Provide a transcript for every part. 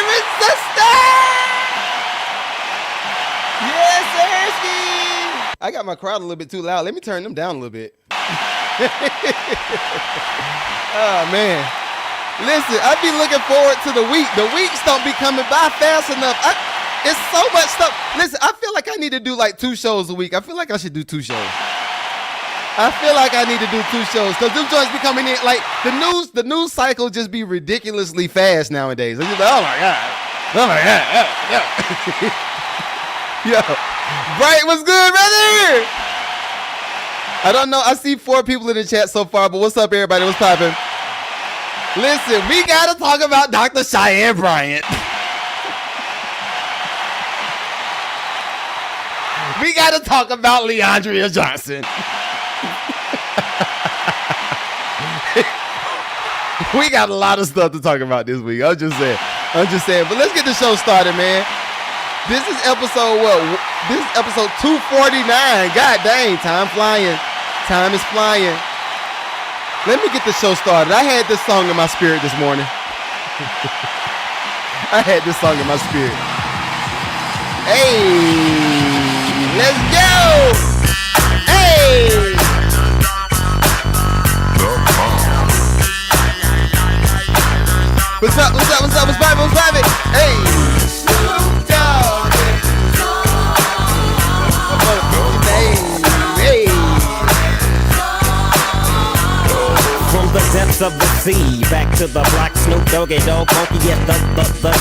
favorite sister. Yes, Sirski. I got my crowd a little bit too loud. Let me turn them down a little bit. Oh, man. Listen, I be looking forward to the week. The weeks don't be coming by fast enough. It's so much stuff. Listen, I feel like I need to do like 2 shows a week. I feel like I should do 2 shows. I feel like I need to do 2 shows because them joints be coming in like the news cycle just be ridiculously fast nowadays. It's just like, oh my god, yo, Bright, what's good, brother? I don't know. I see 4 people in the chat so far, but what's up, everybody? What's poppin'? Listen, we gotta talk about Dr. Cheyenne Bryant. We gotta talk about Leandria Johnson. We got a lot of stuff to talk about this week. I'm just saying. But let's get the show started, man. This is episode what? This is episode 249. God dang, time flying. Time is flying. Let me get the show started. I had this song in my spirit this morning. Hey, let's go. Hey. What's up? What's poppin'? Hey. Snoop Dogg. Hey. From the depths of the sea, back to the block, Snoop Doggy Dogg, funky at the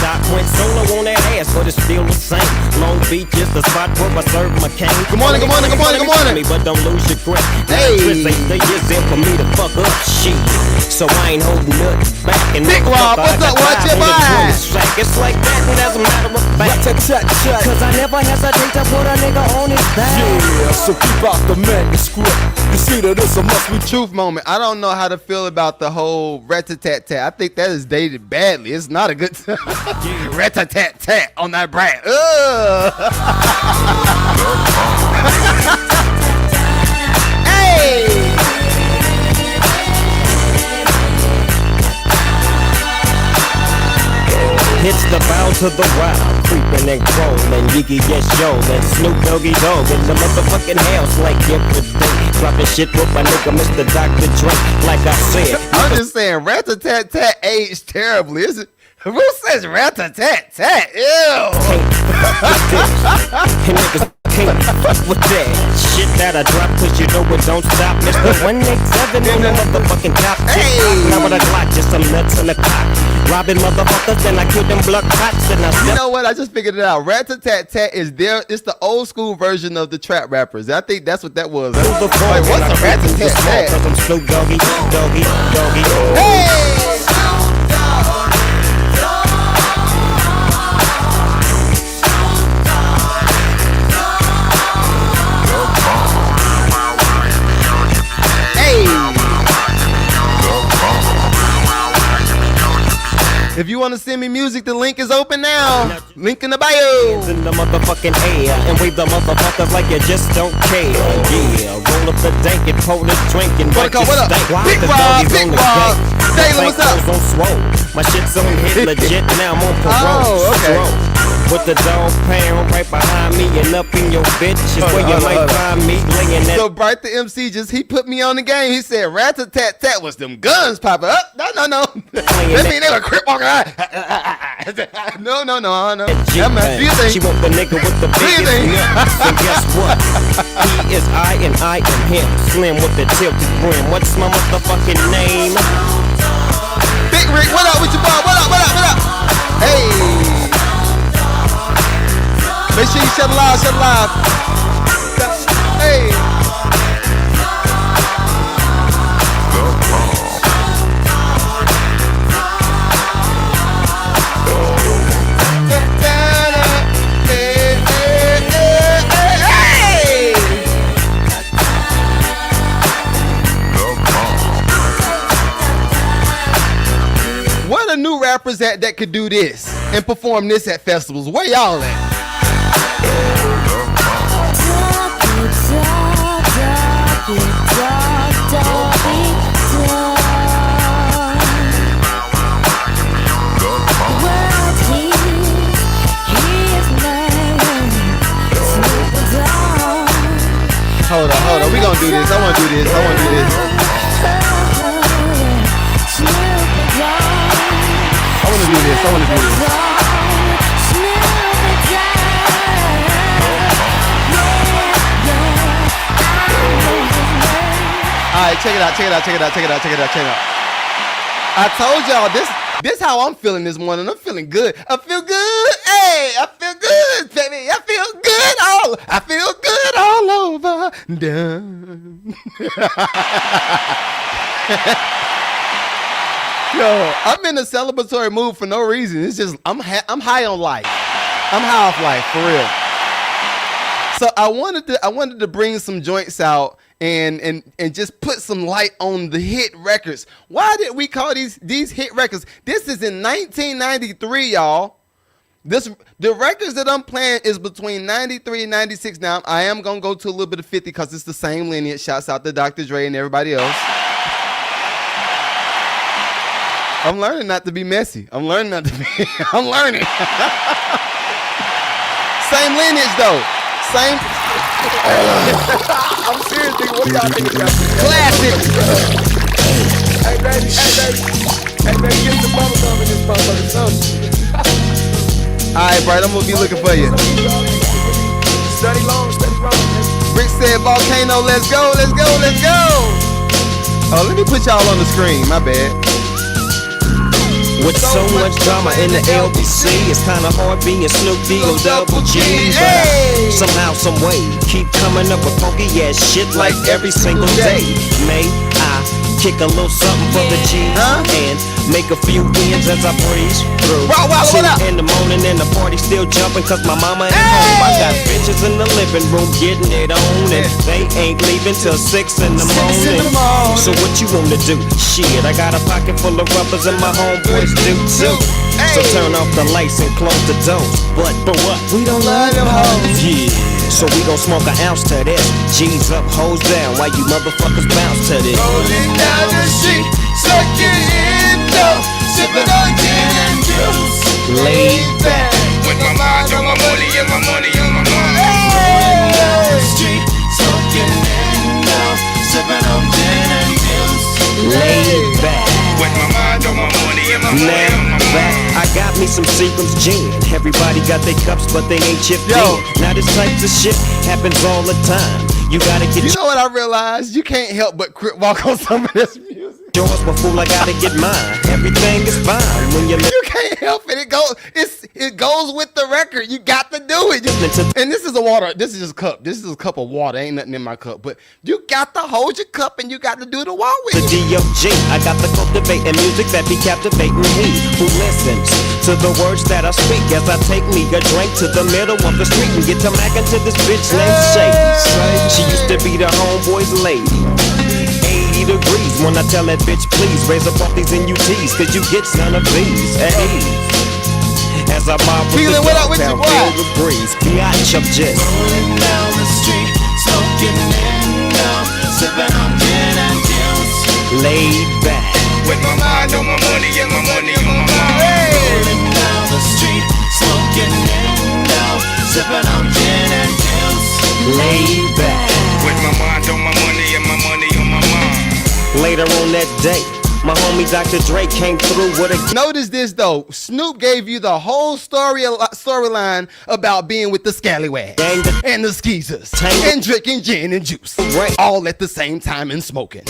dock. Went solo on that ass, but it's still the same. Long Beach is the spot where I serve my cane. Good morning. But don't lose your grip. Hey. Chris ain't the years in for me to fuck up shit. So I ain't holding nothing back. And Big Rob, what's up? Watch your mind. It's like that, and as a matter of fact, cause I never hesitate to put a nigga on his back. Yeah, so keep out the manuscript. You see that it's a must be truth moment. I don't know how to feel about the whole rat-a-tat-tat. I think that is dated badly. It's not a good rat-a-tat-tat on that brand. Hey! It's the bounce of the wild, creeping and crawling, Yiggy yes yo, and Snoop Doggy Dogg in the motherfucking house like every day. Dropping shit with my nigga Mr. Dr. Dre, like I said. I'm just saying, rat-a-tat-tat aged terribly. Is it? Who says rat-a-tat-tat? Ew. And niggas can't fuck with that shit that I drop, cause you know it don't stop. Mr. 187 on the motherfucking top. Hey. Now with a Glock, just some nuts in the cock. Robbing motherfuckers, and I killed them blood cops, and I You know what? I just figured it out. Rat-a-tat-tat is there. It's the old school version of the trap rappers. I think that's what that was. Like, what's a rat-a-tat-tat? Cause I'm Snoop Doggy. Hey! If you want to send me music, the link is open now. Link in the bio. In the motherfucking air and wave the motherfuckers like you just don't care. Yeah, roll up the dank and pour the drink and what up? Big Rob. Taylor, what's up? My shit's on hit legit, now I'm on parole. Oh, okay. With the dog pound right behind me and up in your bitch is where you might find me laying that. So Bright the MC he put me on the game. He said rat-a-tat-tat was them guns popping up. No. That mean they were crip walking around. No. She want the nigga with the biggest nuts. And guess what? He is I and I am him. Slim with the tilted brim. What's my motherfucking name? Big Rick, what up with your ball? What up? Hey. Make sure you shut live. Hey. What a new rappers that could do this and perform this at festivals. Where y'all at? Hold on, we gonna do this. I wanna do this. All right, check it out. I told y'all this how I'm feeling this morning. I'm feeling good. I feel good. Hey, I feel good, baby. I feel good all over. Done. Yo, I'm in a celebratory mood for no reason. It's just I'm high on life. I'm high off life for real. So I wanted to bring some joints out and just put some light on the hit records. Why did we call these hit records? This is in 1993, y'all. The records that I'm playing is between 93 and 96. Now I am gonna go to a little bit of 50 because it's the same lineage. Shouts out to Dr. Dre and everybody else. I'm learning not to be messy. I'm learning. Same lineage though. Same. I'm serious, nigga. What do y'all think about this? Classic. Hey, baby. Get the bubble gum in this motherfucker. All right, Bright. I'm gonna be looking for you. Steady long. Rick said, "Volcano, let's go." Oh, let me put y'all on the screen. My bad. With so much drama in the LBC, it's kinda hard being Snoop D or Double G. But I, somehow, some way, keep coming up with funky ass shit like every single day. May I kick a little something for the G and make a few wins as I breeze through. 2 in the morning and the party still jumping cause my mama ain't home. I got bitches in the living room getting it on and they ain't leaving till 6 in the morning. So what you wanna do? Shit, I got a pocket full of rubbers and my homeboys do too. So turn off the lights and close the doors. But what? We don't love them hoes. Yeah. So we gon' smoke an ounce to this. G's up, hoes down, while you motherfuckers bounce to this. Rolling down the street, sucking in dough, sipping on gin and juice. Laid back. With my mind on my money and my money on my mind. Rolling down the street, smoking in dough, sipping on gin and juice. Laid back. With my mind on my money and my money on my mind. I got me some Seagram's gin. Everybody got their cups, but they ain't chipped in. Now this type of shit happens all the time. You gotta get. You know what I realized? You can't help but walk on some of this music. Yours, but fool, I gotta get mine. Everything is fine when you can't help it. It goes with the record. You got to do it. And this is a water. This is just a cup. This is a cup of water. Ain't nothing in my cup. But you got to hold your cup and you got to do the walk with the D.O.G. I got the cultivating music that be captivating he who listens to the words that I speak as I take me a drink to the middle of the street and get to mackin' to this bitch named Shady. She used to be the homeboy's lady. 80 degrees when I tell that bitch please raise up off these NUTs cause you get none of these at ease. As I mob with the dog pound, feel the breeze. Biatch, I'm just rolling down the street, smoking in dough, sipping on gin and juice. Laid back. With my mind on my money and my money on my mind. Rolling down the street, smoking in dough, sipping on gin and juice. Laid back. With my mind on my money and my money on my mind. Later on that day, my homie Dr. Dre came through with a. Notice this though. Snoop gave you the whole storyline about being with the scallywags and the skeezers and drinking gin and juice, all at the same time and smoking.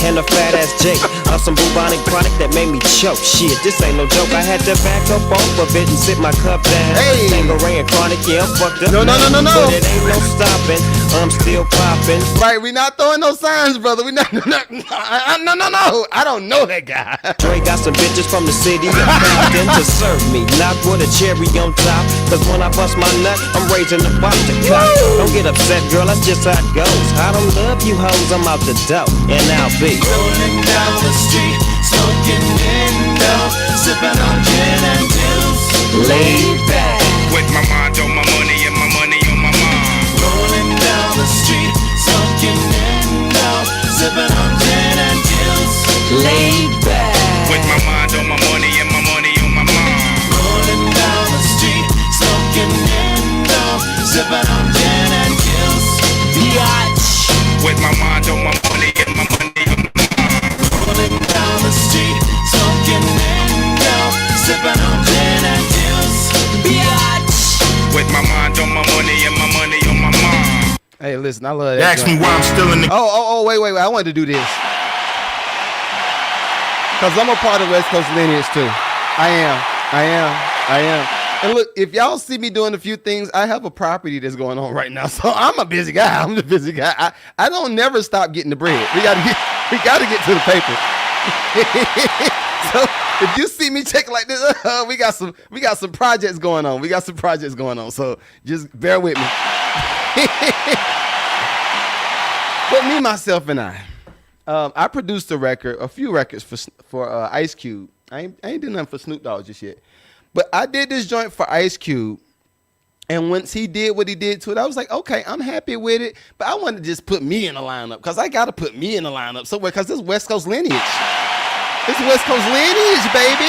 And a fat ass J of some bubonic product that made me choke. Shit, this ain't no joke. I had to back up off of it and sit my cup down. Hey, Tangeray and chronic, yeah, I'm fucked up. No. But it ain't no stopping. I'm still popping. Right, we not throwing no signs, brother. We not. No. I don't know that guy. Dre got some bitches from the city of Compton to serve me, not with a cherry on top. Cause when I bust my nut, I'm raising the bar to cut. Don't get upset, girl, that's just how it goes. I don't love you hoes, I'm out the dough, and I'll be rolling down the street, smoking in dough, sipping on gin and juice. Laid back. With my mind on my money and my money on my mind. Rolling down the street, smoking in dough, sipping on gin and juice. Laid back. With my mind on my money and my money on my mind. Rolling down the street, smoking in dough, sipping on gin and juice. Biatch. With my Hey, listen, I love They that. ask me why I'm still in the. Wait. I wanted to do this. Because I'm a part of West Coast lineage, too. I am. And look, if y'all see me doing a few things, I have a property that's going on right now. So I'm a busy guy. I'm the busy guy. I don't never stop getting the bread. We gotta get to the paper. So if you see me checking like this, we got some projects going on. So just bear with me. But me, myself, and I produced a few records for Ice Cube. I ain't did nothing for Snoop Dogg just yet. But I did this joint for Ice Cube. And once he did what he did to it, I was like, okay, I'm happy with it. But I wanted to just put me in the lineup because I got to put me in the lineup somewhere because this is West Coast lineage. This is West Coast lineage, baby.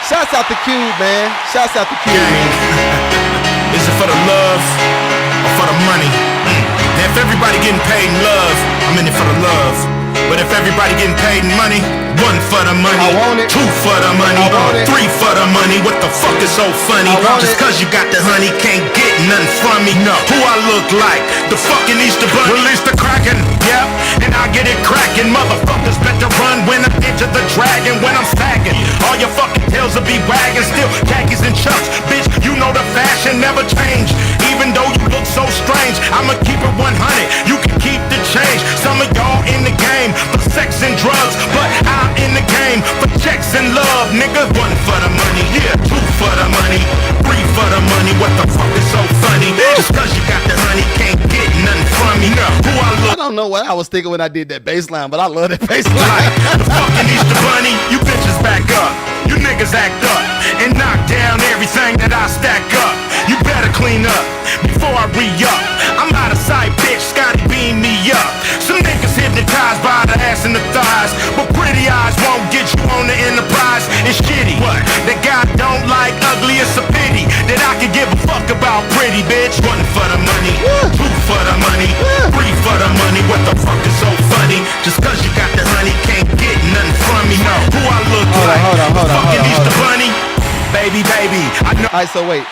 Shouts out to Cube, man. Shouts out to Cube, man. Is it for the love or for the money? Now, if everybody getting paid in love, I'm in it for the love. But if everybody getting paid in money, one for the money, I want it. two for the money, three for the money. What the fuck is so funny? Just cause you got the honey, can't get nothing from me. No. Who I look like? The fucking Easter Bunny. Release the Kraken, yep, and I get it cracking. Motherfuckers better run when I'm into the dragon. When I'm sagging, all your fucking tails will be wagging. Still khakis and chucks, bitch, you know the fashion never change. Even though you look so strange, I'ma keep it 100. You can keep the change. Some of y'all in the game for sex and drugs, but I'm in the game for checks and love, nigga. One for the money, yeah, two for the money, three for the money. What the fuck is so funny? Just cause you got the honey, can't get nothing from me. No. Who I don't know what I was thinking when I did that bass line, but I love that bass line. The fucking Easter Bunny, you bitches back up. You niggas act up and knock down everything that I stack up. You better clean up before I re-up. I'm out of sight, bitch, Scotty beam me up. Some niggas hypnotized by the ass and the thighs, but pretty eyes won't get you on the Enterprise. It's shitty. What? That God don't like ugly, it's a pity that I can give a fuck about pretty, bitch. One for the money, two for the money, three for the money. What the fuck is so funny? Just cause you got the honey, can't get nothing from me. No. Who I look like? Hold on. Easter Bunny, baby, I know. All right, so wait.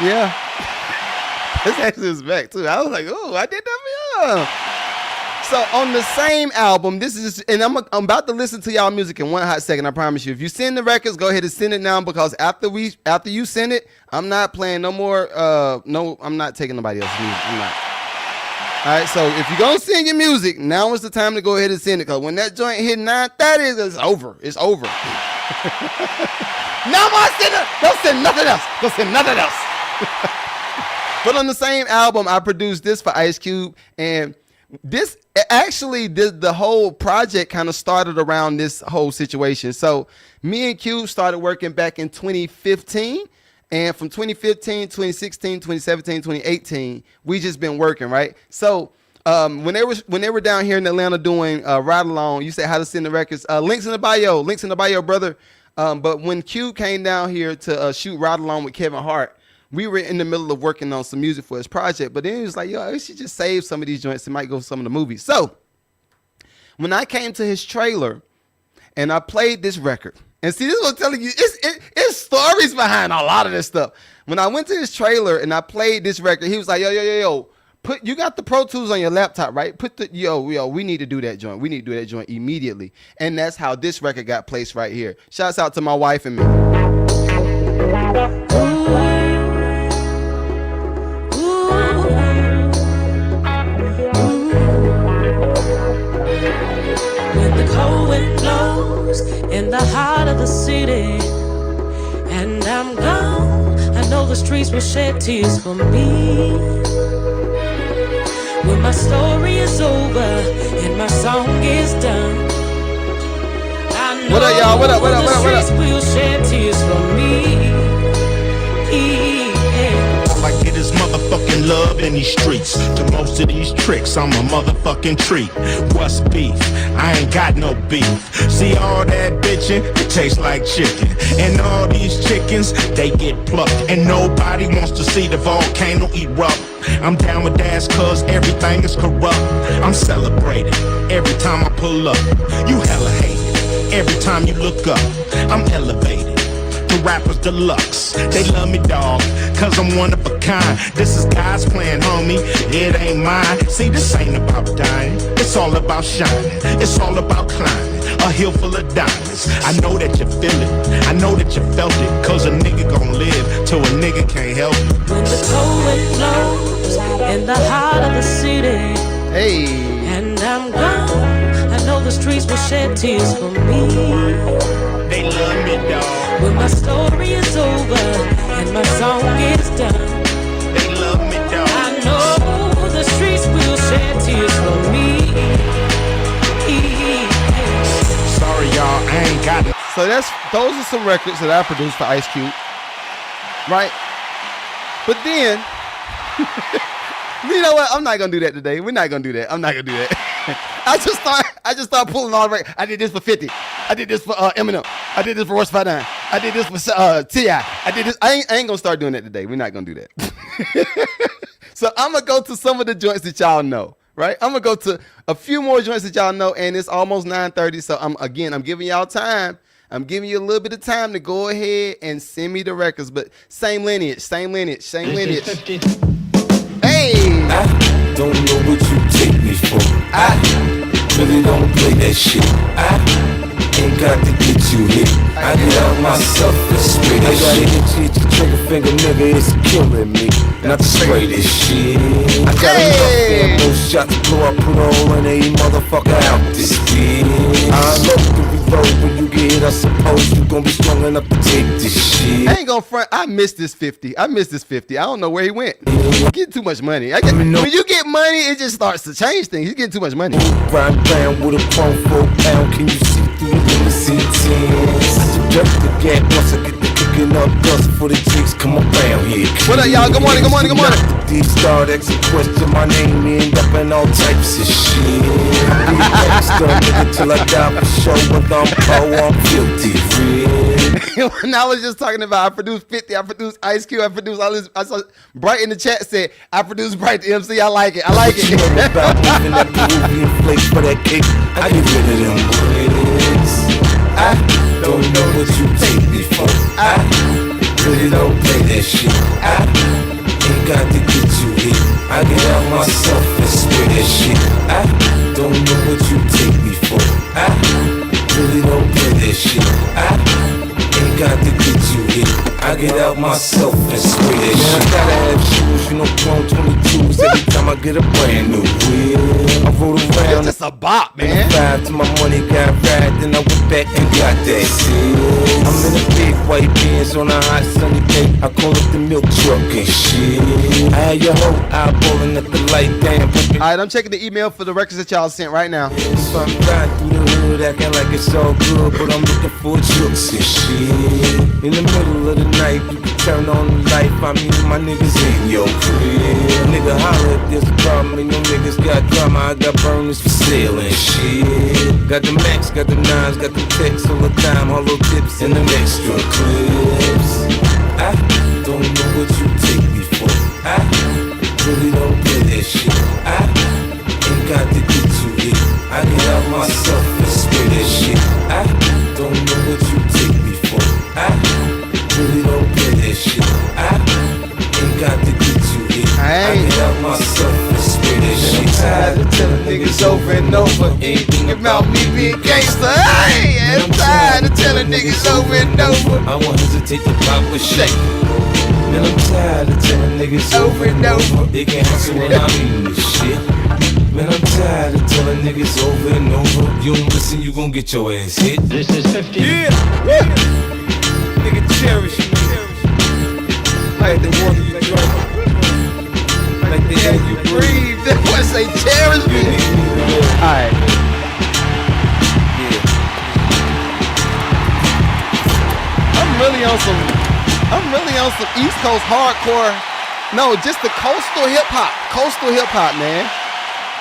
Yeah. This actually was back too. I was like, oh, I did that for y'all. So on the same album, this is just, and I'm about to listen to y'all music in one hot second, I promise you. If you send the records, go ahead and send it now because after you send it, I'm not playing no more, I'm not taking nobody else's music. I'm not. All right, so if you're going to send your music, now is the time to go ahead and send it because when that joint hit 9:30, it's over. It's over. No more sending. Don't send nothing else. But on the same album, I produced this for Ice Cube, and this actually the whole project kind of started around this whole situation. So me and Cube started working back in 2015, and from 2015, 2016, 2017, 2018, we just been working, right? So when they were down here in Atlanta doing Ride Along, you said how to send the records. Links in the bio, brother. But when Cube came down here to shoot Ride Along with Kevin Hart, we were in the middle of working on some music for his project. But then he was like, yo, we should just save some of these joints. It might go to some of the movies. So when I came to his trailer and I played this record, and see, this is what I'm telling you, it's stories behind a lot of this stuff. When I went to his trailer and I played this record, he was like, yo, you got the Pro Tools on your laptop, right? We need to do that joint. We need to do that joint immediately. And that's how this record got placed right here. Shouts out to my wife and me. When the cold wind blows in the heart of the city and I'm gone, I know the streets will shed tears for me. When my story is over and my song is done, I know the streets will shed tears for me. All I get is motherfucking love in these streets. To most of these tricks, I'm a motherfucking treat. What's beef? I ain't got no beef. See all that bitchin', it tastes like chicken. And all these chickens, they get plucked. And nobody wants to see the volcano erupt. I'm down with dash cause everything is corrupt. I'm celebrated every time I pull up. You hella hate it every time you look up. I'm elevated. to rappers deluxe. They love me, dog, cause I'm one of a kind. This is God's plan, homie, it ain't mine. See, this ain't about dying, it's all about shining. It's all about climbing a hill full of diamonds. I know that you feel it, I know that you felt it, cause a nigga gon' live till a nigga can't help it. When the cold wind blows in the heart of the city, Hey. and I'm gone, I know the streets will shed tears for me. They love me, dog. When my story is over and my song is done, They love me, dog. I know the streets will shed tears for me. Sorry, y'all, I ain't got it. So those are some records that I produced for Ice Cube, right? But then, you know what? I'm not gonna do that today. We're not gonna do that. I'm not gonna do that. I just start pulling all the records. I did this for 50. I did this for Eminem. I did this for Royce 59. I did this for T.I. I did this. I ain't gonna start doing that today. We're not gonna do that. So I'm gonna go to some of the joints that y'all know. Right, I'm gonna go to a few more joints that y'all know, and it's almost 9:30. So I'm giving y'all time. I'm giving you a little bit of time to go ahead and send me the records, but same lineage. Hey, I don't know what you take me for. I really don't play that shit. I ain't got to get you hit. I get out myself and spray that shit. I gotta hit your trigger finger, nigga, it's killing me. Not to spray this shit. I got enough ammo shots to blow up, put all in a motherfucker out this bitch. I love to reload when you get hit. I suppose you gon' be strong enough to take this shit. I ain't gonna front. I missed this 50. I don't know where he went. He's getting too much money. When you get money, it just starts to change things. He's getting too much money. Ride down with a chrome 4 pound. Can you see through the limousine tears? I suggest the gap once I get the kicking up dust for the jigs. Come around here. What up, y'all? Good morning. D-Star, that's a question. My name end up in all types of shit. I be a gangster, nigga, till I die for sure. Whether I'm poor or I'm guilty, real. When I was just talking about I produced 50, I produced Ice Cube, I produced all this. I saw Bright in the chat said, I produced Bright the MC. I like it. What you know about moving that Peruvian flakes for that cake? I get rid of them braids. I don't know what you take me for. I really don't play that shit. I ain't got to get you hit. I get out myself and spray that shit. I don't know what you take me for. I really don't play that shit. I ain't got to get you hit. I get out myself and spray that shit. I gotta have shoes, you know, Chrome 22s every time I get a brand new wheel. I rode around. It's just a bop, man. Five to my money got right, then I went back and got that shit. I'm in a big white Benz on a hot sunny day. I call it the milk truck and shit. I had your whole eyeballing at the light, damn. All right, I'm checking the email for the records that y'all sent right now. So I'm riding through the hood acting like it's all good, but I'm looking for jokes and shit. In the middle of the night, you can turn on the light, find me and my niggas in your crib. Nigga holler if there's a problem and your niggas got drama. I got burners for sale and shit. Got the max, got the nines, got the texts all the time, hollow tips and them extra clips. I don't know what you take me for. I really don't play that shit. I ain't got to get you hit. I get out myself and spray that shit. I don't know what you take me for. I really don't play that shit. I ain't got to get you hit. I get out myself and spray that shit. I'm tired of telling niggas over and over anything about me being gangsta. Hey, I'm tired of telling niggas over and over. I won't hesitate to pop a shake. Man, I'm tired of telling niggas over and over they can't hustle when I'm eating this shit. Man, I'm tired of telling niggas over and over you don't listen, you gon' get your ass hit. This is 50. Yeah. Nigga, cherish me. Like the water you drink. Like the air you breathe. That boy say cherish me. All right. Yeah. I'm really on some East Coast hardcore. No, just the coastal hip hop, man.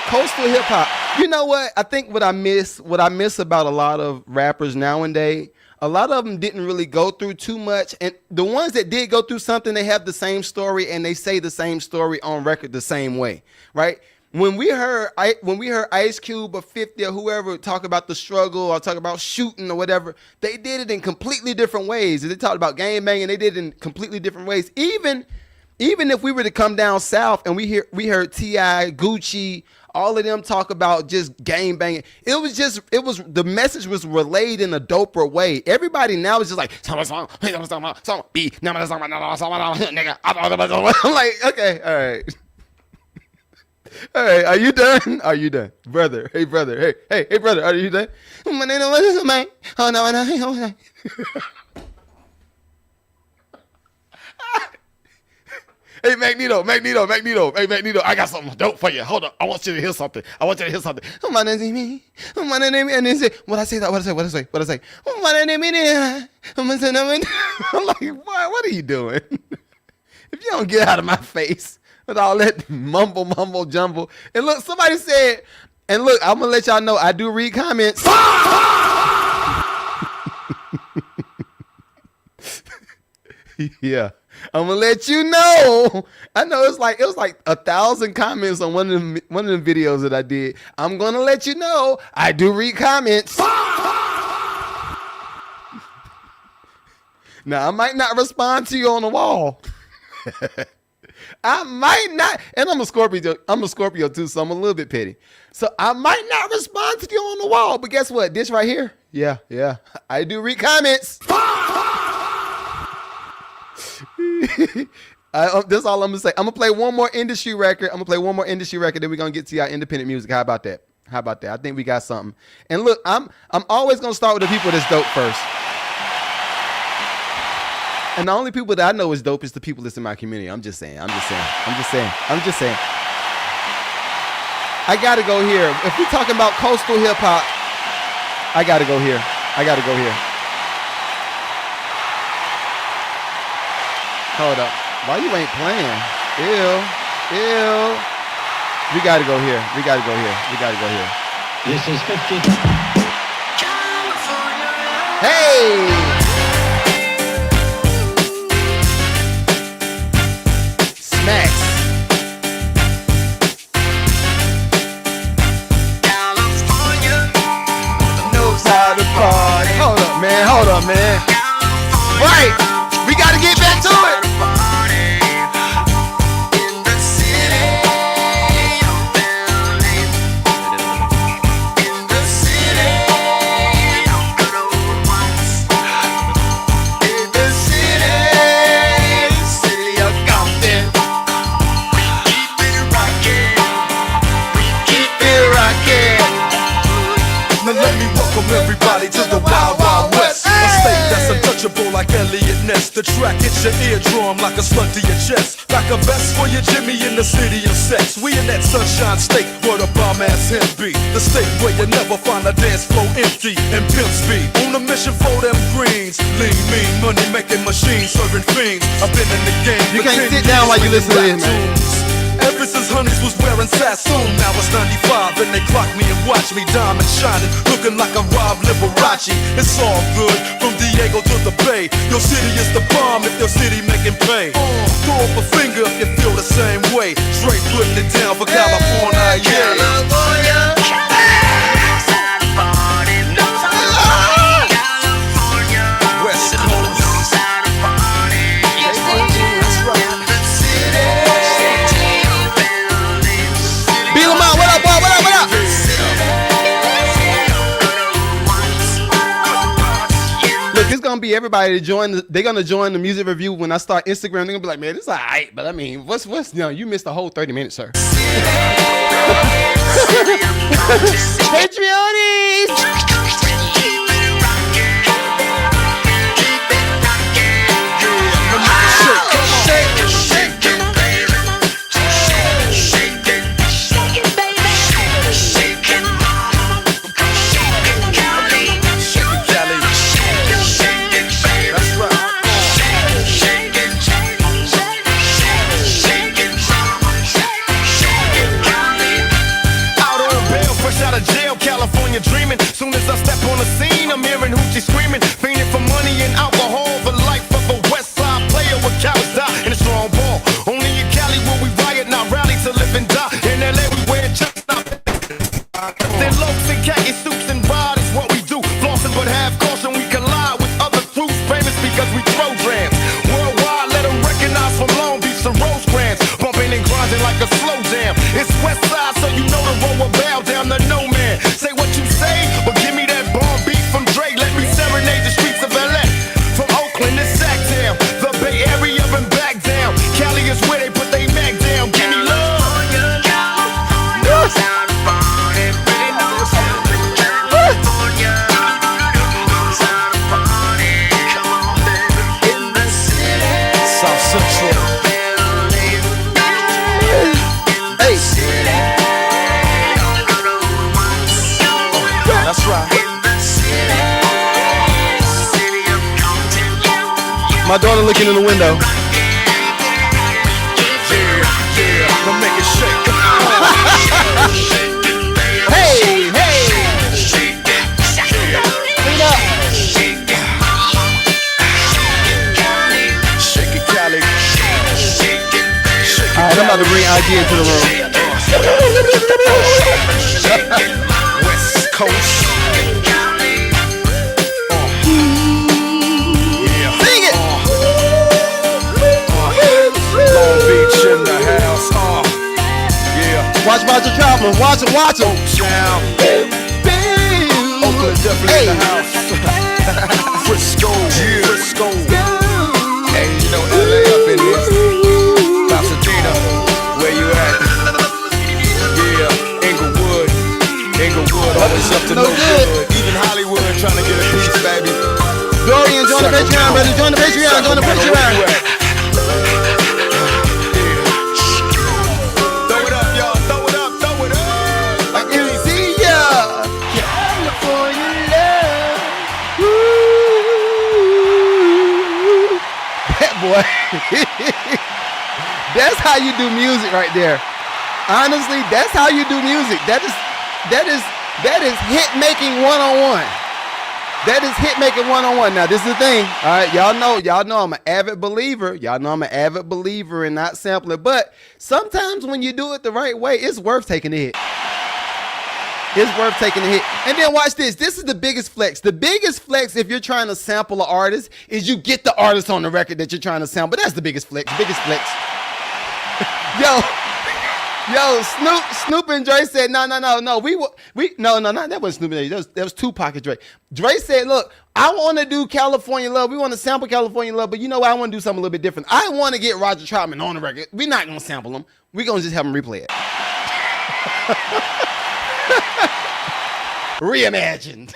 Coastal hip hop. You know what? I think what I miss about a lot of rappers nowadays, a lot of them didn't really go through too much. And the ones that did go through something, they have the same story and they say the same story on record the same way, right? when we heard Ice Cube or 50 or whoever talk about the struggle or talk about shooting or whatever, they did it in completely different ways. They talked about gang banging, they did it in completely different ways. Even if we were to come down south and we heard T.I., Gucci, all of them talk about just gang banging. The message was relayed in a doper way. Everybody now is just like, I'm like, okay, all right. All right, are you done? Are you done? Brother, hey, brother, hey, brother, are you done? Hey, Magneto. Hey, Magneto, I got something dope for you. Hold up. I want you to hear something. And then say, what I say? I'm like, what are you doing? If you don't get out of my face with all that mumble, jumble. And look, somebody said, and look, I'm going to let y'all know, I do read comments. Yeah. I'm gonna let you know. I know it was like 1,000 comments on one of them videos that I did. I'm gonna let you know I do read comments. Now I might not respond to you on the wall. I might not, and I'm a Scorpio too, so I'm a little bit petty. So I might not respond to you on the wall, but guess what? This right here, yeah, I do read comments. That's all I'm gonna say. I'm gonna play one more industry record. Then we're gonna get to y'all independent music. How about that? I think we got something. And look, I'm always gonna start with the people that's dope first. And the only people that I know is dope is the people that's in my community. I'm just saying. I gotta go here. If we're talking about coastal hip hop, I gotta go here. Hold up. Why you ain't playing? Ew. We gotta go here. This is 50. Hey! Smacks. Knows how to party. Hold up, man. Right. We gotta get back to it. Everybody to the Wild Wild West. A state that's untouchable like Elliot Ness. The track hits your eardrum like a slug to your chest. Like a vest for your Jimmy in the city of sex. We in that sunshine state where the bomb ass him be. The state where you never find a dance floor empty and pimp speed. On a mission for them greens. Lean, mean, money making machines serving fiends. I've been in the game. You can't sit down while you listen to this, man. Ever since Honeys was wearing Sassoon, now it's 95 and they clock me and watch me diamond shining, looking like a Rob Liberace. It's all good from Diego to the Bay. Your city is the bomb if your city making pay. Throw up a finger if you feel the same way. Straight putting it down for California, yeah. West Coast. It's gonna be everybody to join. They're gonna join the music review when I start Instagram. They're gonna be like, "Man, this is alright," but I mean, what's you missed the whole 30 minutes, sir. Patreonies. Dreaming. Soon as I My daughter looking in the window. Yeah, don't make it shake. Hey, hey. Clean up. Shake it, Cali. All right, I'm about to bring IG into the room. West Coast. Sing it. Long Beach in the house. Yeah. Watch Roger Troutman. Watch him. Town. Oakland definitely in the house. Frisco. Hey, you know LA up in here. Pasadena, where you at? Yeah, Inglewood, always up to no good. Even Hollywood trying to get a piece, baby. Dorian, join the Patreon, brother. Join the Patreon. Throw it up, y'all. Throw it up. I can see ya. California love. Woo. That boy. That's how you do music right there. Honestly, that's how you do music. That is hit making one-on-one. That is hit making one-on-one. Now, this is the thing. All right, y'all know I'm an avid believer. Y'all know I'm an avid believer in not sampling. But sometimes when you do it the right way, it's worth taking the hit. It's worth taking the hit. And then watch this. This is the biggest flex. The biggest flex if you're trying to sample an artist is you get the artist on the record that you're trying to sample. That's the biggest flex. Biggest flex. Yo, Snoop and Dre said, no. That wasn't Snoop and Dre. That was Tupac and Dre. Dre said, look, I want to do California Love. We want to sample California Love, but you know what? I want to do something a little bit different. I want to get Roger Troutman on the record. We're not going to sample him. We're going to just have him replay it. Reimagined.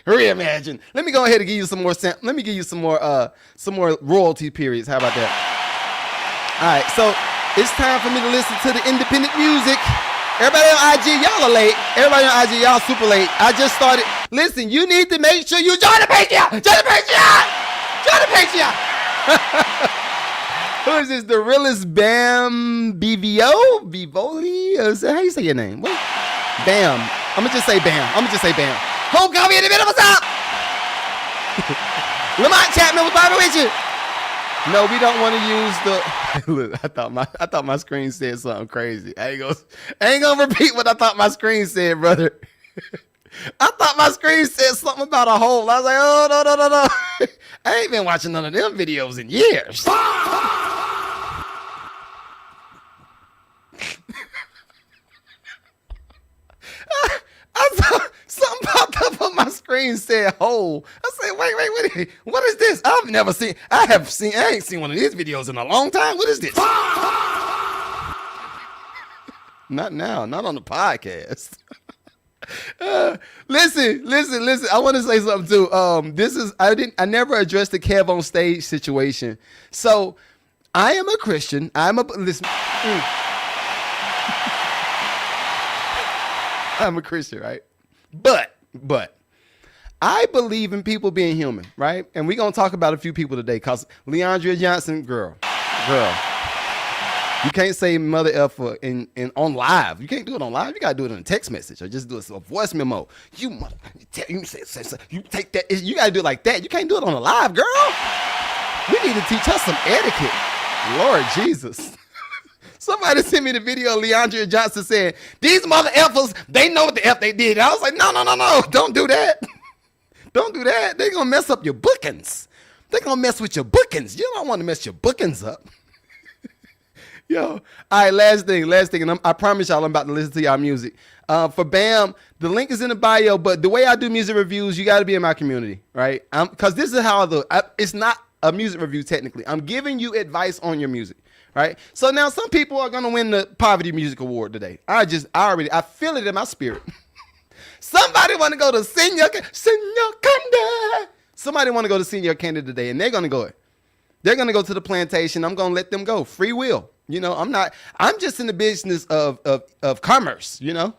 Reimagined. Let me go ahead and give you some more. Let me give you some more royalty periods. How about that? All right, so it's time for me to listen to the independent music. Everybody on IG, y'all are late. Everybody on IG, y'all super late. I just started. Listen, you need to make sure you join the Patreon. Join the Patreon. Join the Patreon. Who is this? The realest Bam BVO? Bivoli? How you say your name? What? Bam. I'm going to just say Bam. Homecoming in the middle. What's up? Lamont Chapman with Bobby with you. No, we don't want to use the. Look, I thought my screen said something crazy. I ain't gonna repeat what I thought my screen said, brother. I thought my screen said something about a hole. I was like, oh no. I ain't been watching none of them videos in years. I thought something popped up on my screen said hole. I said, wait, what is this? I ain't seen one of these videos in a long time. What is this? Not now, not on the podcast. Listen. I want to say something too. I never addressed the Kev on stage situation. So I am a Christian. Listen. I'm a Christian, right? But I believe in people being human, right? And we're going to talk about a few people today because Leandria Johnson, girl. You can't say mother effer on live. You can't do it on live. You got to do it in a text message or just do a voice memo. You take that. You got to do it like that. You can't do it on a live, girl. We need to teach her some etiquette. Lord Jesus. Somebody sent me the video of Leandria Johnson saying, these mother effers, they know what the F they did. I was like, no. Don't do that. Don't do that. They're going to mess up your bookings. They're going to mess with your bookings. You don't want to mess your bookings up. Yo. All right, last thing. And I promise y'all I'm about to listen to y'all music. For Bam, the link is in the bio, but the way I do music reviews, you got to be in my community, right? Because this is how it's not a music review technically. I'm giving you advice on your music. Right. So now some people are going to win the Poverty Music Award today. I feel it in my spirit. Somebody want to go to Senior Candy. Somebody want to go to Senior Candy today, and they're going to go. They're going to go to the plantation. I'm going to let them go. Free will. You know, I'm just in the business of commerce, you know.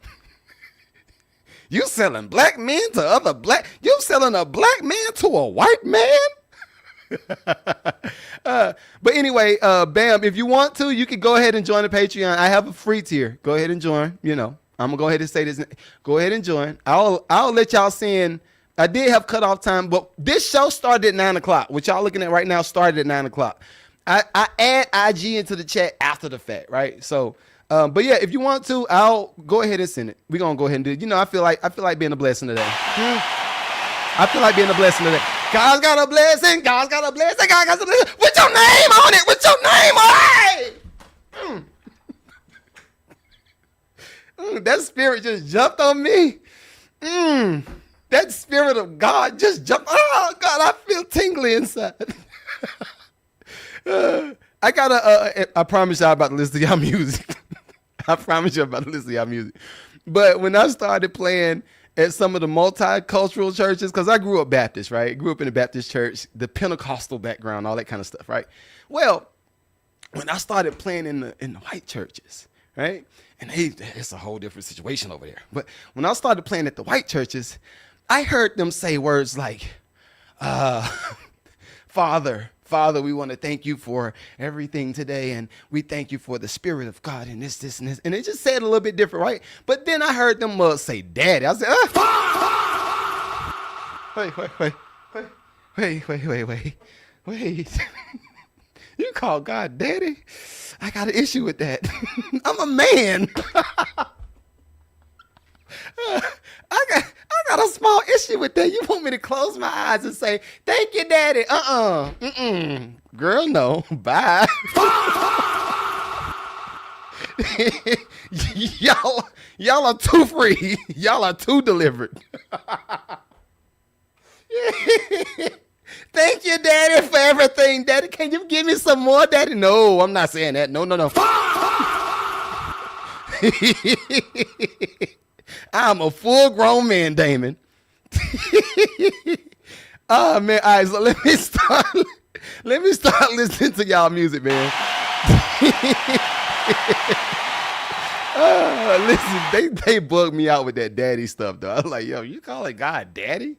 You selling black men to other black. You selling a black man to a white man? But anyway, Bam, if you want to, you can go ahead and join the Patreon. I have a free tier. Go ahead and join. You know, I'm gonna go ahead and say this. Go ahead and join. I'll let y'all send. I did have cutoff time, but this show started at 9 o'clock. What y'all looking at right now started at 9 o'clock. I add IG into the chat after the fact, right? So, but yeah, if you want to, I'll go ahead and send it. We're gonna go ahead and do it. You know, I feel like being a blessing today. I feel like being a blessing today. God's got a blessing. God's got a blessing. God got a blessing. With your name on it. With your name on it. That spirit just jumped on me. That spirit of God just jumped. Oh, God, I feel tingly inside. I promise y'all about to listen to y'all music. I promise you about to listen to y'all music. But when I started playing at some of the multicultural churches, because I grew up Baptist, right? Grew up in a Baptist church, the Pentecostal background, all that kind of stuff, right? Well, when I started playing in the white churches, right? And it's a whole different situation over there. But when I started playing at the white churches, I heard them say words like, Father, we want to thank you for everything today, and we thank you for the Spirit of God and this, and this. And it just said a little bit different, right? But then I heard them say Daddy. I said, wait. You call God Daddy? I got an issue with that. I'm a man. I got a small issue with that. You want me to close my eyes and say, thank you, Daddy? Girl, no. Bye. Y'all are too free. Y'all are too delivered. Thank you, Daddy, for everything. Daddy, can you give me some more, Daddy? No, I'm not saying that. No. I'm a full-grown man, Damon. Oh, man. All right, so let me start listening to y'all music, man. Listen, they bugged me out with that daddy stuff, though. I was like, yo, you calling God daddy?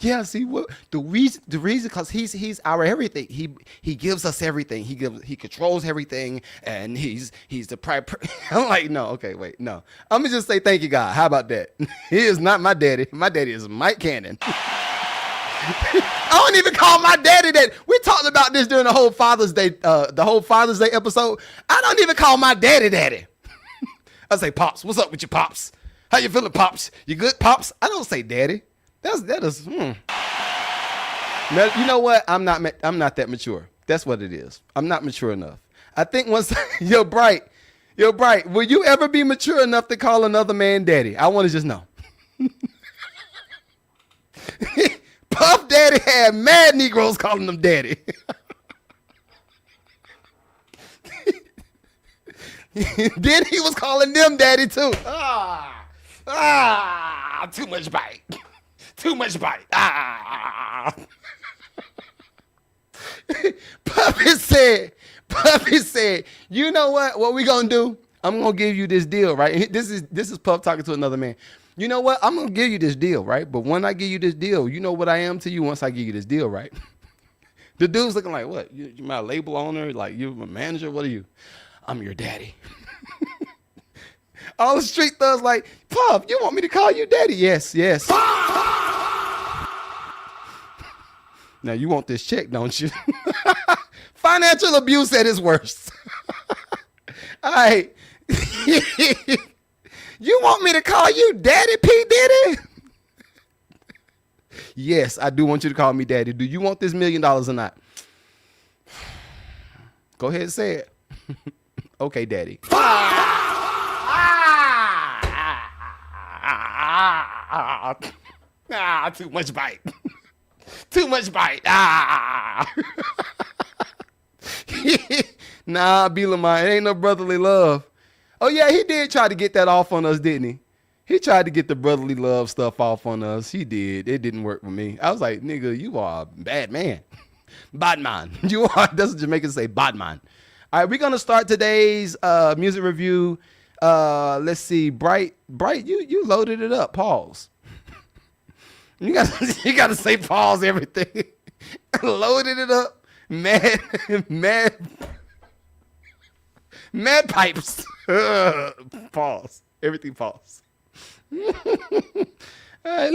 Yeah, see what the reason because he's our everything. He gives us everything. He controls everything, and he's the prime. I'm like, no, okay, wait, no. I'm gonna just say thank you, God. How about that? He is not my daddy. My daddy is Mike Cannon. I don't even call my daddy that. We talked about this during the whole Father's Day episode. I don't even call my daddy. I say, Pops, what's up with you, Pops? How you feeling, Pops? You good, Pops? I don't say daddy. That is. Now, you know what? I'm not that mature. That's what it is. I'm not mature enough. I think once you're bright. Will you ever be mature enough to call another man daddy? I want to just know. Puff Daddy had mad Negroes calling him daddy. Then he was calling them daddy too. Too much bite. Too much bite. Puppy said, you know what we gonna do? I'm gonna give you this deal, right? This is Puff talking to another man. You know what? I'm gonna give you this deal, right? But when I give you this deal, you know what I am to you once I give you this deal, right? The dude's looking like, what? You my label owner? Like, you my manager? What are you? I'm your daddy. All the street thugs like, Puff, you want me to call you daddy? Yes. Now, you want this check, don't you? Financial abuse at its worst. All right. You want me to call you Daddy P. Diddy? Yes, I do want you to call me Daddy. Do you want this $1 million or not? Go ahead and say it. Okay, Daddy. Too much bite. Too much bite. Nah, B. Lamar, it ain't no brotherly love. Oh, yeah, he did try to get that off on us, didn't he? He tried to get the brotherly love stuff off on us. He did. It didn't work for me. I was like, nigga, you are a bad man. Bad man. You are, that's what Jamaicans say, bad man. All right, we're going to start today's music review. Let's see. Bright, you loaded it up. Pause. You got to say pause everything. Loaded it up. Mad pipes. Pause. Everything pause. All right,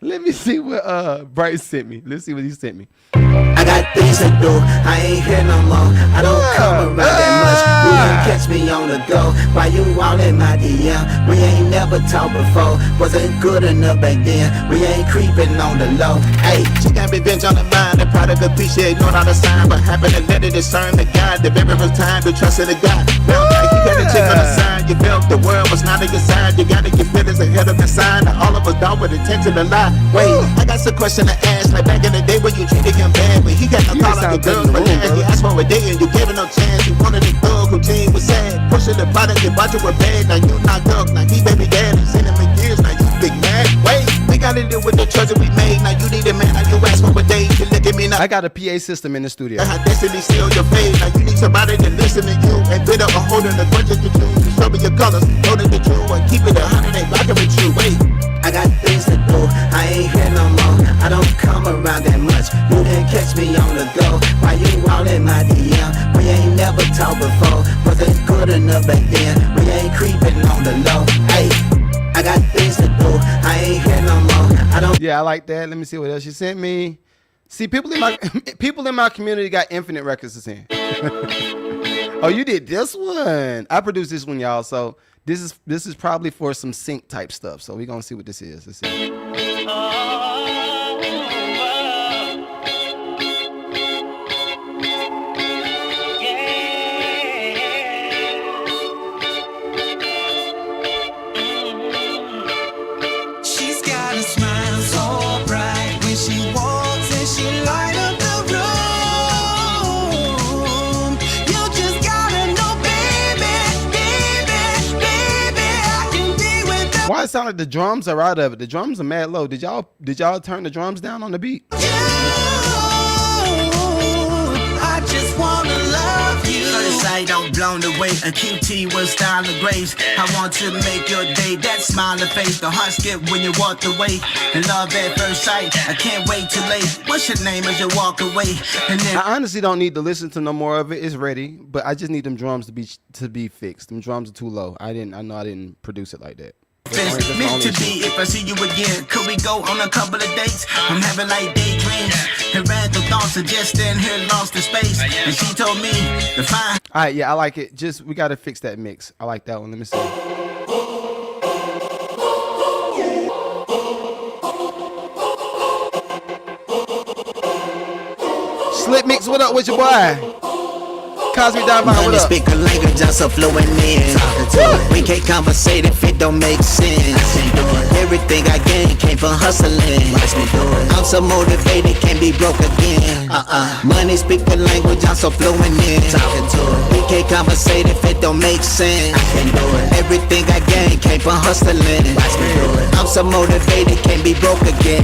let me see what Bryce sent me. Let's see what he sent me. I got things to do, I ain't here no more. I don't come around that much. You can catch me on the go. Why you all in my DM? We ain't never talked before. Wasn't good enough back then. We ain't creeping on the low. Hey, she got revenge on the mind. The product appreciate, know how to sign, but happen to let it discern the God. The very first time to trust in the God. Felt like you got a chick on the side. You felt the world was not on your side. You gotta get feelings ahead of the sign. All of us down with intention to lie. Wait, I got some question to ask. Like back in the day when you treated him bad. But he got no call on the girls, but last you asked for a day and you gave him no chance. You wanted a thug who team was sad. Pushing the product, you bought you a bag. Now you knocked up, now he baby dad. Seen him in years, now you big mad. Wait, we gotta deal with the choice that we made. Now you need a man, now you ask for a day. You look at me now. I got a PA system in the studio. How destiny seal your fate. Now you need somebody to listen to you. And bitter or holding the grudges to you. To show me your colors, holding the true. And keep it 100, ain't rocking with you. Wait, I got things to do, I ain't here no more. I don't come around that much. You didn't catch me on the go. Why you all in my DM? We ain't never talked before. Wasn't good enough back then. We ain't creeping on the low. Hey, I got things to do, I ain't here no more. I don't. Yeah, I like that. Let me see what else you sent me. See, people in my community got infinite records to send. Oh, you did this one. I produced this one, y'all. So this is probably for some sync type stuff. So we're gonna see what this is. Let's see. She's got a smile so bright when she walks and she light up the room. You just gotta know, baby, I can be with the Why it sound like the drums are out of it? The drums are mad low. Did y'all turn the drums down on the beat? you. I just wanna love you. First sight, I'm blown away. A QT was style of grace. I want to make your day. That smile of face, the heart skip when you walked away. And love at first sight. I can't wait too late. What's your name as you walk away? And then I honestly don't need to listen to no more of it. It's ready, but I just need them drums to be fixed. Them drums are too low. I know I didn't produce it like that. it's meant to be. If I see you again, could we go on a couple of dates? I'm having like daydreams and random thoughts are just in here lost in space. And she told me to find. All right, yeah, I like it. Just we got to fix that mix. I like that one. Let me see. Slip mix, what up with your boy? Cosby down by what Money up? speak a language, I'm so fluent in. We can't conversate if it don't make sense. Everything I gain came from hustling. I'm so motivated, can't be broke again. Money speak the language, I'm so fluent in. We can't conversate if it don't make sense. Everything I gain came from hustling. I'm so motivated, can't be broke again.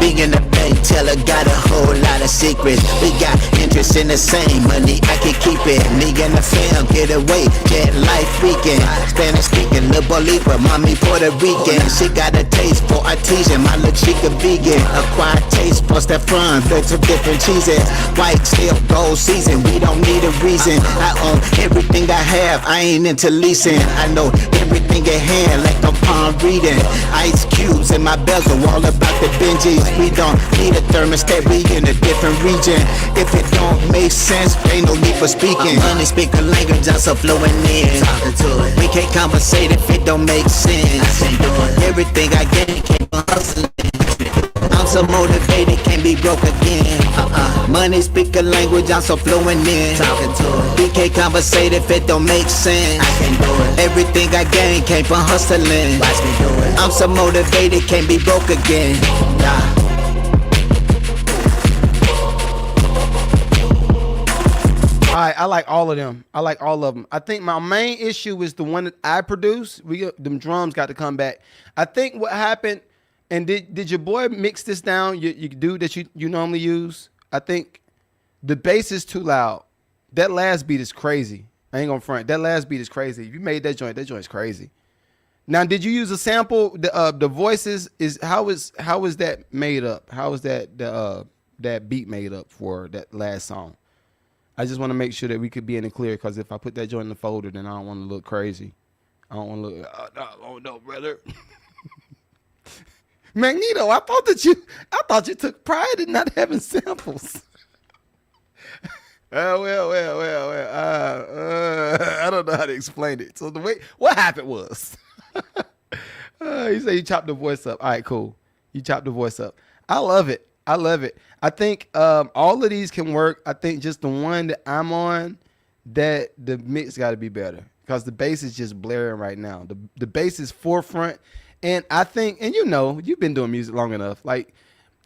Me and the bank teller got a whole lot of secrets. We got interest in the same money, I can keep it. Me and the fam get away, jet life weekend. Spanish speaking, Lil Bolívar, mommy Puerto Rican. She got a taste for artesian, my little chica vegan. Acquired taste for Stefan, lots of different cheeses. White still gold season, we don't need a reason. I own everything I have, I ain't into leasing. I know everything at hand, like I'm palm reading. Ice cubes in my bezel, all about the Benjis. We don't need a thermostat, we in a different region. If it don't make sense, ain't no need for speaking. Money speak a language, I'm so fluent in. We can't conversate if it don't make sense. Everything I gain came from hustling. I'm so motivated, can't be broke again. Money speak a language, I'm so fluent in. We can't conversate if it don't make sense. Everything I gain came from hustling. I'm so motivated, can't be broke again. All right, I like all of them. I think my main issue is the one that I produce. Them drums got to come back. I think what happened, and did your boy mix this down? You dude that you normally use? I think the bass is too loud. That last beat is crazy. I ain't gonna front. That last beat is crazy. If you made that joint's crazy. Now, did you use a sample? The voices how is that made up? How is that that beat made up for that last song? I just want to make sure that we could be in the clear, because if I put that joint in the folder, then I don't want to look crazy. I don't want to look. Oh no, brother. Magneto, I thought you took pride in not having samples. Well. I don't know how to explain it. So what happened was, you say you chopped the voice up. All right, cool. You chopped the voice up. I love it. I think all of these can work. I think just the one that I'm on, that the mix got to be better, because the bass is just blaring right now. The bass is forefront, and I think, and you've been doing music long enough. Like,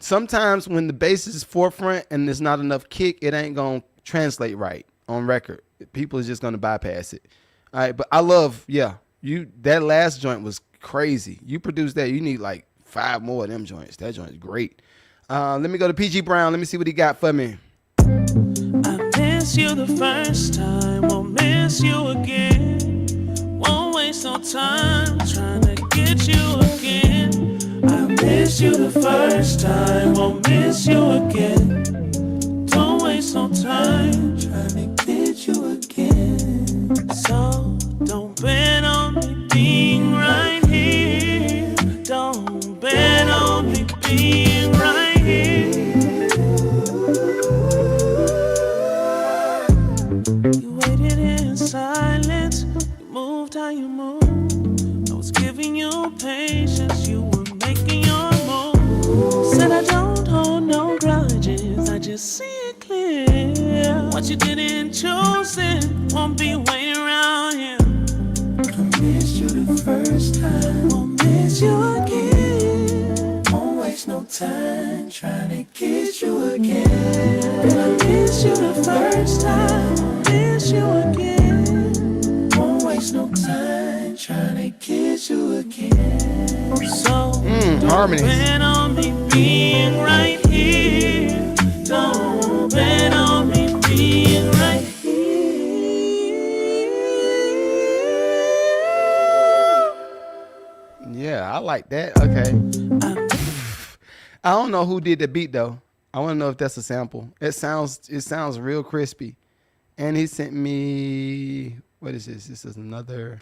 sometimes when the bass is forefront and there's not enough kick, it ain't gonna translate right on record. People are just gonna bypass it. All right, but I love, that last joint was crazy. You produced that. You need like 5 more of them joints. That joint is great. Let me go to PG Brown. Let me see what he got for me. I miss you the first time, won't miss you again. Won't waste no time trying to get you again. I miss you the first time, won't miss you again. Don't waste no time trying to get you again. So don't bet on me being right here. Don't bet on me being right here. You waited in silence, you moved how you moved. I was giving you patience, you were making your move. Said I don't hold no grudges, I just see it clear. What you didn't choose it won't be waiting around here. I missed you the first time, won't miss you again. Won't waste no time trying to get you again. I miss you the first time, won't miss you again. Won't waste no time trying to get you again. So harmony. don't bet on me being right here. Don't bet on me being right here. Yeah, I like that. Okay. I don't know who did the beat though. I want to know if that's a sample. It sounds real crispy. And he sent me, what is this? This is another.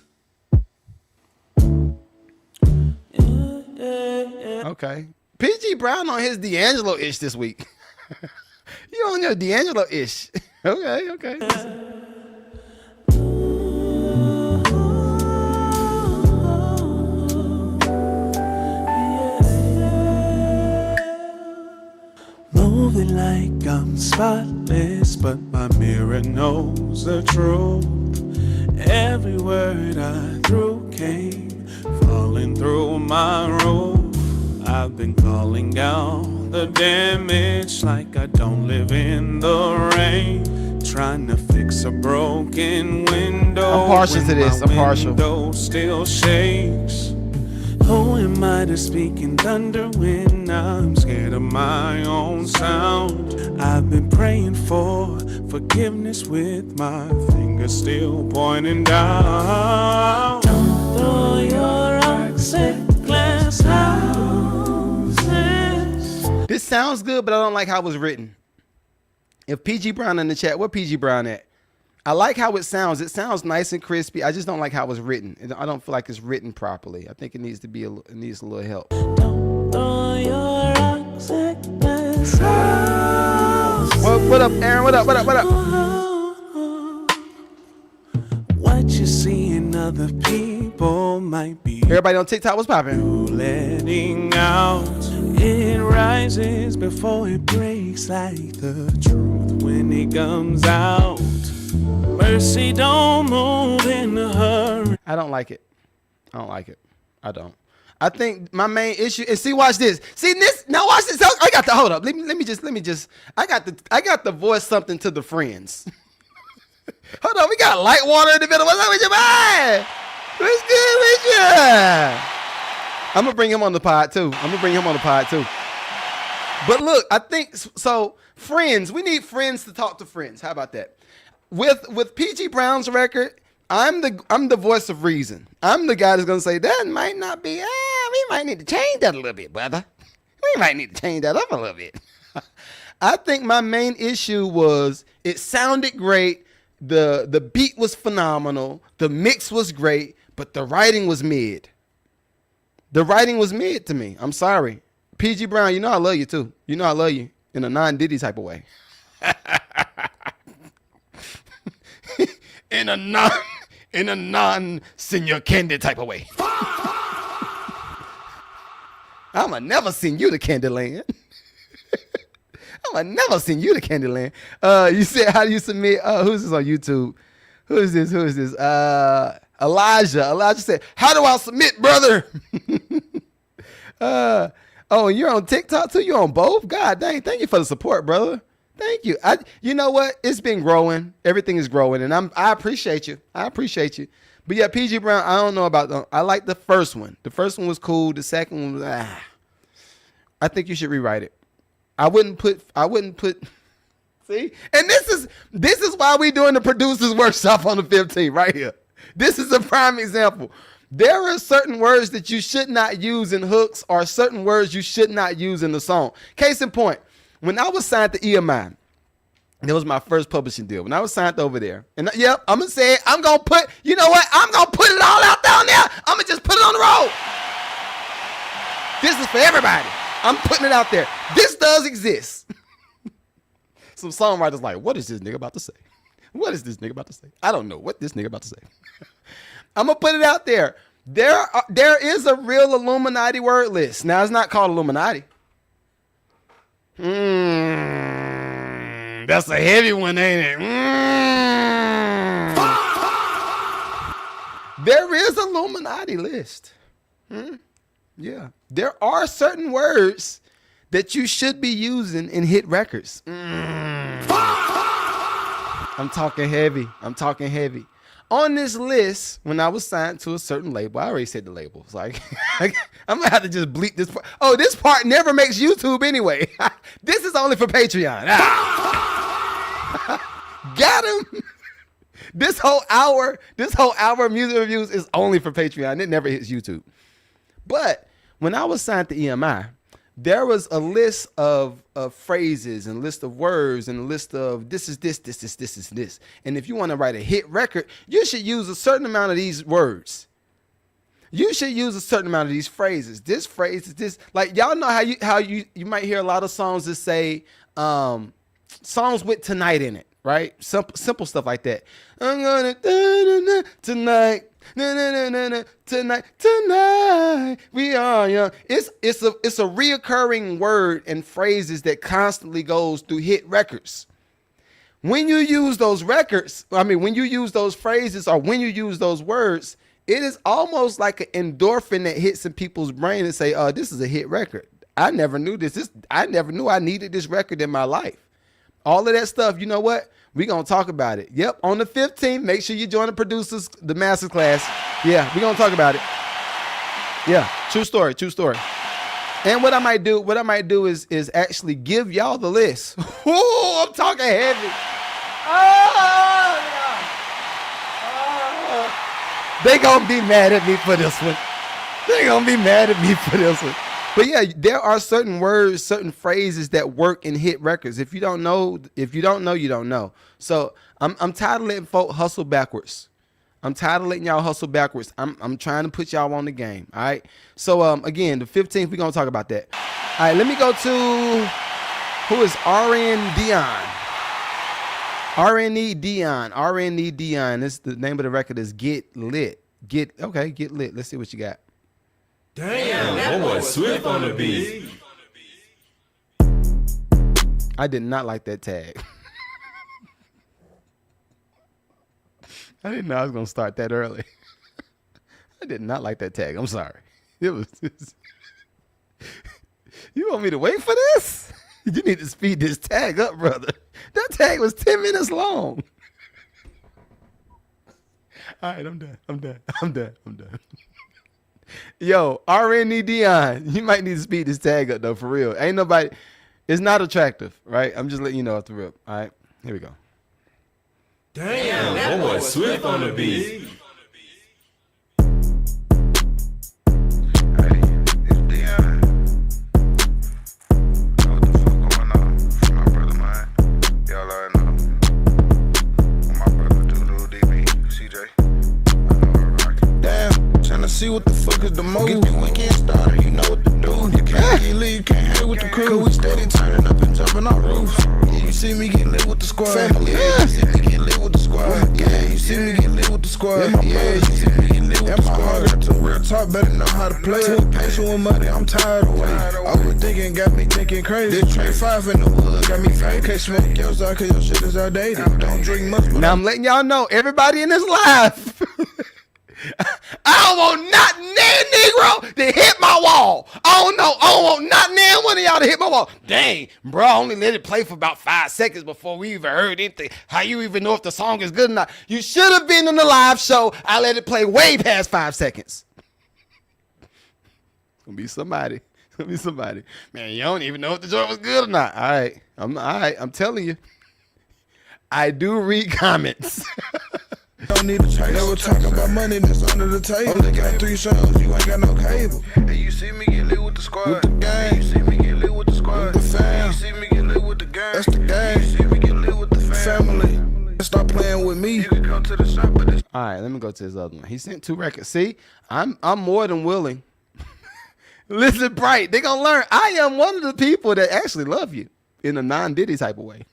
Okay. PG Brown on his D'Angelo-ish this week. You on your D'Angelo-ish. Okay. Moving like I'm spotless, but my mirror knows the truth. Every word I threw came falling through my roof. I've been calling out the damage like I don't live in the rain. Trying to fix a broken window. I'm partial to this. I'm partial. Window still shakes. Who am I to speak in thunder when I'm scared of my own sound? I've been praying for forgiveness with my fingers still pointing down. Don't throw your rocks at glass houses. This sounds good, but I don't like how it was written. If PG Brown in the chat, where PG Brown at? I like how it sounds. It sounds nice and crispy. I just don't like how it's written. I don't feel like it's written properly. I think it needs to be it needs a little help. Don't throw your rocks at glass houses. What up, Aaron? What up? What you see in other people might be Everybody on TikTok, what's popping? letting out. It rises before it breaks like the truth when it comes out. Mercy don't move in a hurry. I don't like it. I don't. I think my main issue is, watch this. See this? Now watch this. I got the, hold up. Let me just, I got the voice something to the friends. Hold on, we got light water in the middle. What's up with you, man? What's good with you? I'm gonna bring him on the pod too. But look, I think so. Friends, we need friends to talk to friends. How about that? With PG Brown's record, I'm the voice of reason. I'm the guy that's gonna say that might not be. We might need to change that a little bit, brother. We might need to change that up a little bit. I think my main issue was it sounded great. The beat was phenomenal. The mix was great, but the writing was mid. The writing was mid to me. I'm sorry. PG Brown, you know I love you too. You know I love you in a non-Diddy type of way. in a non-Senior Candy type of way. I'ma never send you to Candyland. I'ma never send you to Candyland. You said, how do you submit? Who's this on YouTube? Who is this? Elijah. Elijah said, how do I submit, brother? Oh, you're on TikTok too? You're on both? God dang, thank you for the support, brother. Thank you. You know what? It's been growing. Everything is growing, and I appreciate you. I appreciate you. But yeah, PG Brown, I don't know about them. I like the first one. The first one was cool. The second one was I think you should rewrite it. I wouldn't put see? And this is why we doing the producers workshop on the 15th right here. This is a prime example. There are certain words that you should not use in hooks or certain words you should not use in the song. Case in point, when I was signed to EMI, that was my first publishing deal. When I was signed over there, and yep, I'm gonna say it, I'm gonna put, you know what? I'm gonna put it all out down there. I'm gonna just put it on the road. This is for everybody. I'm putting it out there. This does exist. Some songwriters like, what is this nigga about to say? What is this nigga about to say? I don't know what this nigga about to say. I'm gonna put it out there. There is a real Illuminati word list. Now it's not called Illuminati. That's a heavy one, ain't it? There is a Illuminati list. Yeah. There are certain words that you should be using in hit records. I'm talking heavy. On this list, when I was signed to a certain label, I already said the label. It's like, I'm going to have to just bleep this part. Oh, this part never makes YouTube anyway. This is only for Patreon. Got him. This whole hour of music reviews is only for Patreon. It never hits YouTube. But when I was signed to EMI, there was a list of phrases and list of words and a list of this is this. And if you want to write a hit record, you should use a certain amount of these words. You should use a certain amount of these phrases. This phrase is this. Like, y'all know how you might hear a lot of songs that say songs with tonight in it, right? Simple stuff like that. I'm gonna tonight. Tonight we are young. It's a reoccurring word and phrases that constantly goes through hit records. When you use those records, when you use those phrases or when you use those words, it is almost like an endorphin that hits in people's brain and say, "Oh, this is a hit record. I never knew this. I never knew I needed this record in my life." All of that stuff. You know what? We're going to talk about it. Yep, on the 15th, make sure you join the producers, the Masterclass. Yeah, we're going to talk about it. Yeah, true story. And what I might do is actually give y'all the list. Ooh, I'm talking heavy. They going to be mad at me for this one. But yeah, there are certain words, certain phrases that work in hit records. If you don't know, you don't know. So I'm tired of letting folk hustle backwards. I'm I'm trying to put y'all on the game. All right. So again, the 15th, we're gonna talk about that. All right, let me go to who is RN Dion. RNE Dion. This the name of the record is Get Lit. Get Lit. Let's see what you got. Damn, that boy Swift on the beat. I did not like that tag. I didn't know I was going to start that early. I did not like that tag. I'm sorry. You want me to wait for this? You need to speed this tag up, brother. That tag was 10 minutes long. All right, I'm done. Yo, RNE Dion, you might need to speed this tag up though, for real. Ain't nobody, it's not attractive, right? I'm just letting you know off the rip. All right, here we go. Damn, that boy Swift on the beat. See what the fuck is the move. Get the weekend started, you know what to do. You can't get lit, you can't hang with the crew. We steady turning up and jumping on roofs. Yeah, you see me get lit with the squad. Family. Yeah, you see me get lit with the squad. Yeah, you see me get lit with the squad. Yeah, you see me get lit with the squad. Got to real talk, better know how to play. Too patient with money, I'm tired of waiting. Overthinking got me thinking crazy. This train 5 in the wood got me fake. Can't smoke yours out cause your shit is outdated. Don't drink much. Now I'm letting y'all know, everybody in this live. I don't want not Negro to hit my wall. I don't want not one of y'all to hit my wall. Dang, bro, I only let it play for about 5 seconds before we even heard anything. How you even know if the song is good or not? You should have been in the live show. I let it play way past 5 seconds. It's gonna be somebody. It's gonna be somebody. Man, you don't even know if the joint was good or not. All right, I'm telling you. I do read comments. Don't need a change. Never talking about money that's under the table. Only got 3 shows, you ain't got no cable. And you see me get lit with the squad. With the gang. You see me get lit with the squad. With the fam. You see me get lit with the gang. That's the gang. You see me get lit with the family. Stop playing with me. You can come to the shop, but it's... All right, let me go to his other one. He sent 2 records. See, I'm more than willing. Listen, Bright, they gonna learn. I am one of the people that actually love you in a non-Diddy type of way.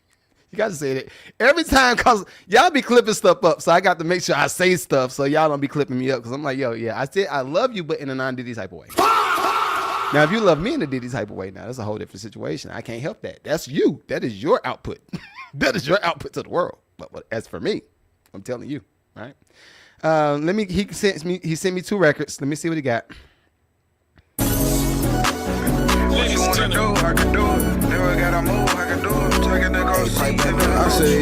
You got to say that every time, because y'all be clipping stuff up. So I got to make sure I say stuff so y'all don't be clipping me up. Because I'm like, yo, yeah, I said I love you, but in a non-Diddy type of way. Now, if you love me in a Diddy type of way, now that's a whole different situation. I can't help that. That's you. That is your output. That is your output to the world. But as for me, I'm telling you, all right? He sent me 2 records. Let me see what he got. What you wanna do, I can do it. Never gotta move, I can do it. Taking the go see. I say,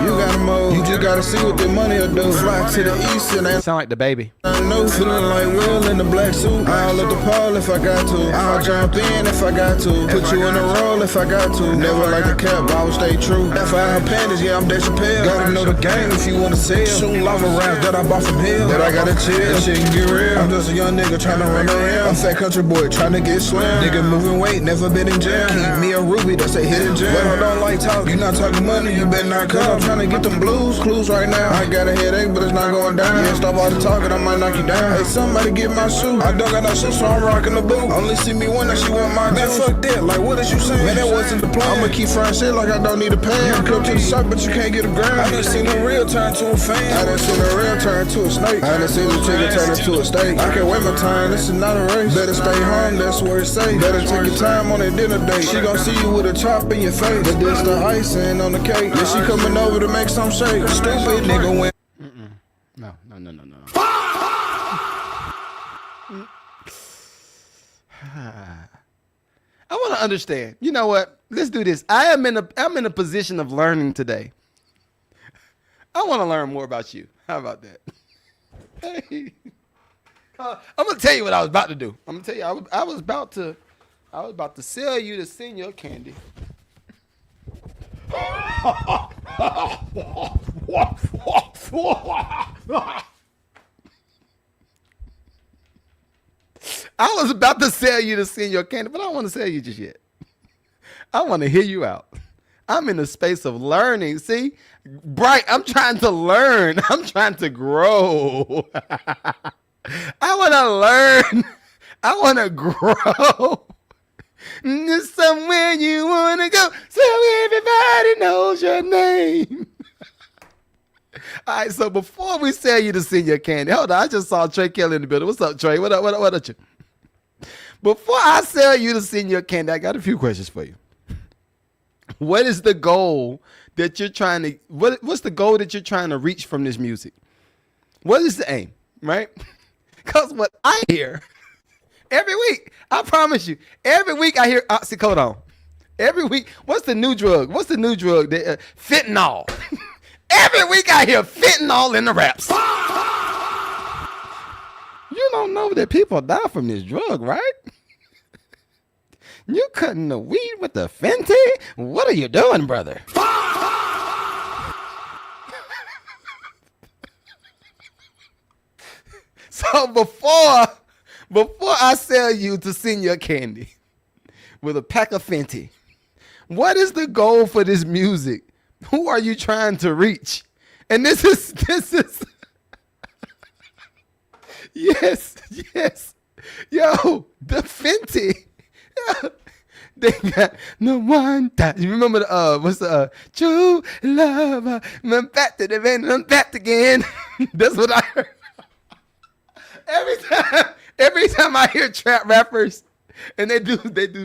you gotta move. You just gotta see what the money will do. Fly to the east and I Sound like the baby. know, feeling like Will in the black suit. I'll let the pole if I got to. I'll jump in if I got to. Put you in a roll if I got to. Never like the cap, I will stay true. If I have panties, yeah, I'm Dave Chappelle. Gotta know the game if you wanna sell. Shooting lava rounds that I bought from Hill. That I gotta chill. That shit can get real. I'm just a young nigga trying to run around. I'm fat country boy trying to get slim. Nigga moving weight, never been in jail. Keep me a ruby, that's a hidden gem. But I don't like talk. You not talking money, you better not come. I'm trying to get them blues clues right now. I got a headache, but it's not going down. Yeah, stop all the talking, I might knock you down. Hey, somebody get my shoe. I don't got no shoe, so I'm rocking the boot. Only see me one, that she want my juice. Man, fuck that. Like, what is you saying? Man, that wasn't the plan. I'ma keep frying shit like I don't need a pan. You come to the shop, but you can't get a gram. I done seen a real turn to a fan. I done seen a real turn to a snake. I done seen a chicken turn into a steak. I can't wait my time, this is not a race. Better stay home, that's where it's safe. Better take your time on a dinner date. She gon' see you with a chop in your face. But this the icing on the cake. Yeah, she coming over to make some shake. Stupid nigga win. No. I want to understand. You know what? Let's do this. I'm in a position of learning today. I want to learn more about you. How about that? Hey. I'm gonna tell you what I was about to do. I'm gonna tell you I was about to sell you the senior candy. I was about to sell you the senior candy, but I don't want to sell you just yet. I want to hear you out. I'm in a space of learning. See, Bright, I'm trying to learn. I'm trying to grow. I want to learn. I want to grow. There's somewhere you want to go so everybody knows your name. All right, so before we sell you the senior candy, hold on, I just saw Trey Kelly in the building. What's up, Trey? What up you? Before I sell you the senior candy, I got a few questions for you. What is the goal that you're trying to, what's the goal that you're trying to reach from this music? What is the aim, right? Because what I hear every week, I promise you, every week I hear oxycodone. Every week, what's the new drug? Fentanyl. Every week I hear fentanyl in the raps. You don't know that people die from this drug, right? You cutting the weed with the Fenty? What are you doing, brother? So before I sell you to senior candy with a pack of Fenty, what is the goal for this music? Who are you trying to reach? And this is yes. Yo, the Fenty. They got no one time. You remember the what's the true love? I'm back to the van, I'm back again. That's what I heard. Every time I hear trap rappers and they do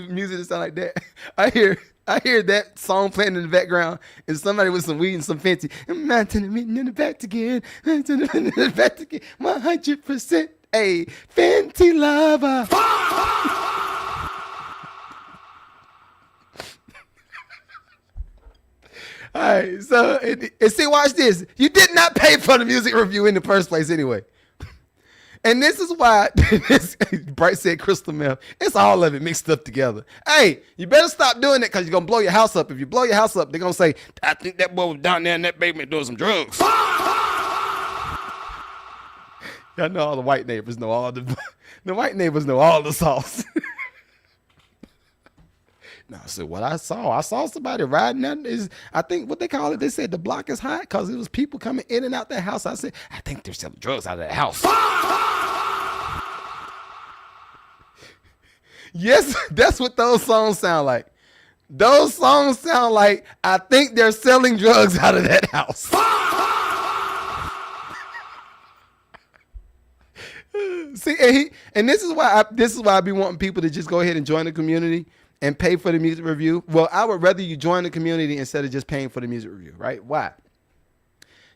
music that sound like that, I hear that song playing in the background and somebody with some weed and some Fenty. I'm not to the meeting in the back again. I'm to the back again. 100% a Fenty lover. All right, so and see, watch this. You did not pay for the music review in the first place anyway. And this is why Bright said crystal meth. It's all of it mixed up together. Hey, you better stop doing that because you're going to blow your house up. If you blow your house up, they're going to say, I think that boy was down there in that basement doing some drugs. Y'all know all the white neighbors know all the white neighbors know all the sauce. No, so what I saw somebody riding out. I think what they call it, they said the block is hot because it was people coming in and out that house. I said, I think they're selling drugs out of that house. Yes, that's what those songs sound like. Those songs sound like, I think they're selling drugs out of that house. See, and this is why I be wanting people to just go ahead and join the community and pay for the music review. Well, I would rather you join the community instead of just paying for the music review, right? Why?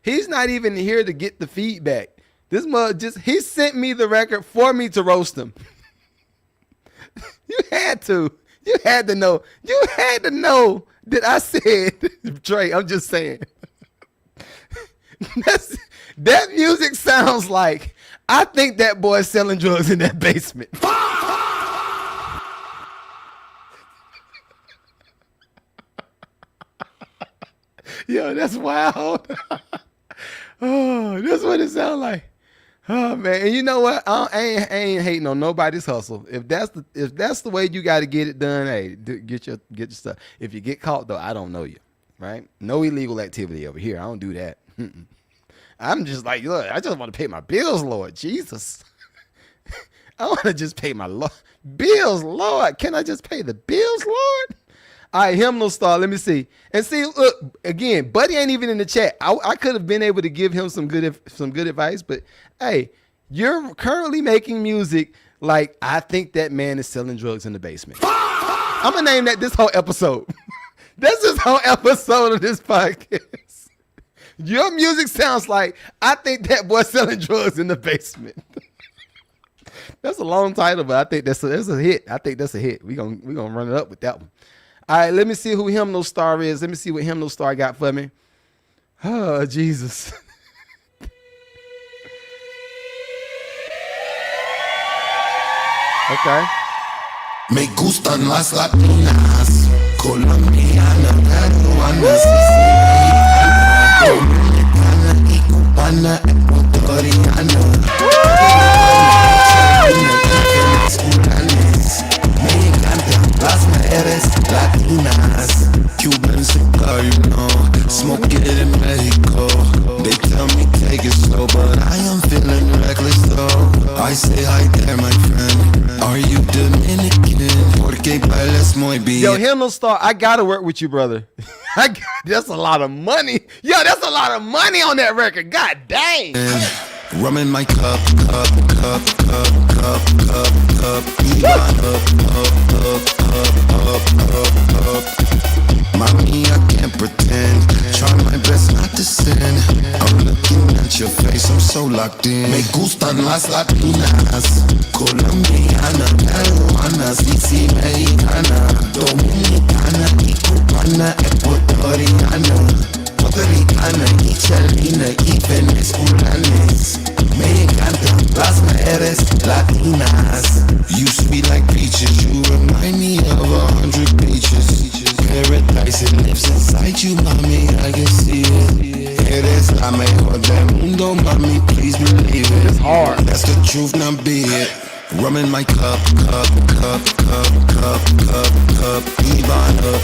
He's not even here to get the feedback. This mug he sent me the record for me to roast him. You had to know. You had to know that I said, Trey, I'm just saying. That music sounds like, I think that boy's selling drugs in that basement. Yo, that's wild. Oh, that's what it sounds like. Oh man, and you know what? I ain't hating on nobody's hustle. If that's the way you got to get it done, hey, get your stuff. If you get caught though, I don't know you, right? No illegal activity over here. I don't do that. I'm just like, look, I just want to pay my bills, Lord Jesus. I want to just pay my bills, Lord. Can I just pay the bills, Lord? All right, hymnal star. Let me see. And see, look, again, Buddy ain't even in the chat. I could have been able to give him some good advice, but hey, you're currently making music like, I think that man is selling drugs in the basement. I'm going to name that this whole episode. That's this whole episode of this podcast. Your music sounds like, I think that boy's selling drugs in the basement. That's a long title, but I think that's a hit. I think that's a hit. We're gonna run it up with that one. All right, let me see who Hymnal Star is. Let me see what Hymnal Star got for me. Oh, Jesus. Okay. Me gustan las latinas, colombiana, peruana, siciliana, dominicana y cubana, ecuatoriana. Me encantan las mujeres latinas. Cuban cigar, you know, smoke it in Mexico. They tell me take it slow, but I am feeling reckless though. I say hi there, my friend. Are you Dominican? Porque bailas muy bien. Yo, Hymnal Star, I gotta work with you, brother. That's a lot of money. Yo, that's a lot of money on that record. God dang. Rum in my cup, cup, cup, cup, cup, cup, cup. Up. Mommy, I can't pretend. Try my best not to sin. I'm looking at your face, I'm so locked in. Me gustan las latinas, colombiana, peruana, siciliana, dominicana y cubana, ecuatoriana. Puerto Ricana y chalina y venezolanes. Me encantan las mujeres latinas. You sweet like peaches, you remind me of 100 beaches. paradise, it lives inside you, mommy, I can see it. Eres la mejor del mundo, mommy, please believe it. It's hard. That's the truth, now be it. Rum in my cup, cup, cup, cup, cup, cup, cup. Ivan up.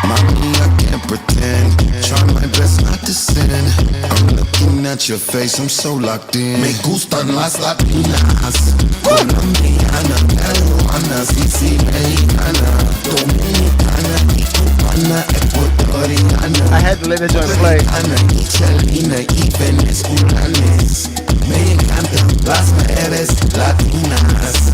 Mommy, I can't pretend. Try my best not to sin. I'm looking at your face, I'm so locked in. Me gustan las latinas. Colombiana, peruana, siciliana, dominicana, y cubana, ecuatoriana. I had to let that joint play. Michelina y venezolanes. Me encantan las mujeres latinas.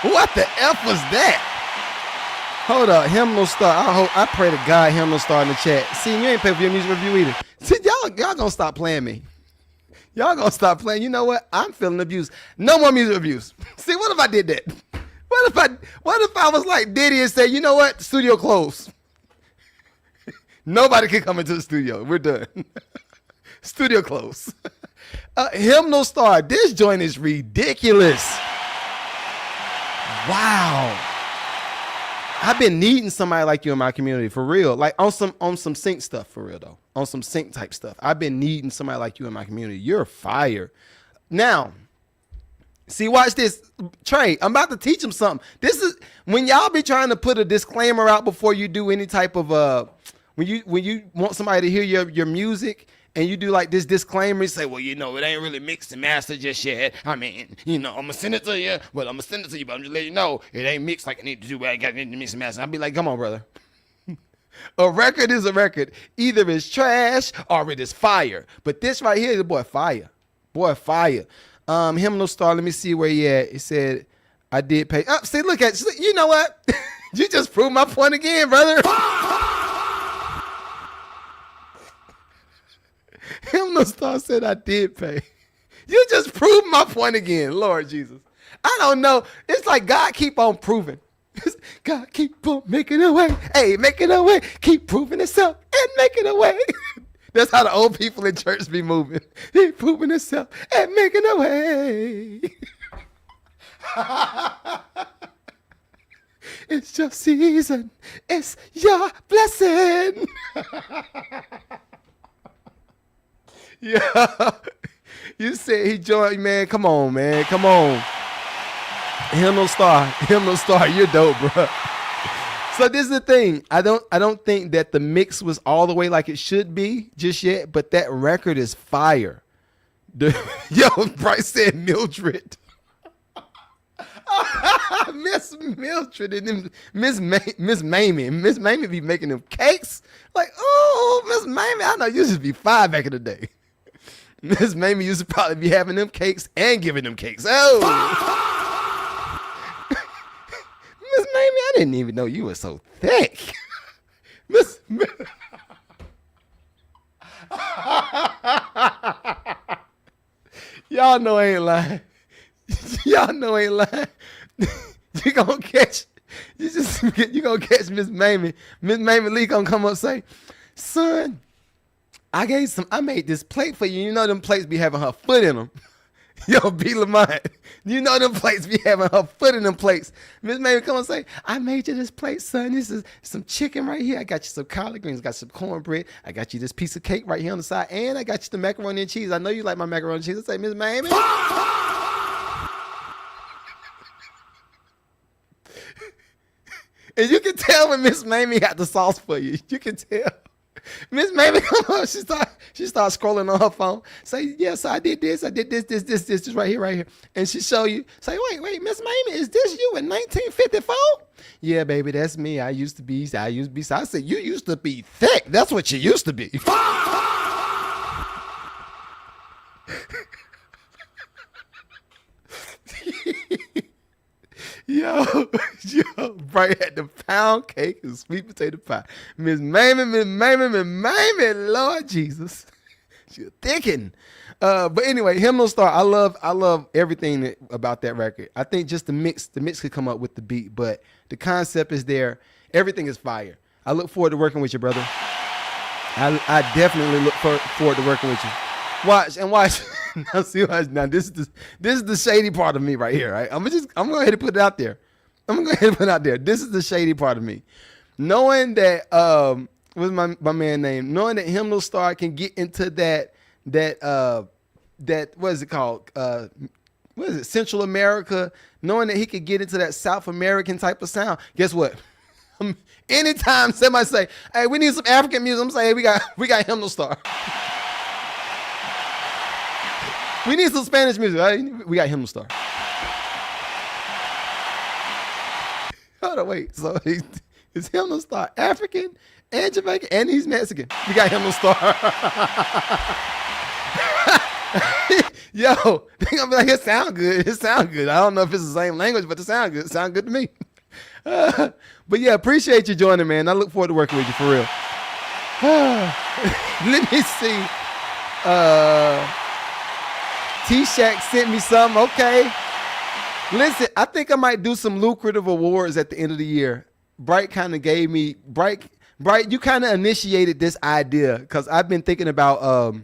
What the F was that? Hold up, hymnal star. I pray to God hymnal star in the chat. See, you ain't pay for your music review either. See, y'all gonna stop playing me. Y'all gonna stop playing. You know what? I'm feeling abused. No more music reviews. See, what if I did that? What if I was like Diddy and said, you know what? Studio closed. Nobody can come into the studio. We're done. Studio closed. Hymnal star. This joint is ridiculous. Wow. I've been needing somebody like you in my community for real. Like on some sync stuff for real though. On some sync type stuff. I've been needing somebody like you in my community. You're fire. Now, see, watch this. Trey, I'm about to teach him something. This is when y'all be trying to put a disclaimer out before you do any type of when you want somebody to hear your music. And you do like this disclaimer, you say, well, you know, it ain't really mixed and mastered just yet. I mean, you know, I'm going to send it to you. Well, I'm going to send it to you, but I'm just letting you know it ain't mixed like I need to do. I got to mix and master. I'll be like, come on, brother. A record is a record. Either it's trash or it is fire. But this right here is, boy, fire. Boy, fire. Hymnal star, let me see where he at. He said, I did pay. Oh, see, look at, you know what? You just proved my point again, brother. Hymnal star said I did pay. You just proved my point again, Lord Jesus. I don't know. It's like God keep on proving. God keep on making a way. Hey, making a way. Keep proving itself and making a way. That's how the old people in church be moving. He proving itself and making a way. It's your season. It's your blessing. Yeah, you said he joined, man. Come on, man. Come on. Hymnal star, you're dope, bro. So this is the thing. I don't think that the mix was all the way like it should be just yet, but that record is fire. Yo, Bryce said Mildred. Miss Mildred and them, Miss Mamie. Miss Mamie be making them cakes. Like, oh, Miss Mamie, I know you used to be fine back in the day. Miss Mamie used to probably be having them cakes and giving them cakes. Oh. Miss Mamie, I didn't even know you were so thick. Miss Y'all know I ain't lying. Y'all know I ain't lying. You gonna catch Miss Mamie. Miss Mamie Lee gonna come up and say, son, I made this plate for you. You know them plates be having her foot in them. Yo, B. Lamont, you know them plates be having her foot in them plates. Miss Mamie come and say, I made you this plate, son. This is some chicken right here. I got you some collard greens, got some cornbread. I got you this piece of cake right here on the side. And I got you the macaroni and cheese. I know you like my macaroni and cheese. I say, Miss Mamie. And you can tell when Miss Mamie got the sauce for you. You can tell. Miss Mamie come up, she start scrolling on her phone. Say, yes, I did this right here. And she show you, say, wait, Miss Mamie, is this you in 1954? Yeah, baby, that's me. I used to be. So I said, you used to be thick. That's what you used to be. Yo, Bright had the pound cake and sweet potato pie. Miss Mamie, Lord Jesus. She a thickin'. But anyway, Hymnal Star. I love everything about that record. I think just the mix could come up with the beat, but the concept is there. Everything is fire. I look forward to working with you, brother. I definitely look forward to working with you. Watch. Now see, now this is the shady part of me right here. Right? I'm going to go ahead and put it out there. This is the shady part of me. Knowing that what's my man name? Knowing that Hymnal Star can get into that what is it called? What is it? Central America. Knowing that he could get into that South American type of sound. Guess what? Anytime somebody say, "Hey, we need some African music," I'm saying, "Hey, we got Hymnal Star." We need some Spanish music. Right? We got Hymnal Star. Hold on, wait. So is Hymnal Star African and Jamaican and he's Mexican? We got Hymnal Star. Yo, they're gonna be like, it sound good. I don't know if it's the same language, but it sound good. It sound good to me. But yeah, appreciate you joining, man. I look forward to working with you for real. Let me see. T-Shack sent me some. Okay. Listen, I think I might do some lucrative awards at the end of the year. Bright kind of gave me Bright, you kind of initiated this idea because I've been thinking about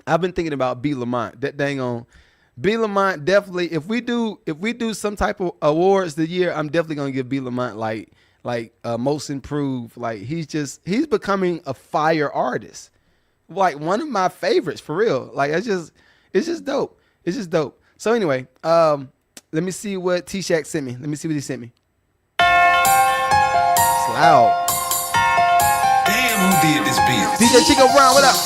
B. Lamont. That dang on B. Lamont definitely. If we do some type of awards the year, I'm definitely gonna give B. Lamont like most improved. Like he's becoming a fire artist. Like one of my favorites for real. Like it's just dope. It's just dope. So anyway, let me see what T-Shack sent me. Let me see what he sent me. It's loud. Damn, who did this beat? DJ Chico Brown, what up?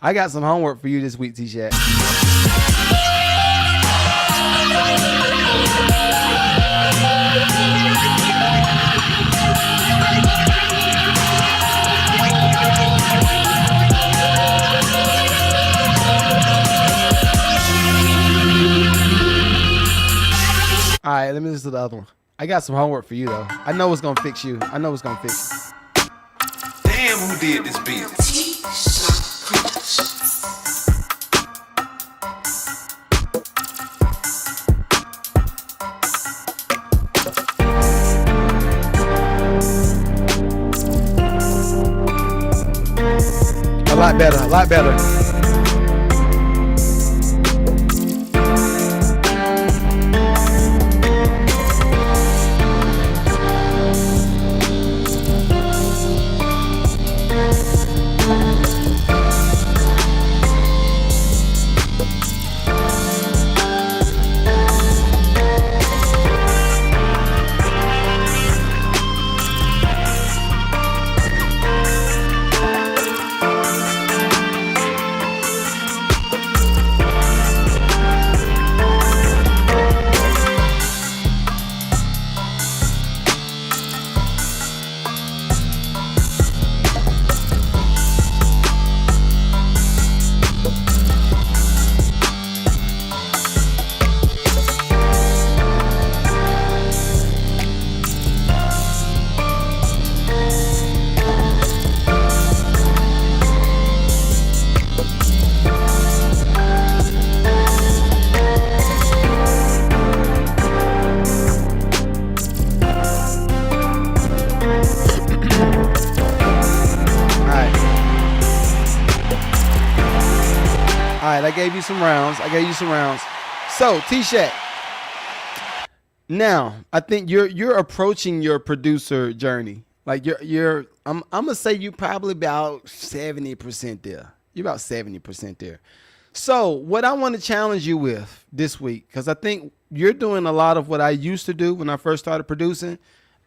I got some homework for you this week, T-Shack. All right, let me listen to the other one. I got some homework for you, though. I know it's going to fix you. Damn, who did this beat? A lot better. I gave you some rounds. So, T-Shack. Now, I think you're approaching your producer journey. Like I'm gonna say you probably about 70% there. You're about 70% there. So, what I want to challenge you with this week, because I think you're doing a lot of what I used to do when I first started producing.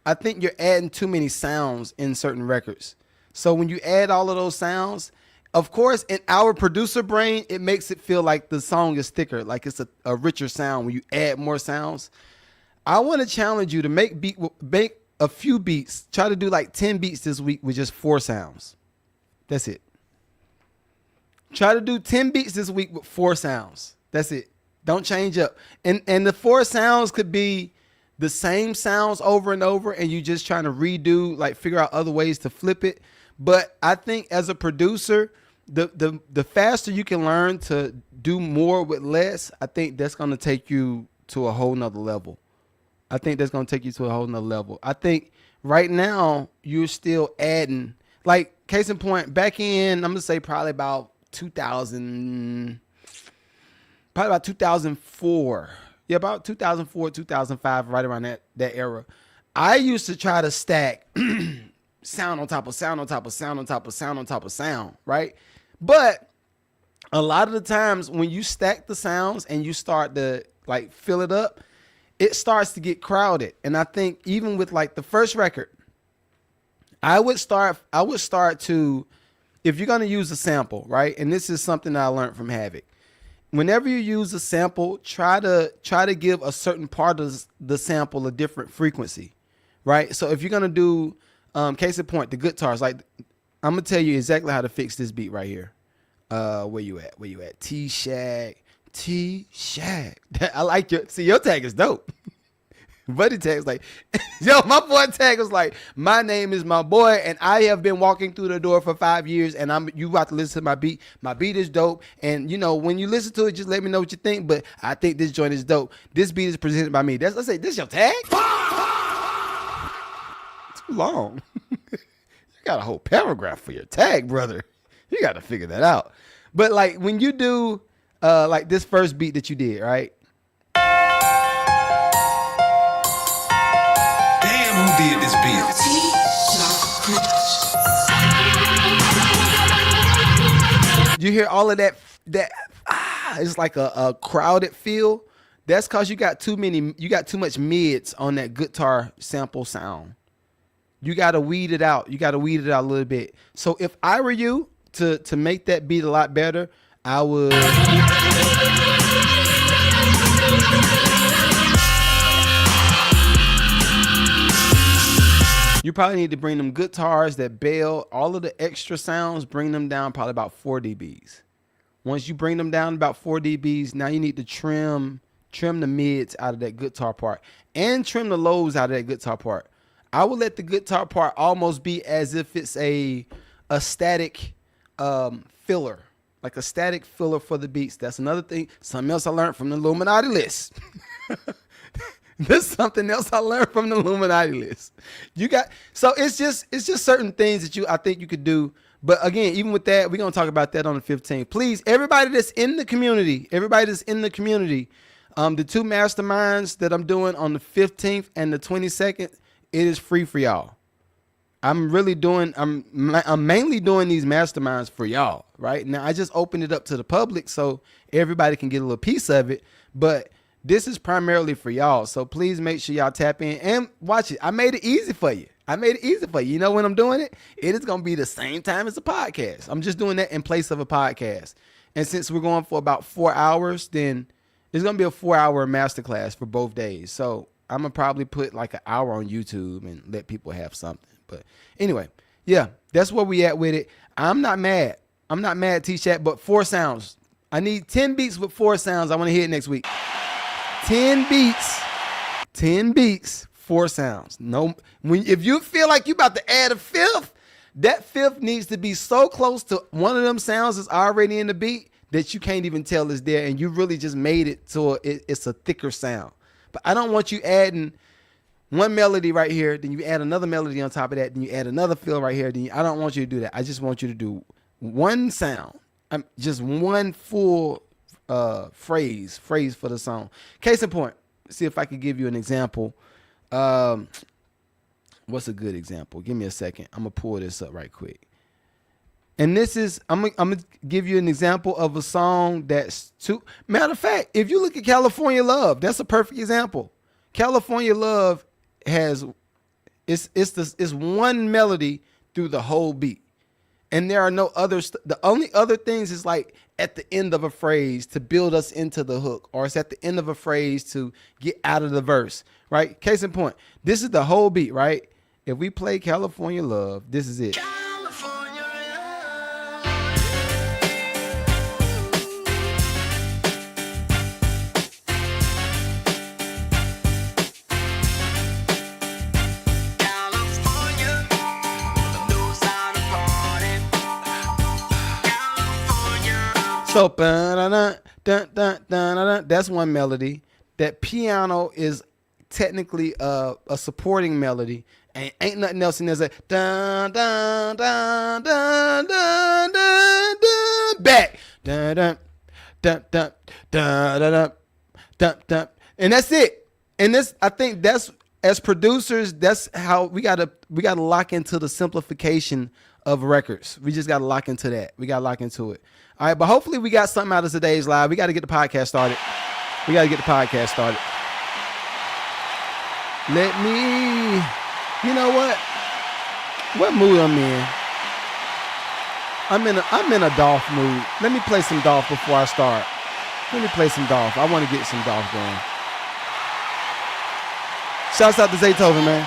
I think you're adding too many sounds in certain records. So when you add all of those sounds, of course, in our producer brain, it makes it feel like the song is thicker, like it's a richer sound when you add more sounds. I want to challenge you to make a few beats. Try to do like 10 beats this week with just 4 sounds. That's it. Try to do 10 beats this week with 4 sounds. That's it. Don't change up. And the 4 sounds could be the same sounds over and over, and you just trying to redo, like figure out other ways to flip it. But I think as a producer, the faster you can learn to do more with less, I think that's going to take you to a whole nother level. I think right now you're still adding, like case in point, back in, I'm going to say probably about 2004. Yeah, about 2004, 2005, right around that era. I used to try to stack sound on top of sound on top of sound on top of sound on top of sound, right? But a lot of the times when you stack the sounds and you start to like fill it up, it starts to get crowded. And I think even with like the first record, I would start to, if you're going to use a sample, right? And this is something that I learned from Havoc. Whenever you use a sample, try to give a certain part of the sample a different frequency, right? So if you're going to do, case in point, the guitars, like I'm going to tell you exactly how to fix this beat right here. Where you at? T-Shag. I like your tag is dope. Buddy tag's like, yo, my boy tag was like, my name is my boy, and I have been walking through the door for 5 years, and you about to listen to my beat. My beat is dope, and you know, when you listen to it, just let me know what you think, but I think this joint is dope. This beat is presented by me. Let's say, this your tag? Too long. You got a whole paragraph for your tag, brother. You got to figure that out. But like, when you do, like this first beat that you did, right? Who did this beat? You hear all of that it's like a crowded feel. That's cause you got too much mids on that guitar sample sound. You gotta weed it out. A little bit. So if I were you to make that beat a lot better, I would. You probably need to bring them guitars that bail, all of the extra sounds, bring them down probably about 4 dBs. Once you bring them down about 4 dBs, now you need to trim the mids out of that guitar part and trim the lows out of that guitar part. I would let the guitar part almost be as if it's a static filler, like a static filler for the beats. That's another thing. Something else I learned from the Illuminati list. This is something else I learned from the Illuminati list. So it's just certain things that I think you could do. But again, even with that, we're gonna talk about that on the 15th. Please, everybody that's in the community, the 2 masterminds that I'm doing on the 15th and the 22nd, it is free for y'all. I'm mainly doing these masterminds for y'all right now. I just opened it up to the public so everybody can get a little piece of it, but this is primarily for y'all. So please make sure y'all tap in and watch it. I made it easy for you. You know when I'm doing it? It is going to be the same time as a podcast. I'm just doing that in place of a podcast. And since we're going for about 4 hours, then it's going to be a 4-hour masterclass for both days. So I'm going to probably put like an hour on YouTube and let people have something. But anyway, yeah, that's where we at with it. I'm not mad, T-Chat, but 4 sounds. I need 10 beats with 4 sounds. I want to hear it next week. 10 beats, 4 sounds. If you feel like you about to add a 5th, that 5th needs to be so close to one of them sounds that's already in the beat that you can't even tell it's there, and you really just made it so it's a thicker sound. But I don't want you adding one melody right here, then you add another melody on top of that, then you add another fill right here. I don't want you to do that. I just want you to do one sound, just one full phrase for the song. Case in point, see if I could give you an example. What's a good example? Give me a second. I'm gonna pull this up right quick. And this is, I'm gonna give you an example of a song that's matter of fact, if you look at California Love, that's a perfect example. California Love has It's one melody through the whole beat. And there are no others. The only other things is like at the end of a phrase to build us into the hook, or it's at the end of a phrase to get out of the verse, right? Case in point, this is the whole beat, right? If we play California Love, this is it. So that's one melody. That piano is technically a supporting melody, and ain't nothing else in there. Like dun dun dun dun dun dun dun back dun dun dun dun dun dun dun dun, and that's it. And this, I think that's, as producers, that's how we gotta lock into the simplification of records. We just gotta lock into that. We gotta lock into it. All right, but hopefully we got something out of today's live. We got to get the podcast started. Let me, you know what? What mood I'm in? I'm in a Dolph mood. Let me play some Dolph before I start. I want to get some Dolph going. Shouts out to Zaytoven, man.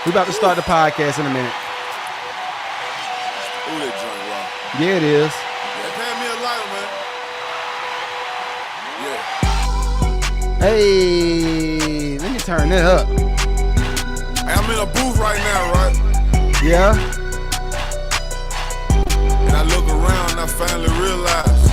We about to start the podcast in a minute. Ooh, that joint raw. Yeah, it is. Yeah, pay me a lighter, man. Yeah. Hey, let me turn it up. Hey, I'm in a booth right now, right? Yeah. And I look around and I finally realize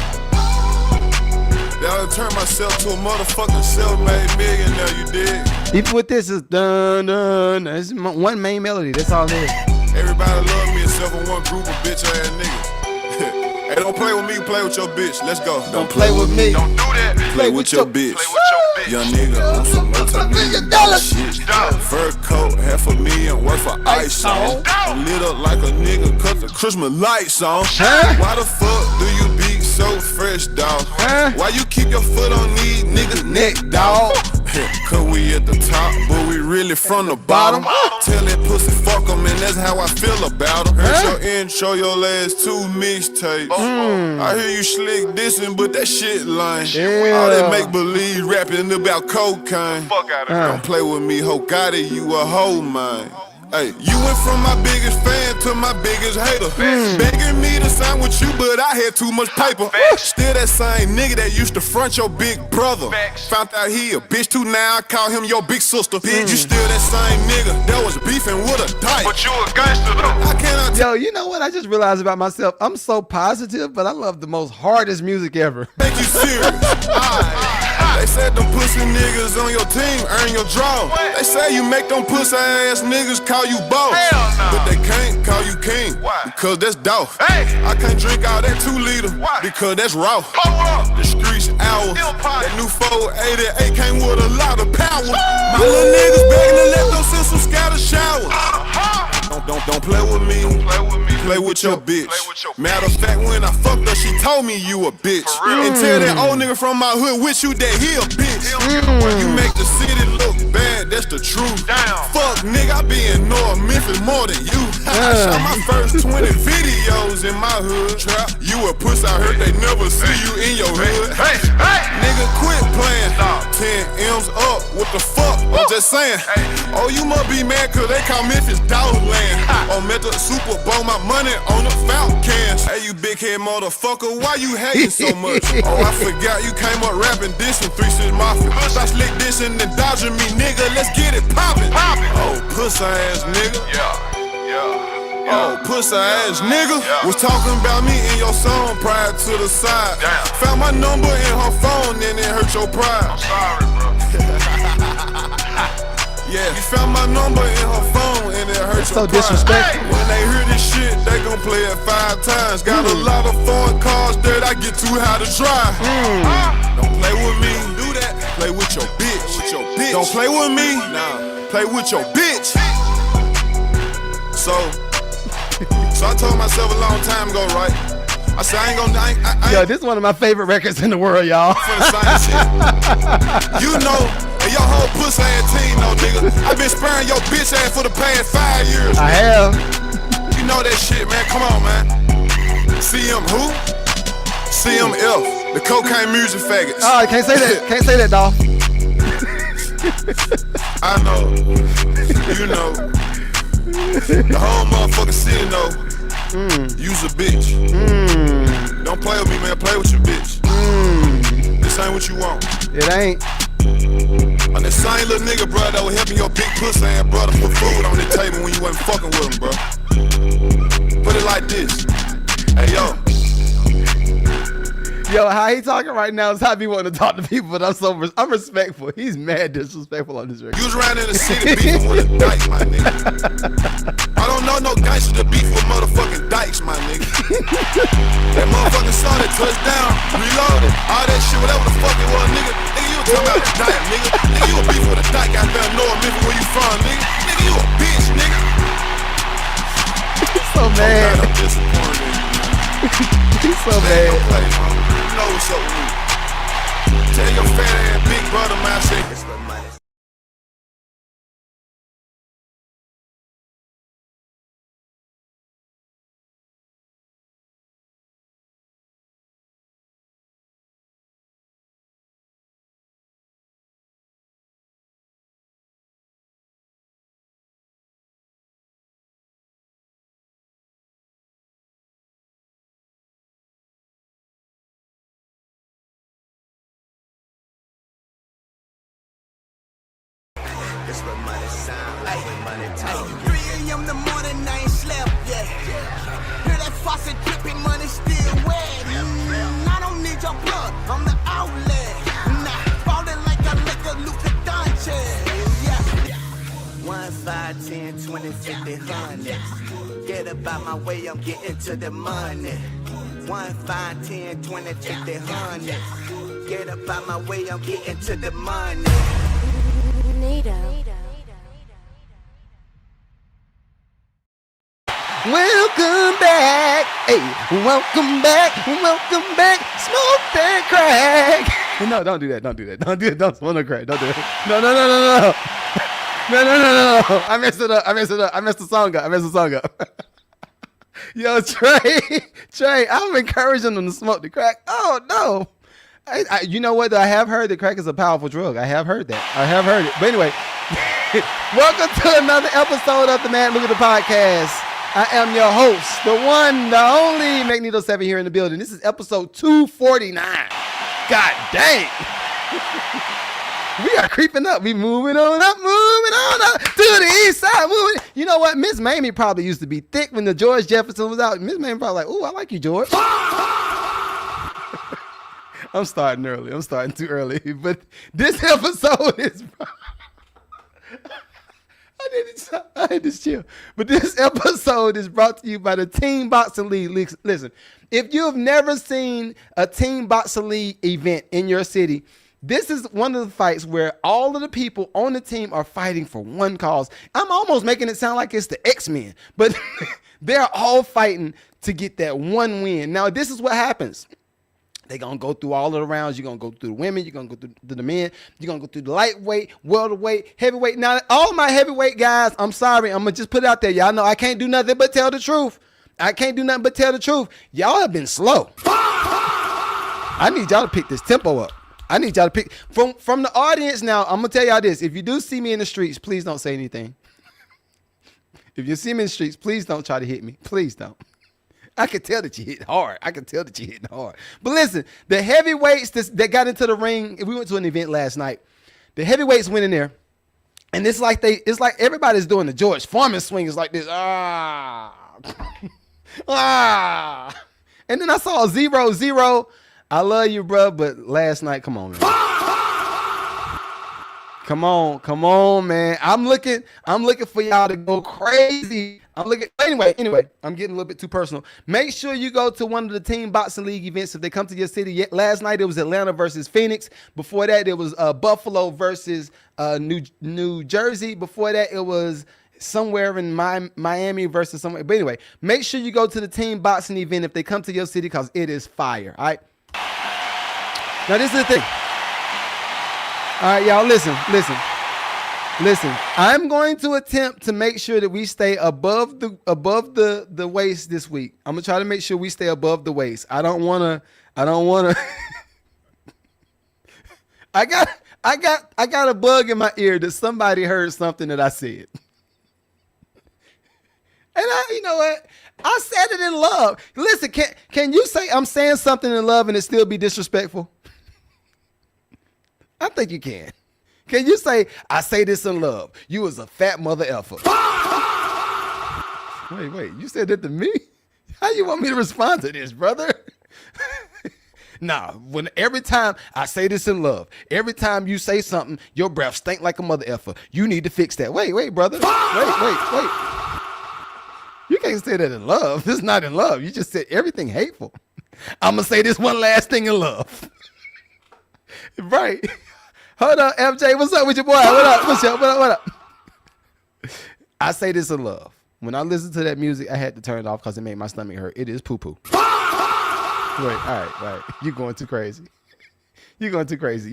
that I turned myself to a motherfucking self-made millionaire, you dig? Even with this is dun dun. It's one main melody. That's all it is. Everybody love me except for one group of bitch ass niggas. Hey, don't play with me, play with your bitch. Let's go. Don't play with me. Don't do that. Play with your bitch. Young nigga on some multi-million-dollar shit. Fur coat, $500,000 worth of ice on. Lit up like a nigga, cut the Christmas lights on. Why the fuck do you be so fresh, dog? Why you keep your foot on these niggas' neck, dog? Cause we at the top, but we really from the bottom. Tell that pussy fuck 'em, and that's how I feel about 'em. Heard your intro, your last 2 mixtapes. I hear you slick dissing, but that shit lame. All that make believe rapping about cocaine. Don't play with me, ho, got it, you a hoe, man. Hey, you went from my biggest fan to my biggest hater. Begging me to sign with you, but I had too much paper. Still that same nigga that used to front your big brother. Found out he a bitch too, now I call him your big sister. You still that same nigga that was beefing with a dyke. But you a gangster though. I cannot Yo, you know what I just realized about myself? I'm so positive, but I love the most hardest music ever. take you serious. They said them pussy niggas on your team earn your draw. They say you make them pussy ass niggas call you boss. But they can't call you king. Because that's Dolph. I can't drink all that 2 liter. Because that's raw. The streets hours. That new 488 came with a lot of power. My little niggas begging to let them send some scatter showers. Don't play with me. Play with your bitch. Matter of fact, when I fucked her, she told me you a bitch. And tell that old nigga from my hood with you that he a bitch. You make the city look bad, that's the truth. Fuck nigga, I be in North Memphis more than you. I shot my first 20 videos in my hood. Trap, you a puss, I heard they never see you in your hood. Nigga, quit playing. 10 M's up, what the fuck? I'm just saying. Oh, you must be mad cause they call Memphis Dogland. On Meta Super Bowl, my money on the fountain cans. Hey, you big head motherfucker, why you hating so much? Oh, I forgot you came up rapping, dissing 3 6 Mafia. Stop slick dissing and dodging me, nigga, let's get it poppin'. Oh, pussy ass nigga. Oh, pussy ass nigga. Was talking about me in your song prior to the side. Found my number in her phone and it hurt your pride. I'm sorry, bro. Yeah, you found my number in her phone and it hurt your pride. Disrespectful. When they hear this shit, they gon' play it 5 times. Got a lot of foreign cars that I get too high to drive. Don't play with me. Do that. Play with your bitch. Don't play with me. Nah. Play with your bitch. So I told myself a long time ago, right? I said I ain't gonna. Yo, this is one of my favorite records in the world, y'all. For the science shit. You know And your whole pussy ass team, though, nigga. I been sparing your bitch ass for the past 5 years. I have. You know that shit, man. Come on, man. CM who? CMF, the cocaine music faggots. Oh, I can't say that. Can't say that, dawg. I know. You know. The whole motherfucking city know. You's a bitch. Don't play with me, man. Play with your bitch. This ain't what you want. It ain't. I'm the same little nigga, bro, that was helping your big pussy ass brother put food on the table when you wasn't fucking with him, bro. Put it like this. Hey, yo. Yo, how he talking right now is how he wanting to talk to people, but I'm respectful. He's mad disrespectful on this record. You was around in the city beefing with a dyke, my nigga. I don't know no gangster to beef with motherfucking dykes, my nigga. That motherfucking son that touched down, reloaded, all that shit, whatever the fuck it was, nigga. Nigga, you was talking about a dyke, nigga. Nigga, you a beef with a dyke out there in North Memphis where you from, nigga. Nigga, you a bitch, nigga. He's so mad. I'm disappointed in you, man. He's so mad. Don't play, man. You know what's up with me. Tell your fat ass big brother, man, say it's the money. That's what money sound like when money talk. 3 a.m. in the morning, I ain't slept yet. Hear that faucet dripping, money still wet. I don't need your blood, I'm the outlet. Nah, ballin' like I lick a Lucrative. Yeah. 1, 5, 10, 20, 50, 100. Get up out my way, I'm getting to the money. 1, 5, 10, 20, 50, 100. Get up out my way, I'm getting to the money. Welcome back, hey, welcome back, smoke that crack. No, don't do that, don't smoke no crack, don't do it. No. I messed it up, I messed the song up. Yo, Trey, I'm encouraging them to smoke the crack. Oh, no. You know what? I have heard that crack is a powerful drug. I have heard it. But anyway, welcome to another episode of the Man Look at the Podcast. I am your host, the one, the only Magneto 7 here in the building. This is episode 249. God dang. We are creeping up. We moving on up to the east side. Moving. You know what? Miss Mamie probably used to be thick when the George Jefferson was out. Miss Mamie probably like, ooh, I like you, George. I'm starting early. I'm starting too early. But this episode is... I had to chill. But this episode is brought to you by the Team Boxing League. Listen, if you've never seen a Team Boxing League event in your city, this is one of the fights where all of the people on the team are fighting for one cause. I'm almost making it sound like it's the X-Men, but they're all fighting to get that one win. Now, this is what happens. They're going to go through all of the rounds. You're going to go through the women. You're going to go through the men. You're going to go through the lightweight, welterweight, heavyweight. Now, all my heavyweight guys, I'm sorry. I'm going to just put it out there. Y'all know I can't do nothing but tell the truth. Y'all have been slow. I need y'all to pick this tempo up. I need y'all to pick. From the audience now, I'm going to tell y'all this. If you do see me in the streets, please don't say anything. If you see me in the streets, please don't try to hit me. Please don't. I can tell that you hit hard. But listen, the heavyweights that got into the ring, we went to an event last night. The heavyweights went in there, and it's like everybody's doing the George Foreman swing. It's like this. And then I saw 0-0. I love you, bro, but last night, come on, man. Come on, man. I'm looking for y'all to go crazy. Anyway, I'm getting a little bit too personal. Make sure you go to one of the Team Boxing League events if they come to your city. Last night it was Atlanta versus Phoenix. Before that it was Buffalo versus New Jersey. Before that it was somewhere in Miami versus somewhere. But anyway, make sure you go to the Team Boxing event if they come to your city because it is fire. All right. Now this is the thing. All right, y'all, listen. I'm going to attempt to make sure that we stay above the waist this week. I'm gonna try to make sure we stay above the waist. I don't wanna. I got a bug in my ear that somebody heard something that I said. And you know what? I said it in love. Listen, can you say I'm saying something in love and it still be disrespectful? I think you can. Can you say, I say this in love? You was a fat mother effer. Wait, you said that to me? How you want me to respond to this, brother? Nah, every time I say this in love, every time you say something, your breath stink like a mother effer. You need to fix that. Wait, brother. Wait. You can't say that in love. This is not in love. You just said everything hateful. I'm going to say this one last thing in love. Right. Hold up, MJ. What's up with your boy? What up? I say this in love. When I listen to that music, I had to turn it off because it made my stomach hurt. It is poo-poo. Wait, all right. You're going too crazy. You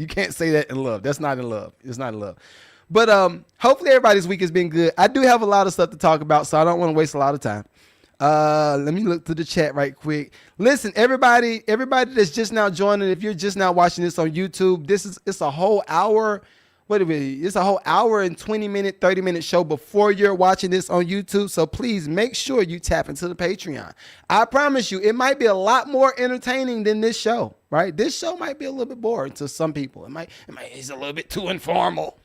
can't say that in love. That's not in love. It's not in love. But hopefully everybody's week has been good. I do have a lot of stuff to talk about, so I don't want to waste a lot of time. Let me look through the chat right quick. Listen, everybody that's just now joining, if you're just now watching this on YouTube, it's a whole hour. It's a whole hour and 20-minute, 30-minute show before you're watching this on YouTube. So please make sure you tap into the Patreon. I promise you, it might be a lot more entertaining than this show, right? This show might be a little bit boring to some people. It's a little bit too informal.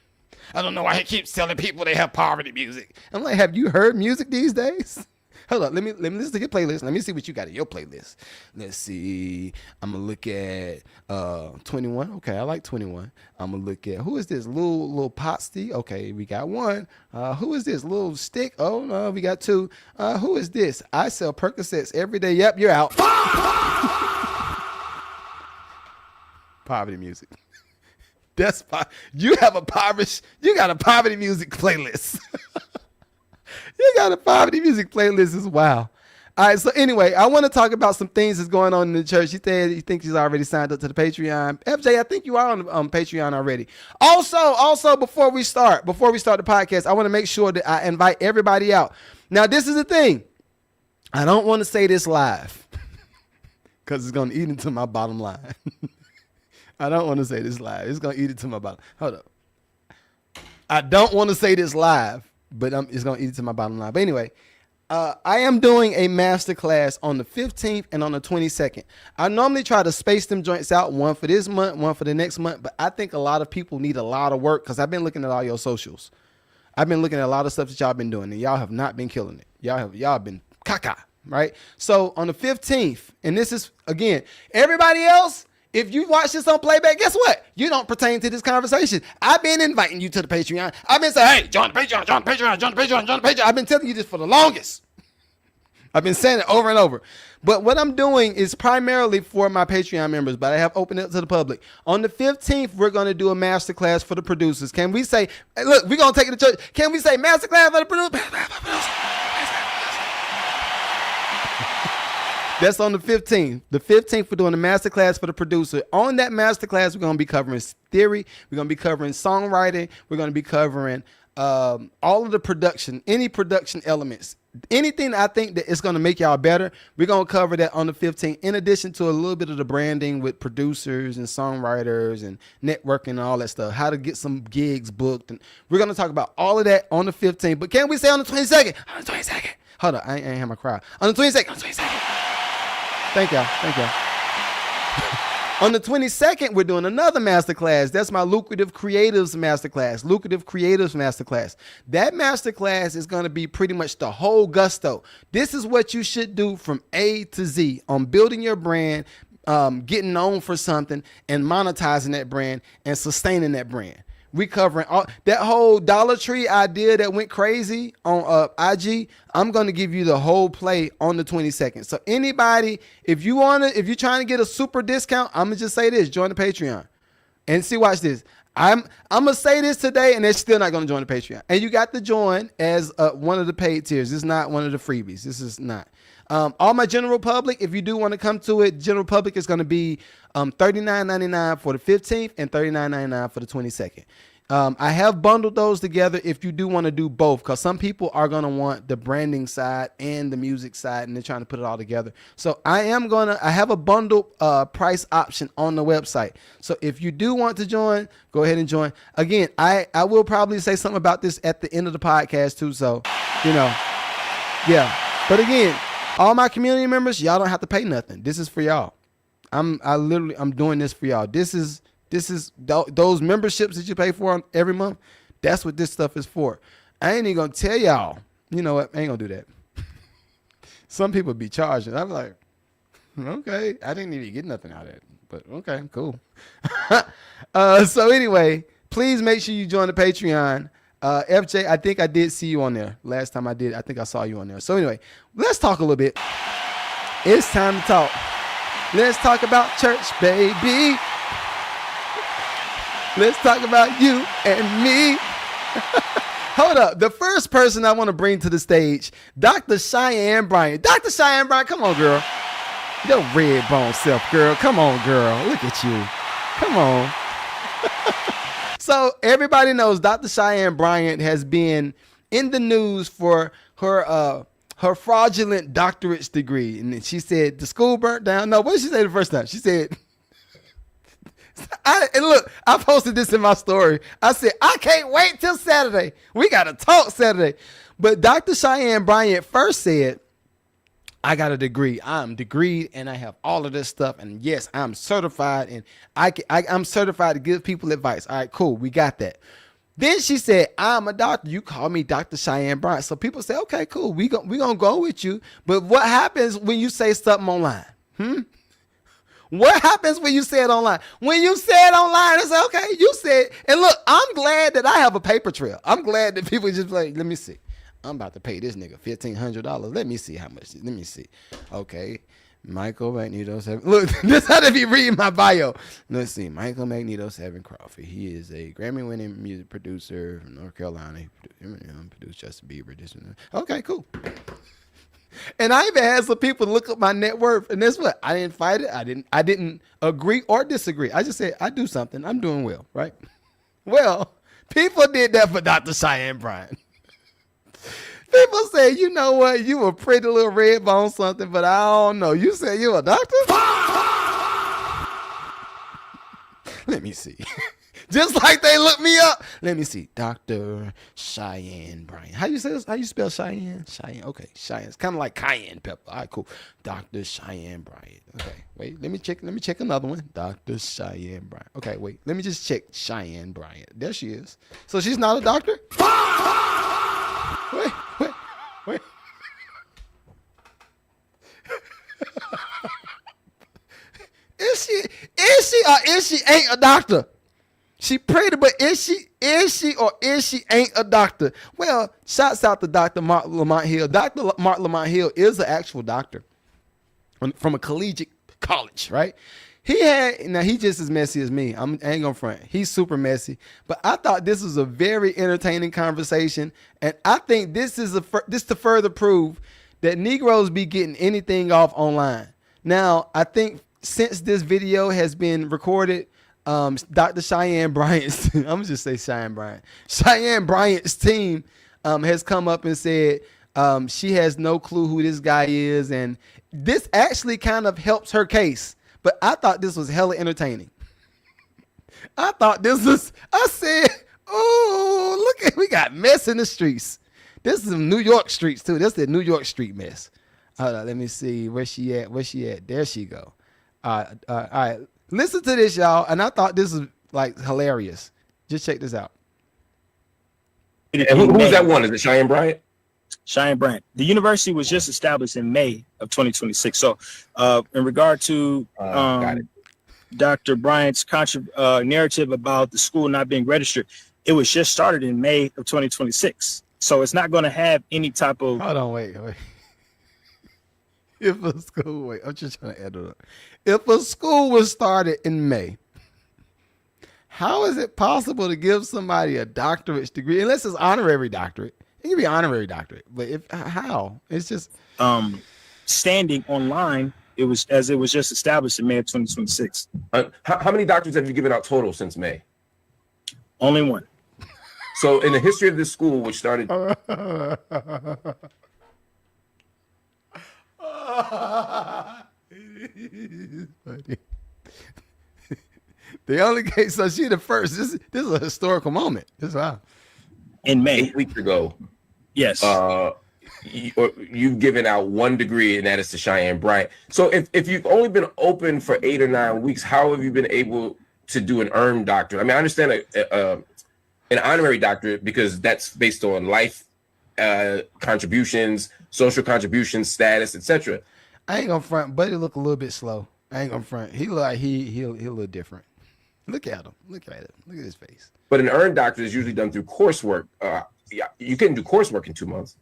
I don't know why he keeps telling people they have poverty music. I'm like, have you heard music these days? Hold up, let me listen to your playlist. Let me see what you got in your playlist. Let's see. I'm gonna look at 21. Okay, I like 21. I'm gonna look at, who is this? Lil Potsty. Okay, we got one. Who is this? Lil Stick. Oh no, we got two. Who is this? I sell Percocets every day. Yep, you're out. Poverty music. That's you got a poverty music playlist. You got a poverty music playlist as wow. All right, so anyway, I want to talk about some things that's going on in the church. You said you think she's already signed up to the Patreon. FJ, I think you are on Patreon already. Also, before we start the podcast, I want to make sure that I invite everybody out. Now, this is the thing. I don't want to say this live because it's going to eat into my bottom line. I don't want to say this live. It's going to eat into my bottom. Hold up. I don't want to say this live, but it's going to eat into my bottom line. But anyway, I am doing a masterclass on the 15th and on the 22nd. I normally try to space them joints out, one for this month, one for the next month, but I think a lot of people need a lot of work because I've been looking at all your socials. I've been looking at a lot of stuff that y'all been doing, and y'all have not been killing it. Y'all been caca, right? So on the 15th, and this is, again, everybody else, if you watch this on playback, guess what? You don't pertain to this conversation. I've been inviting you to the Patreon. I've been saying, hey, join the Patreon. I've been telling you this for the longest. I've been saying it over and over. But what I'm doing is primarily for my Patreon members, but I have opened it to the public. On the 15th, we're going to do a masterclass for the producers. Can we say, hey, look, we're going to take it to church. Can we say masterclass for the producers? That's on the 15th. The 15th, we're doing a masterclass for the producer. On that masterclass, we're going to be covering theory. We're going to be covering songwriting. We're going to be covering all of the production, any production elements. Anything I think that is going to make y'all better, we're going to cover that on the 15th, in addition to a little bit of the branding with producers and songwriters and networking and all that stuff, how to get some gigs booked. And we're going to talk about all of that on the 15th. But can we say on the 22nd? On the 22nd. Hold on, I ain't have my crowd. On the 22nd. On the 22nd. Thank y'all. On the 22nd, we're doing another masterclass. That's my Lucrative Creatives Masterclass. That masterclass is going to be pretty much the whole gusto. This is what you should do from A to Z on building your brand, getting known for something, and monetizing that brand and sustaining that brand. We covering all that whole Dollar Tree idea that went crazy on IG. I'm going to give you the whole play on the 22nd. So anybody, if you're trying to get a super discount, I'm gonna just say this: join the Patreon. And see, watch this. I'm gonna say this today, and they're still not gonna join the Patreon. And you got to join as one of the paid tiers. This is not one of the freebies. This is not. All my general public, if you do want to come to it, general public is going to be $39.99 for the 15th and $39.99 for the 22nd. I have bundled those together if you do want to do both, because some people are going to want the branding side and the music side, and they're trying to put it all together. So I have a bundled price option on the website. So if you do want to join, go ahead and join. Again, I will probably say something about this at the end of the podcast too. So, yeah. But again, all my community members, y'all don't have to pay nothing. This is for y'all. I'm doing this for y'all. This is those memberships that you pay for every month. That's what this stuff is for. I ain't even gonna tell y'all. You know what? I ain't gonna do that. Some people be charging. I'm like, okay, I didn't even get nothing out of it, but okay, cool. So anyway, please make sure you join the Patreon. FJ, I think I did see you on there. Last time I did, I think I saw you on there. So anyway, let's talk a little bit. It's time to talk. Let's talk about church, baby. Let's talk about you and me. Hold up. The first person I want to bring to the stage, Dr. Cheyenne Bryant. Dr. Cheyenne Bryant, come on, girl. Your red bone self, girl. Come on, girl. Look at you. Come on. So everybody knows Dr. Cheyenne Bryant has been in the news for her fraudulent doctorate degree. And then she said the school burnt down. No, what did she say the first time? She said, and look, I posted this in my story. I said, I can't wait till Saturday. We got to talk Saturday. But Dr. Cheyenne Bryant first said, I got a degree. I'm degreed and I have all of this stuff. And yes, I'm certified and I'm certified to give people advice. All right, cool. We got that. Then she said, I'm a doctor. You call me Dr. Cheyenne Bryant. So people say, okay, cool. We gonna go with you. But what happens when you say something online? What happens when you say it online? When you say it online, it's okay, you said, and look, I'm glad that I have a paper trail. I'm glad that people just like, let me see. I'm about to pay this nigga $1,500. Let me see how much. Let me see. Okay. Michael Magneto 7. Look, this how to be reading my bio. Let's see. Michael Magneto 7 Crawford. He is a Grammy-winning music producer from North Carolina. He produced Justin Bieber. This one. Okay, cool. And I even had some people look up my net worth, and that's what I didn't fight it. I didn't agree or disagree. I just said I do something. I'm doing well, right? Well, people did that for Dr. Cheyenne Bryant. People say, you know what? You a pretty little red bone something, but I don't know. You said you a doctor? Let me see. Just like they look me up. Let me see. Dr. Cheyenne Bryant. How you say this? How you spell Cheyenne? Cheyenne. Okay. Cheyenne. It's kind of like cayenne pepper. All right, cool. Dr. Cheyenne Bryant. Okay. Wait. Let me check another one. Dr. Cheyenne Bryant. Okay. Wait. Let me just check Cheyenne Bryant. There she is. So she's not a doctor? Wait. Is she ain't a doctor? She pretty, but is she ain't a doctor? Well, shouts out to Dr. Mark Lamont Hill. Dr. Mark Lamont Hill is an actual doctor from a collegiate college, right? He's just as messy as me. I ain't gonna front. He's super messy, but I thought this was a very entertaining conversation, and I think this is this to further prove that Negroes be getting anything off online. Now, I think since this video has been recorded, Dr. Cheyenne Bryant's, I'm gonna just say Cheyenne Bryant. Cheyenne Bryant's team has come up and said she has no clue who this guy is, and this actually kind of helps her case. But I thought this was hella entertaining. I said, oh, look we got mess in the streets. This is some New York streets too. This is the New York street mess. Hold on, let me see where she at. There she go. All right. Listen to this, y'all. And I thought this was like hilarious. Just check this out. And who's that one? Is it Cheyenne Bryant? Cheyenne Bryant. The university was just established in May of 2026. So in regard to Dr. Bryant's narrative about the school not being registered, it was just started in May of 2026. So it's not going to have any type of... Hold on, wait. If a school, I'm just trying to add it up. If a school was started in May, how is it possible to give somebody a doctorate degree? Unless it's honorary doctorate. It can be honorary doctorate, but how? It's just standing online. It was just established in May of 2026. How many doctors have you given out total since May? Only one. So in the history of this school, which started. The only case, so she the first. This is a historical moment. This is how. In May. 8 weeks ago. Yes. You've given out 1 degree, and that is to Cheyenne Bryant. So if you've only been open for 8 or 9 weeks, how have you been able to do an earned doctorate? I mean, I understand an honorary doctorate because that's based on life contributions, social contributions, status, etc. I ain't gonna front. Buddy look a little bit slow. I ain't gonna front. He look like he look different. Look at him. Look at him. Look at his face. But an earned doctorate is usually done through coursework. You couldn't do coursework in 2 months.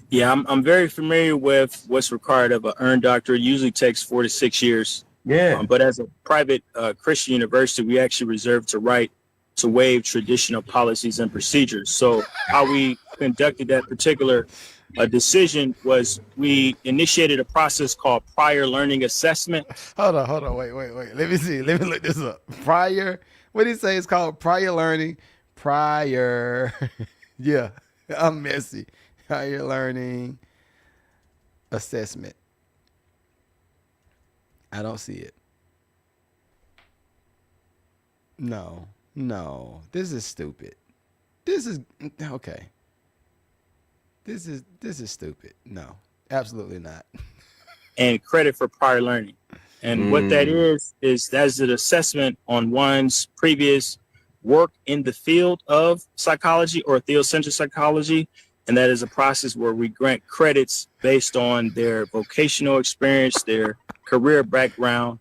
Yeah, I'm very familiar with what's required of an earned doctorate. It usually takes 4 to 6 years. Yeah. But as a private Christian university, we actually reserve the right to waive traditional policies and procedures. So how we conducted that particular decision was we initiated a process called prior learning assessment. Hold on. Wait. Let me see. Let me look this up. Prior, what did he say? It's called prior learning. Yeah, I'm messy. Prior learning assessment. I don't see it. No. This is stupid. This is okay. This is stupid. No, absolutely not. And credit for prior learning. And what that is that's an assessment on one's previous work in the field of psychology or theocentric psychology. And that is a process where we grant credits based on their vocational experience, their career background.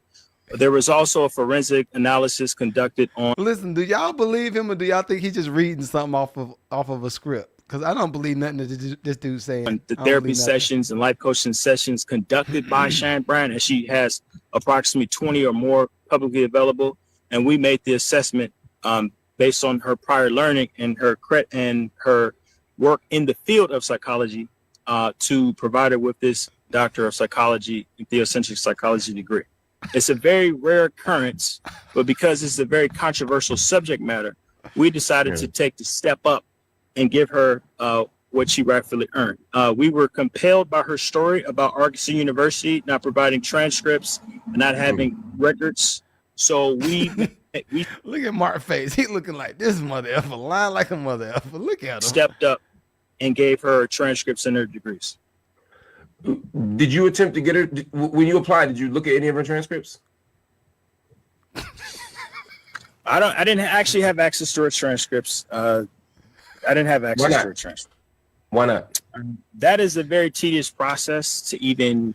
There was also a forensic analysis conducted on. Listen, do y'all believe him or do y'all think he's just reading something off of a script? Because I don't believe nothing that this dude's saying. The therapy sessions and life coaching sessions conducted by Cheyenne Bryant, and she has approximately 20 or more publicly available. And we made the assessment based on her prior learning and her work in the field of psychology to provide her with this Doctor of Psychology and Theocentric Psychology degree. It's a very rare occurrence, but because it's a very controversial subject matter, we decided to take the step up and give her what she rightfully earned. We were compelled by her story about Arkansas University not providing transcripts and not having records. So we look at Mark's face. He looking like this mother effer, lying like a mother effer. Look at him. Stepped up and gave her transcripts and her degrees. Did you attempt to get her when you applied? Did you look at any of her transcripts? I didn't actually have access to her transcripts. I didn't have access to her transcripts. Why not? That is a very tedious process to even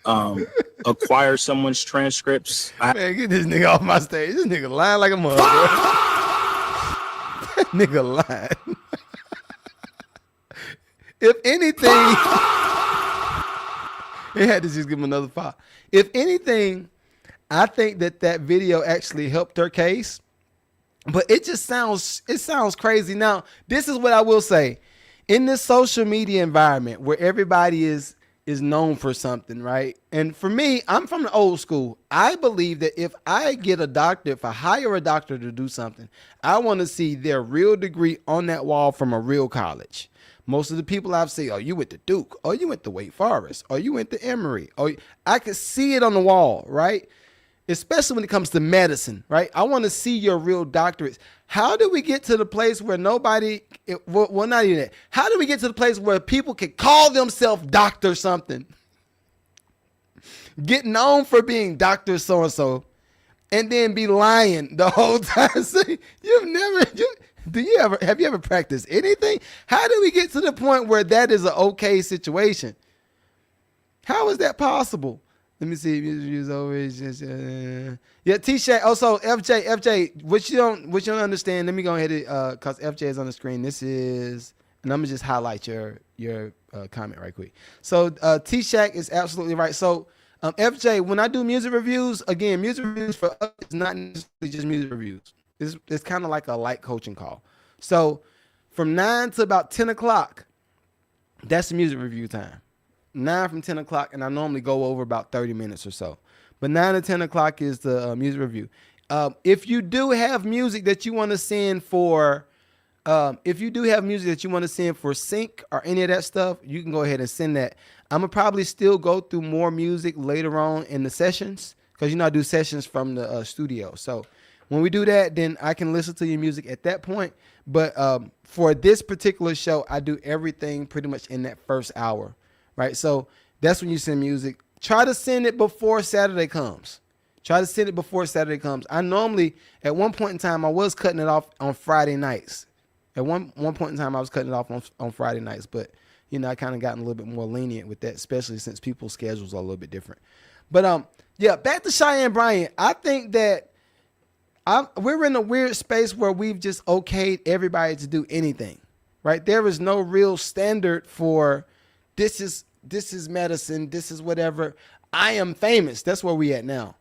acquire someone's transcripts. Man, get this nigga off my stage. This nigga lying like a mother. That nigga lying. If anything, it had to just give him another 5. If anything, I think that video actually helped her case. But it sounds crazy. Now, this is what I will say. In this social media environment where everybody is known for something, right? And for me, I'm from the old school. I believe that if I get a doctor, if I hire a doctor to do something, I want to see their real degree on that wall from a real college. Most of the people I've seen, oh, you went to Duke, or you went to Wake Forest, or you went to Emory, or I could see it on the wall, right? Especially when it comes to medicine, right? I want to see your real doctorates. How do we get to the place where nobody, well, not even that. How do we get to the place where people can call themselves Dr. something, get known for being Dr. so-and-so, and then be lying the whole time? Say, have you ever practiced anything? How do we get to the point where that is an okay situation? How is that possible? Let me see. Music always just yeah. T-Shack. Also, FJ. What you don't understand. Let me go ahead and cause FJ is on the screen. This is, and I'm gonna just highlight your comment right quick. So T-Shack is absolutely right. So FJ, when I do music reviews, again, music reviews for us is not necessarily just music reviews. It's kind of like a light coaching call. So from 9 to about 10 o'clock, that's the music review time. 9 from 10 o'clock, and I normally go over about 30 minutes or so. But 9 to 10 o'clock is the music review. If you do have music that you want to send for, sync or any of that stuff, you can go ahead and send that. I'm gonna probably still go through more music later on in the sessions, because I do sessions from the studio. So when we do that, then I can listen to your music at that point. But for this particular show, I do everything pretty much in that first hour, right? So that's when you send music. Try to send it before Saturday comes. I normally, at one point in time, I was cutting it off on Friday nights. At one point in time, I was cutting it off on Friday nights, but I kind of gotten a little bit more lenient with that, especially since people's schedules are a little bit different. But yeah, back to Cheyenne Bryant. I think that we're in a weird space where we've just okayed everybody to do anything, right? There is no real standard for this is medicine, this is whatever. I am famous. That's where we at now.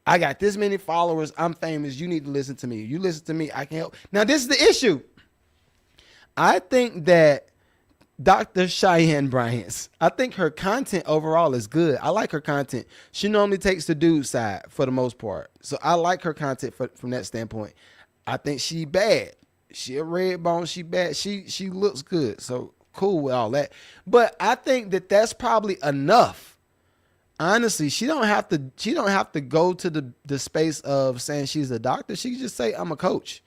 I got this many followers. I'm famous. You need to listen to me. You listen to me, I can help. Now, this is the issue. I think that Dr. Cheyenne Bryant, I think her content overall is good. I like her content. She normally takes the dude side for the most part. So I like her content from that standpoint. I think she bad. She a red bone. She bad. She looks good. So cool with all that. But I think that that's probably enough. Honestly, she don't have to go to the space of saying she's a doctor. She can just say, I'm a coach.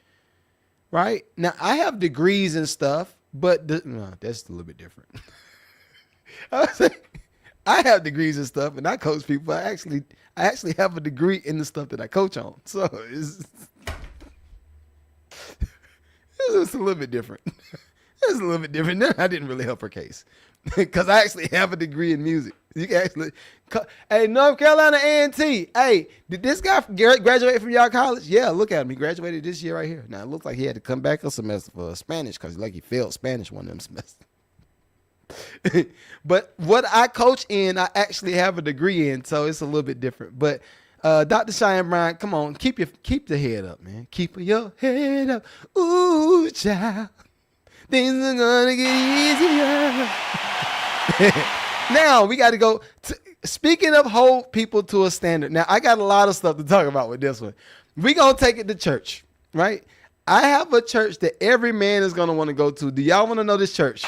Right? Now, I have degrees and stuff, but no, that's a little bit different. I have degrees and stuff, and I coach people. I actually have a degree in the stuff that I coach on. So it's a little bit different. It's a little bit different. No, I didn't really help her case because I actually have a degree in music. You can actually, hey, North Carolina A&T. Hey, did this guy graduate from y'all college? Yeah, look at him. He graduated this year right here. Now it looks like he had to come back a semester for Spanish because he failed Spanish one of them semesters. But what I coach in, I actually have a degree in, so it's a little bit different. But Dr. Cheyenne Bryant, come on, keep the head up, man. Keep your head up. Ooh, child. Things are gonna get easier. Now we got to go. Speaking of hold people to a standard. Now I got a lot of stuff to talk about with this one. We gonna take it to church, right? I have a church that every man is gonna want to go to. Do y'all want to know this church?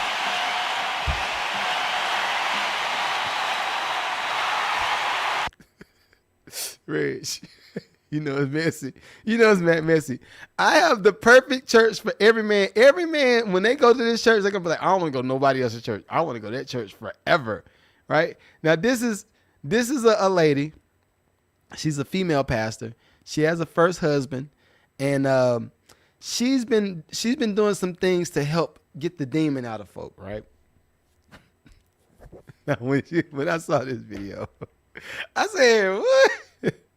Rich. It's messy. It's messy. I have the perfect church for every man. Every man, when they go to this church, they're going to be like, I don't want to go to nobody else's church. I want to go to that church forever. Right? Now, this is a lady. She's a female pastor. She has a first husband. And she's been doing some things to help get the demon out of folk, right? Now, when I saw this video, I said, what?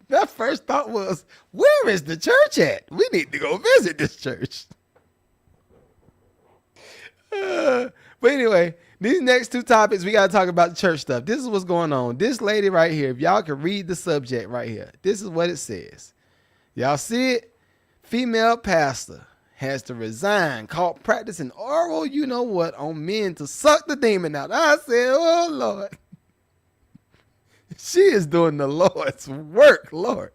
That first thought was, where is the church at? We need to go visit this church. But anyway, these next two topics, we got to talk about the church stuff. This is what's going on. This lady right here, if y'all can read the subject right here, this is what it says. Y'all see it? Female pastor has to resign, caught practicing oral, on men to suck the demon out. I said, oh, Lord. She is doing the Lord's work, Lord.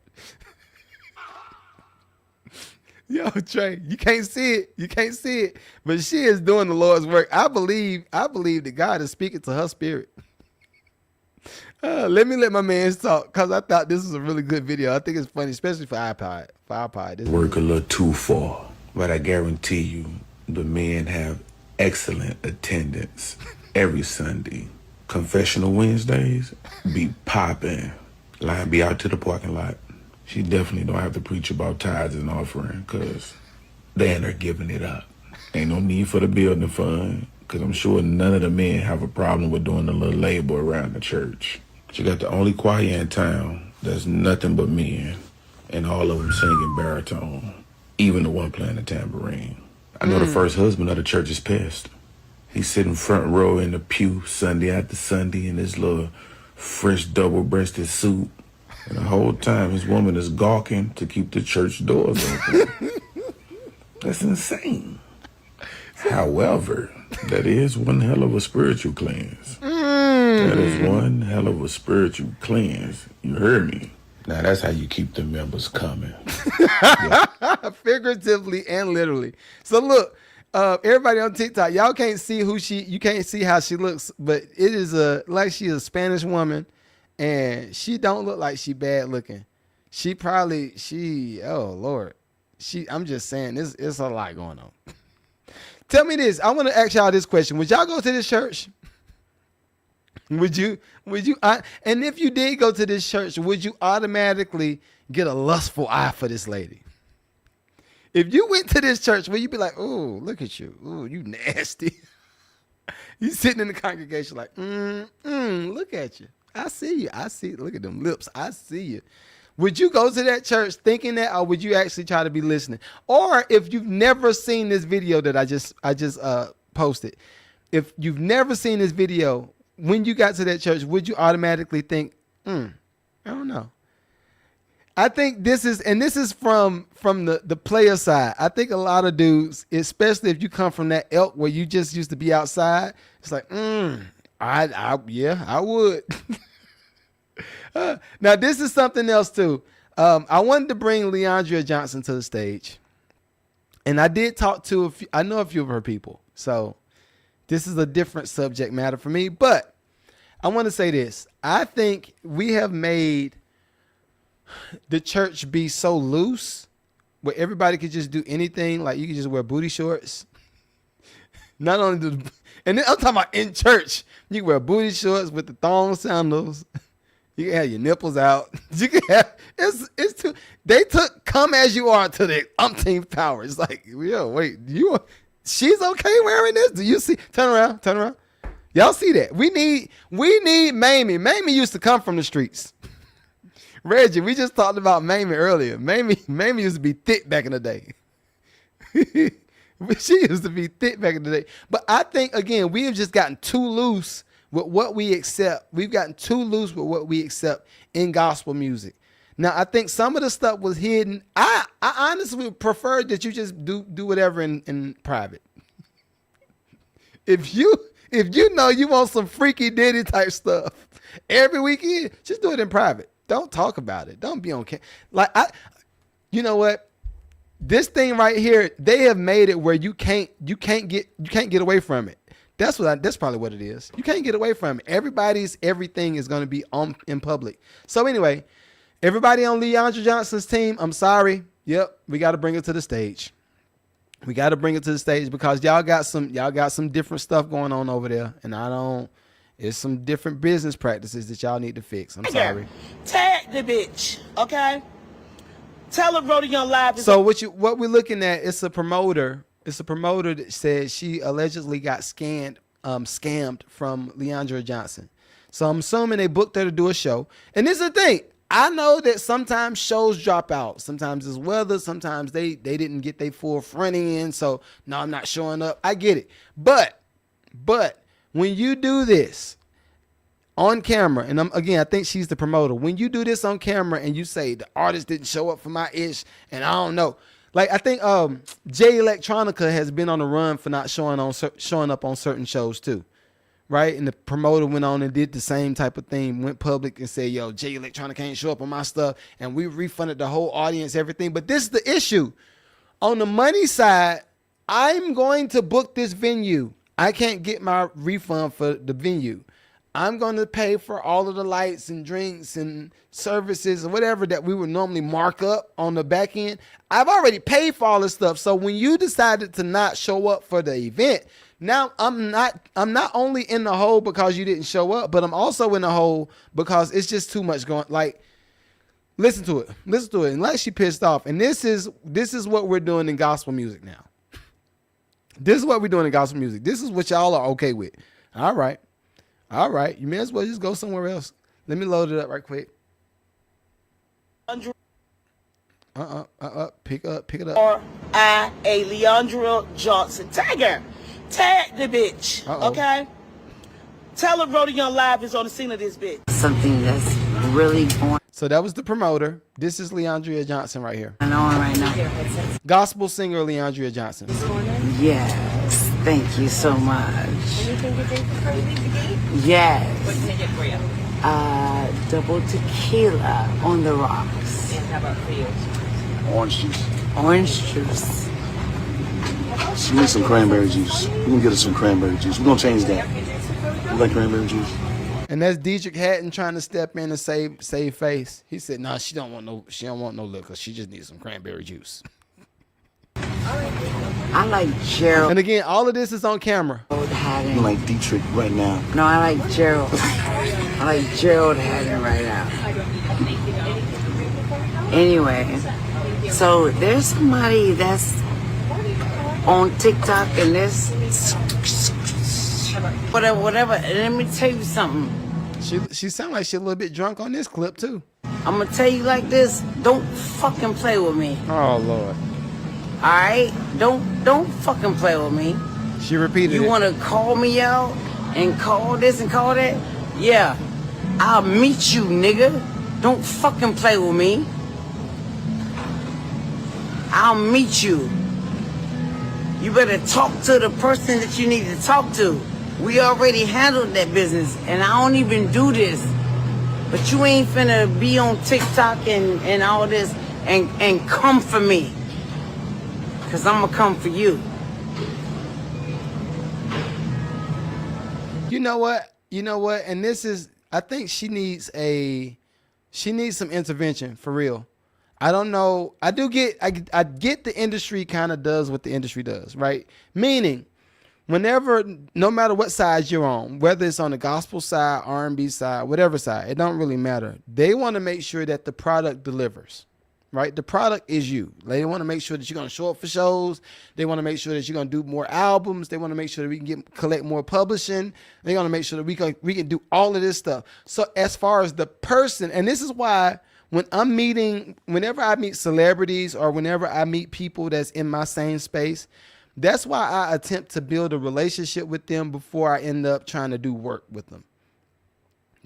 Yo, Trey, you can't see it. But she is doing the Lord's work. I believe that God is speaking to her spirit. Let me let my man talk, because I thought this was a really good video. I think it's funny, especially for iPod. Work a little too far, but I guarantee you the men have excellent attendance every Sunday. Confessional Wednesdays be popping. Line be out to the parking lot. She definitely don't have to preach about tithes and offering, because they ain't her giving it up. Ain't no need for the building fund, because I'm sure none of the men have a problem with doing a little labor around the church. She got the only choir in town that's nothing but men, and all of them singing baritone, even the one playing the tambourine. I know the first husband of the church is pissed. He's sitting front row in the pew Sunday after Sunday in his little fresh double-breasted suit. And the whole time his woman is gawking to keep the church doors open. That's insane. However, that is one hell of a spiritual cleanse. That is one hell of a spiritual cleanse. You heard me. Now that's how you keep the members coming. Figuratively and literally. So look, everybody on TikTok, y'all can't see you can't see how she looks, but it is like she's a Spanish woman, and she don't look like she bad looking. Oh Lord. I'm just saying, it's a lot going on. Tell me this. I want to ask y'all this question. Would y'all go to this church? Would you? And if you did go to this church, would you automatically get a lustful eye for this lady? If you went to this church, would you be like, oh, look at you. Oh, you nasty. You sitting in the congregation like, look at you. I see you. Look at them lips. I see you. Would you go to that church thinking that, or would you actually try to be listening? Or if you've never seen this video that I just posted, if you've never seen this video, when you got to that church, would you automatically think, I don't know. I think this is from the player side. I think a lot of dudes, especially if you come from that ilk where you just used to be outside, it's like, I would. Now, this is something else, too. I wanted to bring Leandria Johnson to the stage. And I did talk to I know a few of her people. So this is a different subject matter for me. But I want to say this. I think we have made the church be so loose where everybody could just do anything. Like, you can just wear booty shorts. Not only and then I'm talking about in church. You can wear booty shorts with the thong sandals. You can have your nipples out. You can have it's too. They took "come as you are" to the umpteenth power. It's like, yo, wait, she's okay wearing this? Do you see? Turn around. Y'all see that? We need Mamie. Mamie used to come from the streets. Reggie, we just talked about Mamie earlier. Mamie used to be thick back in the day. She used to be thick back in the day. But I think, again, we have just gotten too loose with what we accept. We've gotten too loose with what we accept in gospel music. Now, I think some of the stuff was hidden. I honestly prefer that you just do whatever in private. If you know you want some freaky ditty type stuff every weekend, just do it in private. Don't talk about it. Don't be on camera. Like, you know what? This thing right here, they have made it where you can't get away from it. That's probably what it is. You can't get away from it. Everything is going to be in public. So anyway, everybody on Leandria Johnson's team, I'm sorry. Yep, we got to bring it to the stage. We got to bring it to the stage because y'all got some different stuff going on over there, and it's some different business practices that y'all need to fix. I'm sorry. Tag the bitch, okay? Tell her Rodeo Live. So what we're looking at, it's a promoter. It's a promoter that says she allegedly got scammed from Leandria Johnson. So I'm assuming they booked her to do a show. And this is the thing. I know that sometimes shows drop out. Sometimes it's weather. Sometimes they didn't get their full front end. So, no, I'm not showing up. I get it. But when you do this on camera, and I think she's the promoter. When you do this on camera and you say the artist didn't show up for my ish, and I don't know. Like, I think Jay Electronica has been on the run for not showing up on certain shows too, right? And the promoter went on and did the same type of thing, went public and said, yo, Jay Electronica ain't show up on my stuff, and we refunded the whole audience, everything. But this is the issue. On the money side, I'm going to book this venue. I can't get my refund for the venue. I'm going to pay for all of the lights and drinks and services or whatever that we would normally mark up on the back end. I've already paid for all this stuff. So when you decided to not show up for the event, now I'm not only in the hole because you didn't show up, but I'm also in the hole because it's just too much going. Like, listen to it. Unless she pissed off. And this is what we're doing in gospel music now. This is what we're doing in gospel music. This is what y'all are okay with. All right. You may as well just go somewhere else. Let me load it up right quick. Pick it up. Or a Leandria Johnson. Tag her. Tag the bitch. Okay? Tell her Rodeo Live is on the scene of this bitch. Something that's really going. So that was the promoter. This is Leandria Johnson right here. I know right now. Gospel singer Leandria Johnson. Yes. Thank you so much. Anything you drink before you leave the gate? Yes. What can I get for you? Double tequila on the rocks. And how about for you? Orange juice. Orange juice. She needs some cranberry juice. We're gonna get her some cranberry juice. We're gonna change that. You like cranberry juice? And that's Dietrich Hatton trying to step in and save face. He said, "No, she don't want no liquor. She just needs some cranberry juice." I like Gerald. And again, all of this is on camera. You like Dietrich right now? No, I like Gerald. I like Gerald Hatton right now. Anyway, so there's somebody that's on TikTok and this whatever. And let me tell you something. She sound like she a little bit drunk on this clip too. I'm gonna tell you like this. Don't fucking play with me. Oh Lord. Alright? Don't fucking play with me. She repeated it. You wanna call me out and call this and call that? Yeah. I'll meet you, nigga. Don't fucking play with me. I'll meet you. You better talk to the person that you need to talk to. We already handled that business, and I don't even do this. But you ain't finna be on TikTok and all this and come for me. Cause I'ma come for you. You know what? And this is, I think she needs some intervention for real. I don't know. I get the industry kind of does what the industry does, right? Meaning, no matter what side you're on, whether it's on the gospel side, R&B side, whatever side, it don't really matter. They want to make sure that the product delivers, right? The product is you. They want to make sure that you're going to show up for shows. They want to make sure that you're going to do more albums. They want to make sure that we can collect more publishing. They want to make sure that we can do all of this stuff. So as far as the person, and this is why whenever I meet celebrities or whenever I meet people that's in my same space, that's why I attempt to build a relationship with them before I end up trying to do work with them.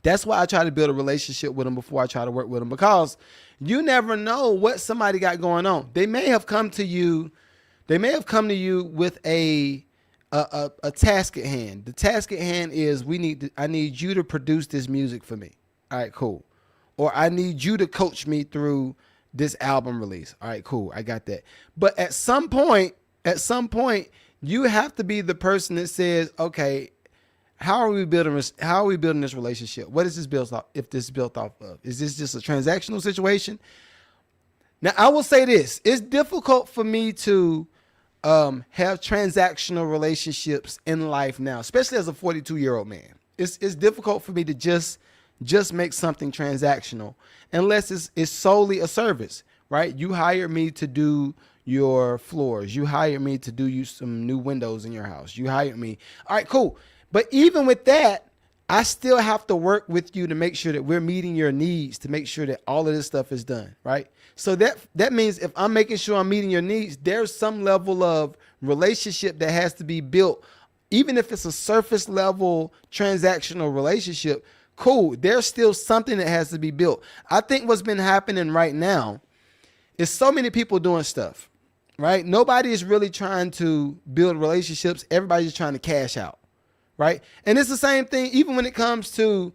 That's why I try to build a relationship with them before I try to work with them, because you never know what somebody got going on. They may have come to you with a task at hand. The task at hand is I need you to produce this music for me. All right, cool. Or I need you to coach me through this album release. All right, cool. I got that. But at some point, you have to be the person that says, okay, how are we building this relationship? What is this built off? If this is built off of, is this just a transactional situation? Now, I will say this: it's difficult for me to have transactional relationships in life now, especially as a 42-year-old man. It's difficult for me to just make something transactional unless it's solely a service, right? You hire me to do your floors. You hire me to do you some new windows in your house. You hired me. All right, cool. But even with that, I still have to work with you to make sure that we're meeting your needs, to make sure that all of this stuff is done, right? So that means if I'm making sure I'm meeting your needs, there's some level of relationship that has to be built. Even if it's a surface level transactional relationship, cool. There's still something that has to be built. I think what's been happening right now is so many people doing stuff, right? Nobody is really trying to build relationships. Everybody's just trying to cash out. Right. And it's the same thing even when it comes to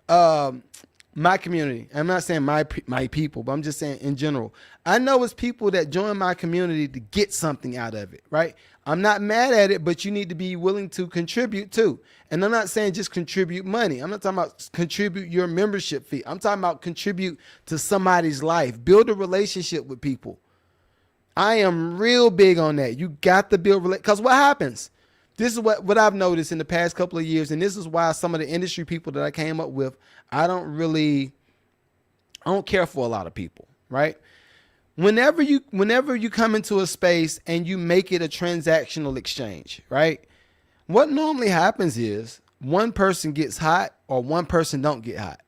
my community. I'm not saying my people, but I'm just saying in general. I know it's people that join my community to get something out of it. Right. I'm not mad at it, but you need to be willing to contribute too. And I'm not saying just contribute money. I'm not talking about contribute your membership fee. I'm talking about contribute to somebody's life. Build a relationship with people. I am real big on that. You got to build because what happens? This is what I've noticed in the past couple of years, and this is why some of the industry people that I came up with, I don't care for a lot of people, right? Whenever you come into a space and you make it a transactional exchange, right? What normally happens is one person gets hot or one person don't get hot.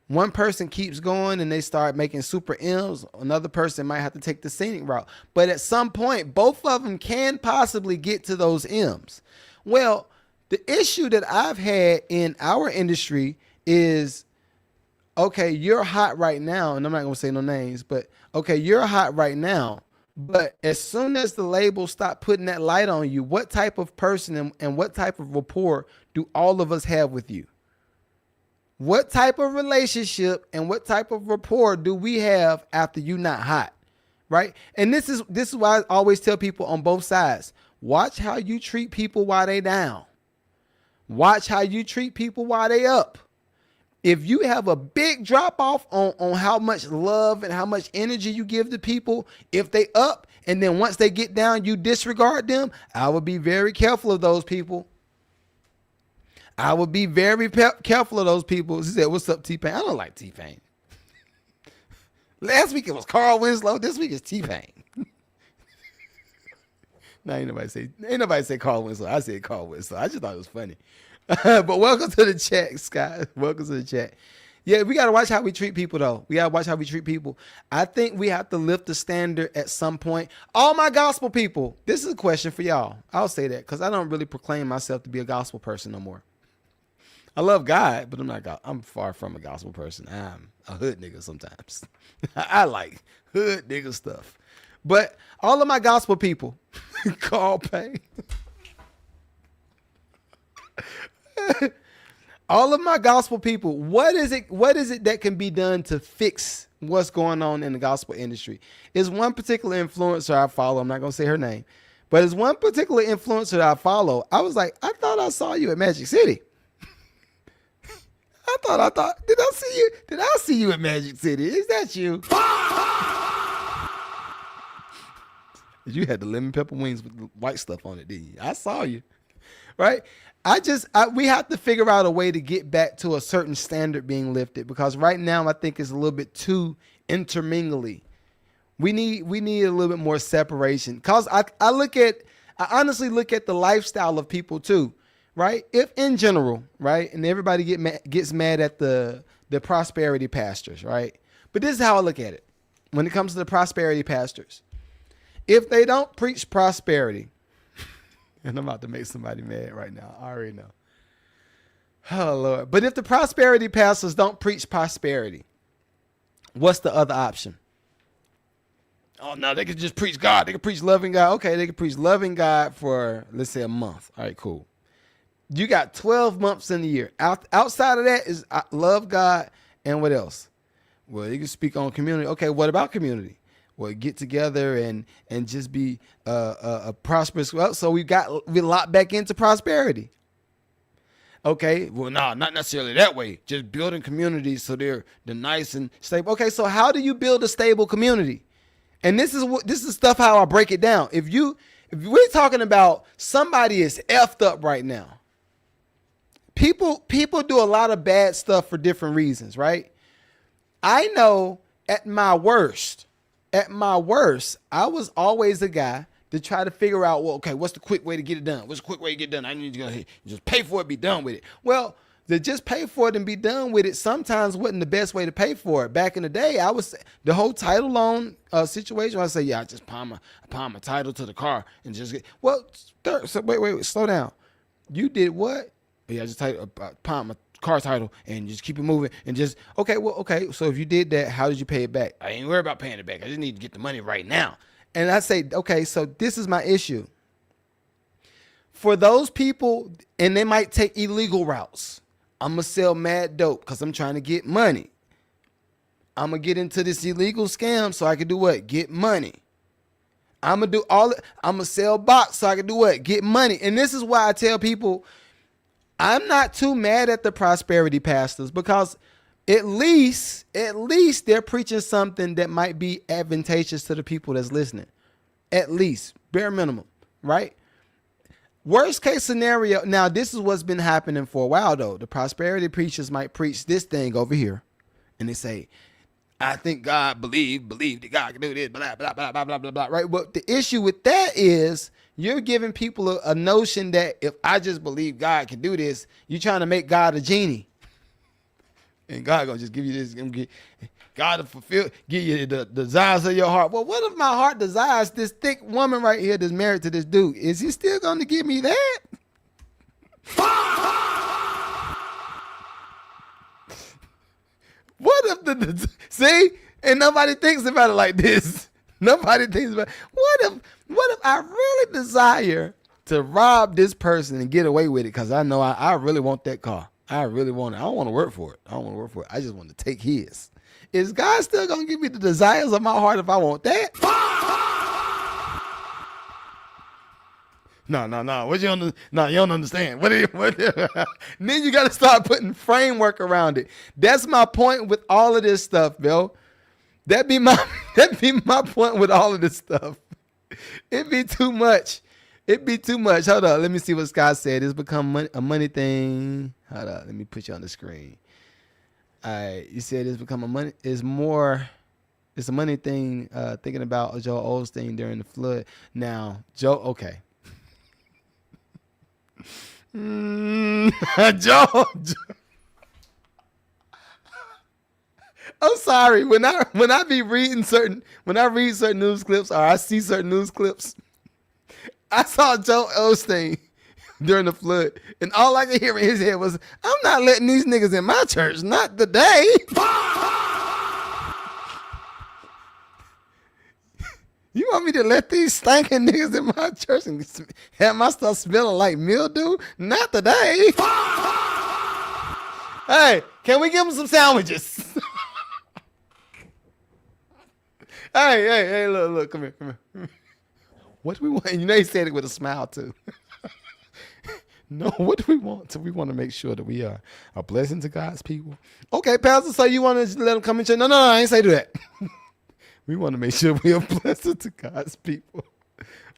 One person keeps going and they start making super M's. Another person might have to take the scenic route. But at some point, both of them can possibly get to those M's. Well, the issue that I've had in our industry is, okay, you're hot right now, and I'm not going to say no names, but okay, you're hot right now, But as soon as the labels stop putting that light on you, what type of person and what type of rapport do all of us have with you? What type of relationship and what type of rapport do we have after you not hot? Right? And this is why I always tell people on both sides, watch how you treat people while they down. Watch how you treat people while they up. If you have a big drop off on how much love and how much energy you give to people, if they up and then once they get down, you disregard them, I would be very careful of those people. I would be very careful of those people. He said, what's up, T-Pain? I don't like T-Pain. Last week it was Carl Winslow. This week it's T-Pain. No, ain't nobody say Carl Winslow. I said Carl Winslow. I just thought it was funny. But welcome to the chat, Scott. Welcome to the chat. Yeah, we got to watch how we treat people, though. We got to watch how we treat people. I think we have to lift the standard at some point. All my gospel people, this is a question for y'all. I'll say that because I don't really proclaim myself to be a gospel person no more. I love God, but I'm far from a gospel person. I'm a hood nigga sometimes. I like hood nigga stuff. But all of my gospel people, Carl Payne. All of my gospel people, what is it that can be done to fix what's going on in the gospel industry? Is one particular influencer I follow, I'm not going to say her name, but is one particular influencer that I follow, I was like, I thought I saw you at Magic City. I thought, did I see you at Magic City? Is that you? You had the lemon pepper wings with the white stuff on it, didn't you? I saw you, right? We have to figure out a way to get back to a certain standard being lifted because right now I think it's a little bit too intermingly. We need a little bit more separation because I honestly look at the lifestyle of people too, right? If in general, right, and everybody gets mad at the prosperity pastors, right? But this is how I look at it when it comes to the prosperity pastors. If they don't preach prosperity, and I'm about to make somebody mad right now. I already know. Oh, Lord. But if the prosperity pastors don't preach prosperity, what's the other option? Oh, no, they can just preach God. They can preach loving God. Okay, they can preach loving God for, let's say, a month. All right, cool. You got 12 months in the year. Outside of that is love God and what else? Well, you can speak on community. Okay, what about community? Well, get together and just be a prosperous. Well, so we locked back into prosperity. Okay, well, no, not necessarily that way. Just building communities so they're nice and stable. Okay, so how do you build a stable community? And this is stuff how I break it down. If we're talking about somebody is effed up right now, people do a lot of bad stuff for different reasons, right? I know at my worst, I was always a guy to try to figure out, well, okay, what's the quick way to get it done? What's the quick way to get it done? I need to go ahead and just pay for it, be done with it. Well, to just pay for it and be done with it sometimes wasn't the best way to pay for it. Back in the day, I was the whole title loan situation. I say, yeah, I just pawn my title to the car and just get. Well, so wait, slow down. You did what? Yeah, I just pawn my car title and just keep it moving and just okay. So if you did that, how did you pay it back? I ain't worried about paying it back. I just need to get the money right now. And I say, okay, so this is my issue. For those people, and they might take illegal routes. I'm gonna sell mad dope because I'm trying to get money. I'm gonna get into this illegal scam so I can do what? Get money. I'm gonna sell box so I can do what? Get money. And this is why I tell people, I'm not too mad at the prosperity pastors because at least they're preaching something that might be advantageous to the people that's listening. At least, bare minimum, right? Worst case scenario, now this is what's been happening for a while though. The prosperity preachers might preach this thing over here and they say, I think God believe that God can do this, blah, blah, blah, blah, blah, blah, blah, right? But the issue with that is you're giving people a notion that if I just believe God can do this, you're trying to make God a genie. And God gonna just give you this, God to fulfill, give you the desires of your heart. Well, what if my heart desires this thick woman right here that's married to this dude? Is he still gonna give me that? What if see? And nobody thinks about it like this. Nobody thinks about what if I really desire to rob this person and get away with it because I know I really want that car. I really want it. I don't want to work for it. I just want to take his. Is God still gonna give me the desires of my heart if I want that? No. What you don't understand. Then you got to start putting framework around it. That's my point with all of this stuff, Bill. That be my point with all of this stuff. It'd be too much. Hold up. Let me see what Scott said. It's become a money thing. Hold up. Let me put you on the screen. All right. You said it's become a money. It's a money thing. Thinking about Joel Osteen during the flood. Now, Joe. Okay. Joe. I'm sorry. When I read certain news clips or I see certain news clips, I saw Joe Osteen during the flood, and all I could hear in his head was, "I'm not letting these niggas in my church, not today." You want me to let these stinking niggas in my church and have my stuff smelling like mildew? Not today. Hey, can we give them some sandwiches? Hey, look, come here. What do we want? You know he said it with a smile too. No, what do we want? So we want to make sure that we are a blessing to God's people. Okay, Pastor, so you want to let them come in church? No, I ain't say do that. We want to make sure we are blessed to God's people.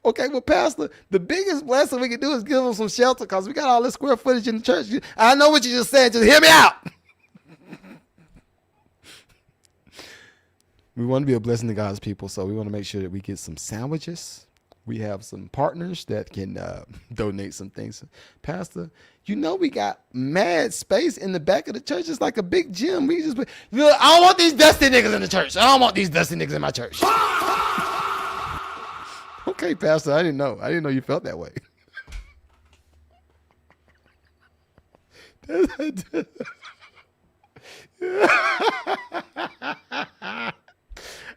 Okay, well, Pastor, the biggest blessing we can do is give them some shelter because we got all this square footage in the church. I know what you just said. Just hear me out. We want to be a blessing to God's people, so we want to make sure that we get some sandwiches. We have some partners that can donate some things. Pastor, you know we got mad space in the back of the church. It's like a big gym. We just, look, I don't want these dusty niggas in the church. I don't want these dusty niggas in my church. Okay, Pastor, I didn't know. I didn't know you felt that way.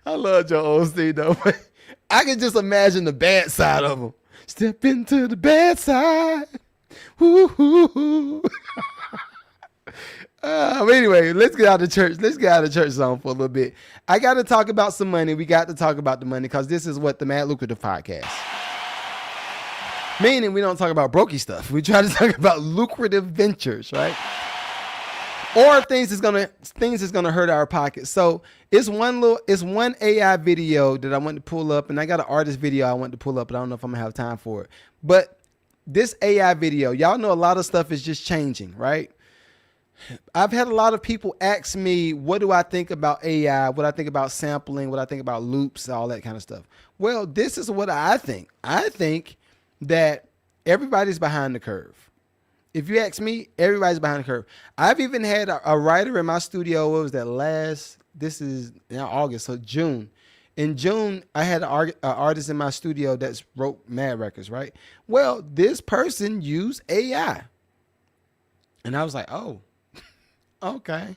I love Joe Osteen though. I can just imagine the bad side of him. Step into the bad side. Woo-hoo-hoo. But anyway, let's get out of church. Let's get out of church zone for a little bit. I got to talk about some money. We got to talk about the money because this is what the Mad Lucrative podcast. Meaning we don't talk about brokey stuff. We try to talk about lucrative ventures, right? Or things that's gonna hurt our pockets. So it's one AI video that I want to pull up, and I got an artist video I want to pull up, but I don't know if I'm gonna have time for it. But this AI video, y'all know a lot of stuff is just changing, right? I've had a lot of people ask me, what do I think about AI? What I think about sampling? What I think about loops? All that kind of stuff. Well, this is what I think. I think that everybody's behind the curve. If you ask me, everybody's behind the curve. I've even had a writer in my studio. What was that this is now August, so June. In June, I had an artist in my studio that wrote mad records, right? Well, this person used AI. And I was like, oh, okay.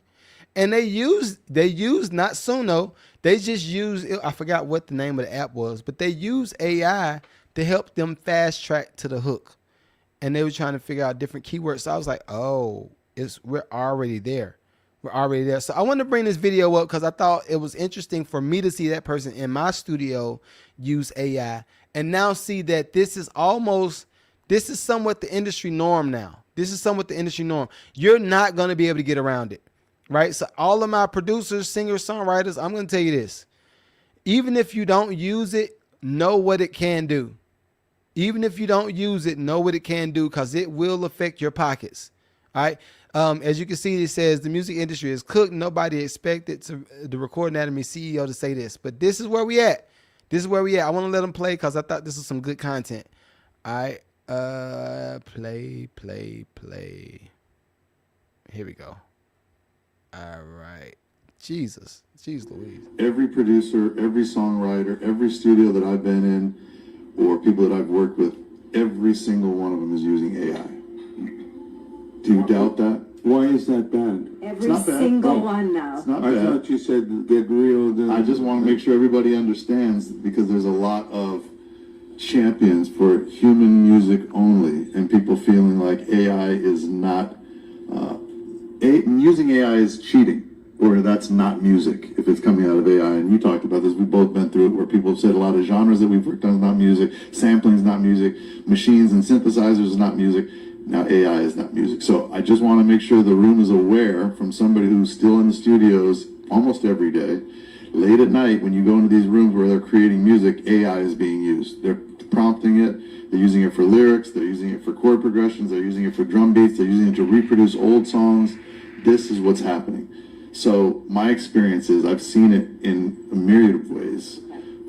And they used not Suno. They just used, I forgot what the name of the app was, but they used AI to help them fast track to the hook. And they were trying to figure out different keywords. So I was like, oh, we're already there. We're already there. So I wanted to bring this video up because I thought it was interesting for me to see that person in my studio use AI and now see that this is somewhat the industry norm now. This is somewhat the industry norm. You're not going to be able to get around it, right? So all of my producers, singers, songwriters, I'm going to tell you this. Even if you don't use it, know what it can do. Even if you don't use it, know what it can do because it will affect your pockets. All right. As you can see, it says the music industry is cooked. Nobody expected the Record Anatomy CEO to say this, but this is where we at. This is where we at. I want to let them play because I thought this was some good content. All right. Play. Here we go. All right. Jesus. Jeez Louise. Every producer, every songwriter, every studio that I've been in, or people that I've worked with, every single one of them is using AI. Do you doubt that? Why is that bad? Every single one now. It's not bad. I thought you said get real. I just want to make sure everybody understands, because there's a lot of champions for human music only, and people feeling like AI is not, using AI is cheating, or that's not music if it's coming out of AI. And you talked about this, we've both been through it, where people have said a lot of genres that we've worked on is not music, sampling is not music, machines and synthesizers is not music, now AI is not music. So I just want to make sure the room is aware, from somebody who's still in the studios almost every day, late at night when you go into these rooms where they're creating music, AI is being used. They're prompting it, they're using it for lyrics, they're using it for chord progressions, they're using it for drum beats, they're using it to reproduce old songs. This is what's happening. So my experience is I've seen it in a myriad of ways,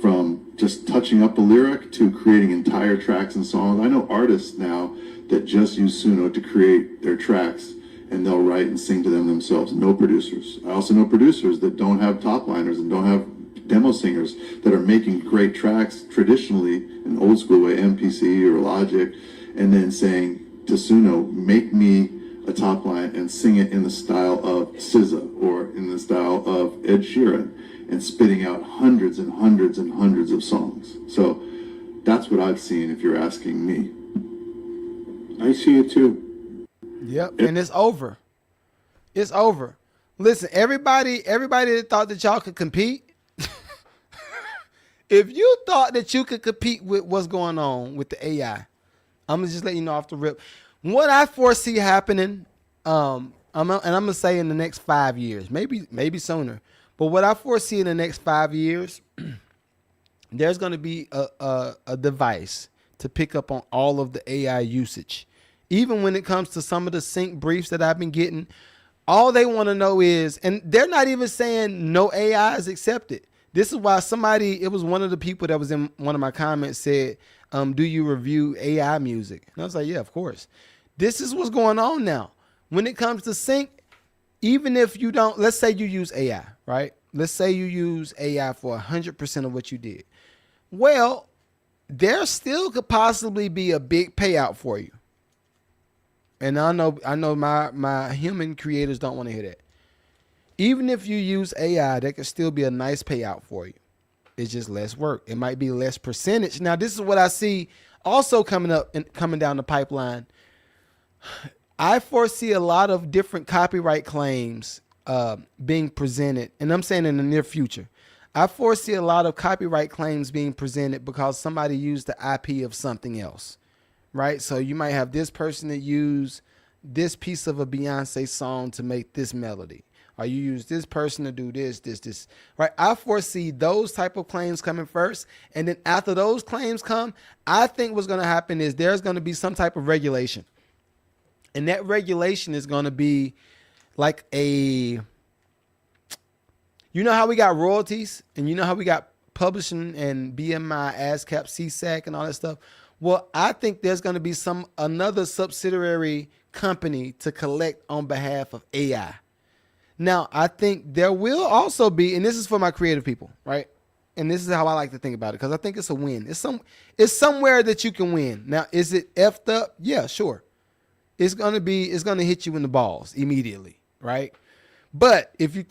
from just touching up a lyric to creating entire tracks and songs. I know artists now that just use Suno to create their tracks, and they'll write and sing to them themselves. No producers. I also know producers that don't have top liners and don't have demo singers that are making great tracks traditionally in old school way, MPC or Logic, and then saying to Suno, make me a top line and sing it in the style of SZA or in the style of Ed Sheeran, and spitting out hundreds and hundreds and hundreds of songs. So that's what I've seen, if you're asking me. I see it too. Yep, and it's over. It's over. Listen, everybody that thought that y'all could compete, if you thought that you could compete with what's going on with the AI, I'm gonna just let you know off the rip. What I foresee happening, I'm gonna say in the next 5 years, maybe sooner, but what I foresee in the next 5 years, there's gonna be a device to pick up on all of the AI usage. Even when it comes to some of the sync briefs that I've been getting, all they want to know is, and they're not even saying no AI is accepted. This is why it was one of the people that was in one of my comments said, do you review AI music? And I was like, yeah, of course. This is what's going on now. When it comes to sync, even if you don't, let's say you use AI, right? Let's say you use AI for 100% of what you did. Well, there still could possibly be a big payout for you. And I know my human creators don't want to hear that. Even if you use AI, there could still be a nice payout for you. It's just less work. It might be less percentage. Now, this is what I see also coming up and coming down the pipeline. I foresee a lot of different copyright claims being presented, and I'm saying in the near future. I foresee a lot of copyright claims being presented because somebody used the IP of something else, right? So you might have this person that used this piece of a Beyonce song to make this melody, or you use this person to do this, right? I foresee those type of claims coming first, and then after those claims come, I think what's going to happen is there's going to be some type of regulation, and that regulation is going to be like you know how we got royalties, and you know how we got publishing and BMI, ASCAP, CSAC, and all that stuff. Well, I think there's going to be another subsidiary company to collect on behalf of AI. Now, I think there will also be, and this is for my creative people, right? And this is how I like to think about it, because I think it's a win. It's somewhere that you can win. Now, is it effed up? Yeah, sure. It's going to hit you in the balls immediately, right? But if you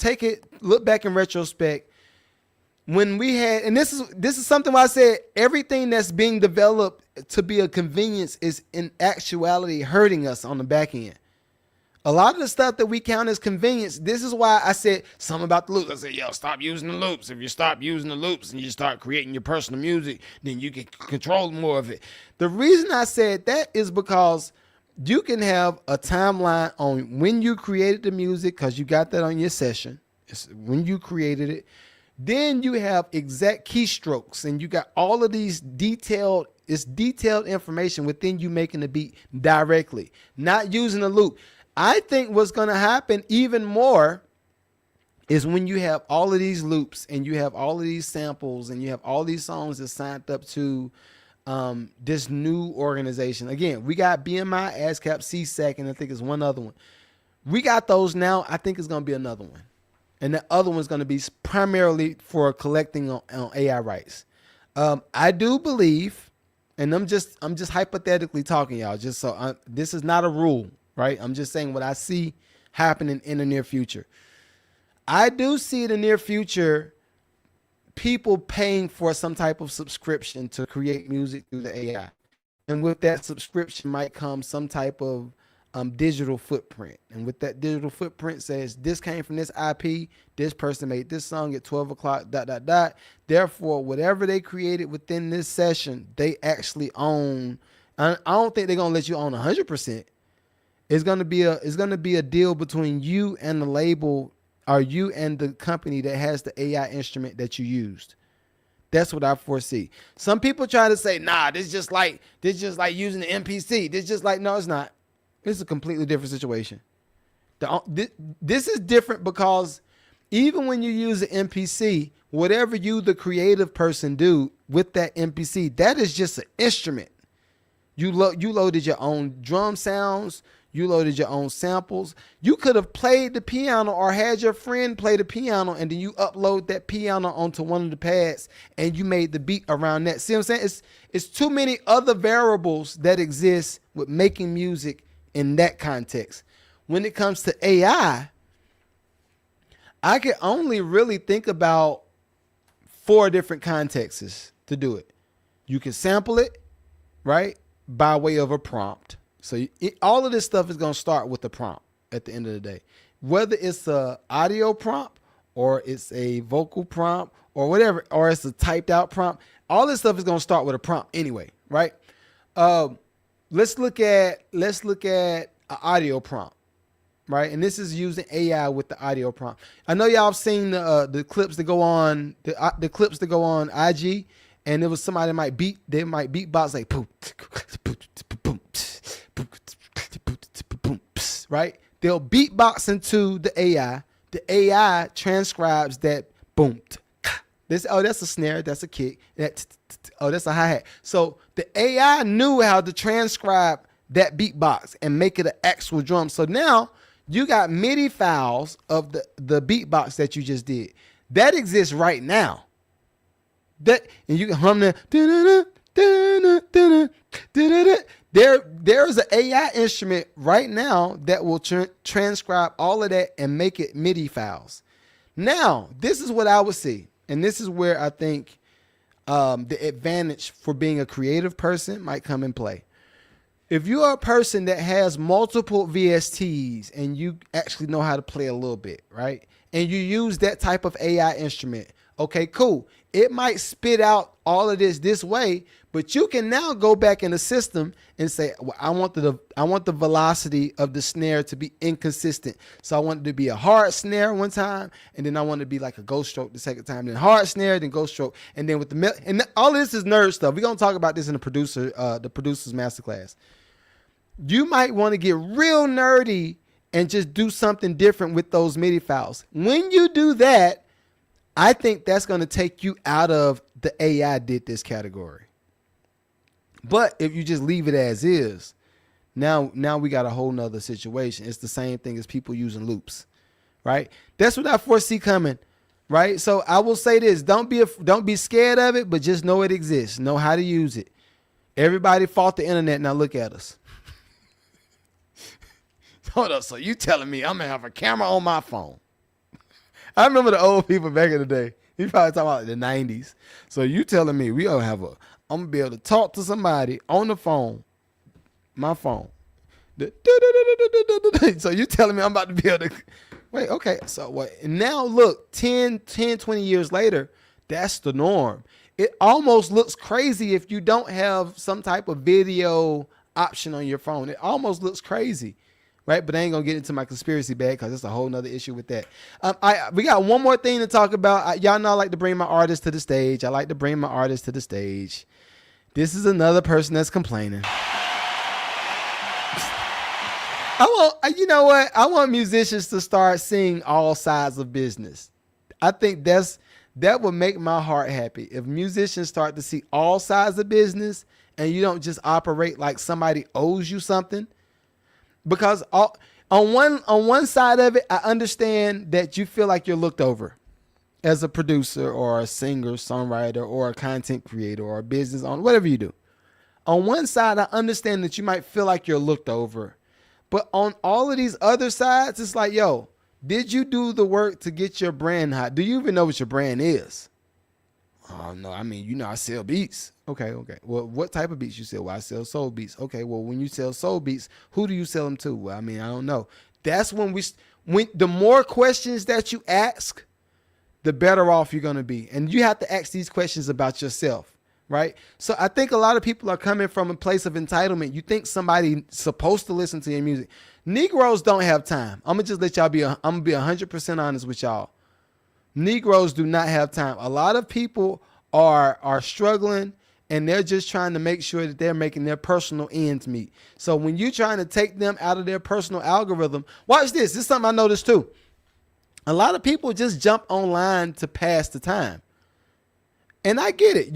look back in retrospect, when we had, and this is something where I said everything that's being developed to be a convenience is in actuality hurting us on the back end. A lot of the stuff that we count as convenience, this is why I said something about the loops. I said, yo, stop using the loops. If you stop using the loops and you start creating your personal music, then you can control more of it. The reason I said that is because you can have a timeline on when you created the music, because you got that on your session. It's when you created it. Then you have exact keystrokes, and you got all of these detailed information within you making the beat directly, not using a loop. I think what's going to happen even more is when you have all of these loops and you have all of these samples and you have all these songs that signed up to this new organization. Again, we got BMI, ASCAP, CSAC, and I think it's one other one. We got those now. I think it's going to be another one. And the other one's going to be primarily for collecting on AI rights. I do believe, and I'm just hypothetically talking, y'all. Just so this is not a rule, right? I'm just saying what I see happening in the near future. I do see in the near future people paying for some type of subscription to create music through the AI. And with that subscription might come some type of digital footprint. And with that digital footprint says this came from this IP, this person made this song at 12 o'clock, ... Therefore, whatever they created within this session, they actually own. I don't think they're going to let you own 100%. It's going to be a deal between you and the label, or you and the company that has the AI instrument that you used. That's what I foresee. Some people try to say, nah, this is just like using the MPC. This just like, no, it's not. It's a completely different situation. This is different because even when you use an MPC, whatever you, the creative person, do with that MPC, that is just an instrument. You loaded your own drum sounds. You loaded your own samples. You could have played the piano or had your friend play the piano, and then you upload that piano onto one of the pads and you made the beat around that. See what I'm saying? It's too many other variables that exist with making music in that context. When it comes to AI, I can only really think about 4 different contexts to do it. You can sample it, right, by way of a prompt. So all of this stuff is going to start with the prompt at the end of the day. Whether it's a audio prompt or it's a vocal prompt or whatever, or it's a typed out prompt, all this stuff is going to start with a prompt anyway, right? Let's look at an audio prompt, right? And this is using AI with the audio prompt. I know y'all have seen the clips that go on the clips that go on IG, and there was somebody that might beatbox like boom, right? They'll beatbox into the AI. The AI transcribes that boom. That's a snare. That's a kick. That's a hi-hat. So the AI knew how to transcribe that beatbox and make it an actual drum. So now you got MIDI files of the beatbox that you just did. That exists right now. And you can hum the there's an AI instrument right now that will transcribe all of that and make it MIDI files. Now, this is what I would see, and this is where I think the advantage for being a creative person might come in play. If you are a person that has multiple VSTs and you actually know how to play a little bit, right? And you use that type of AI instrument, okay, cool. It might spit out all of this way, but you can now go back in the system and say, well, I want the velocity of the snare to be inconsistent. So I want it to be a hard snare one time, and then I want it to be like a ghost stroke the second time, then hard snare, then ghost stroke, and then with and all of this is nerd stuff. We're gonna talk about this in the producer's masterclass. You might want to get real nerdy and just do something different with those MIDI files. When you do that, I think that's going to take you out of the AI did this category. But if you just leave it as is, now we got a whole nother situation. It's the same thing as people using loops, right? That's what I foresee coming, right? So I will say this: don't be scared of it, but just know it exists. Know how to use it. Everybody fought the internet. Now look at us. Hold up. So you telling me I'm gonna have a camera on my phone? I remember the old people back in the day. You probably talking about the 90s. So you telling me I'm gonna be able to talk to somebody on the phone, my phone. So you telling me I'm about to be able to wait, okay. So what? Now look, 10, 20 years later, that's the norm. It almost looks crazy if you don't have some type of video option on your phone. It almost looks crazy. Right, but I ain't gonna get into my conspiracy bag because it's a whole nother issue with that. We got one more thing to talk about. Y'all know I like to bring my artists to the stage. This is another person that's complaining. You know what? I want musicians to start seeing all sides of business. I think that would make my heart happy if musicians start to see all sides of business and you don't just operate like somebody owes you something. Because on one side of it, I understand that you feel like you're looked over as a producer or a singer, songwriter, or a content creator or a business owner, whatever you do. On one side, I understand that you might feel like you're looked over. But on all of these other sides, it's like, yo, did you do the work to get your brand hot? Do you even know what your brand is? Oh, no, I mean, I sell beats. Okay. Well, what type of beats you sell? Well, I sell soul beats. Okay, well, when you sell soul beats, who do you sell them to? Well, I mean, I don't know. That's when the more questions that you ask, the better off you're going to be. And you have to ask these questions about yourself, right? So I think a lot of people are coming from a place of entitlement. You think somebody's supposed to listen to your music. Negroes don't have time. I'm going to just let y'all I'm going to be 100% honest with y'all. Negroes do not have time. A lot of people are struggling, and they're just trying to make sure that they're making their personal ends meet. So when you're trying to take them out of their personal algorithm, watch this. This is something I noticed too. A lot of people just jump online to pass the time. And I get it.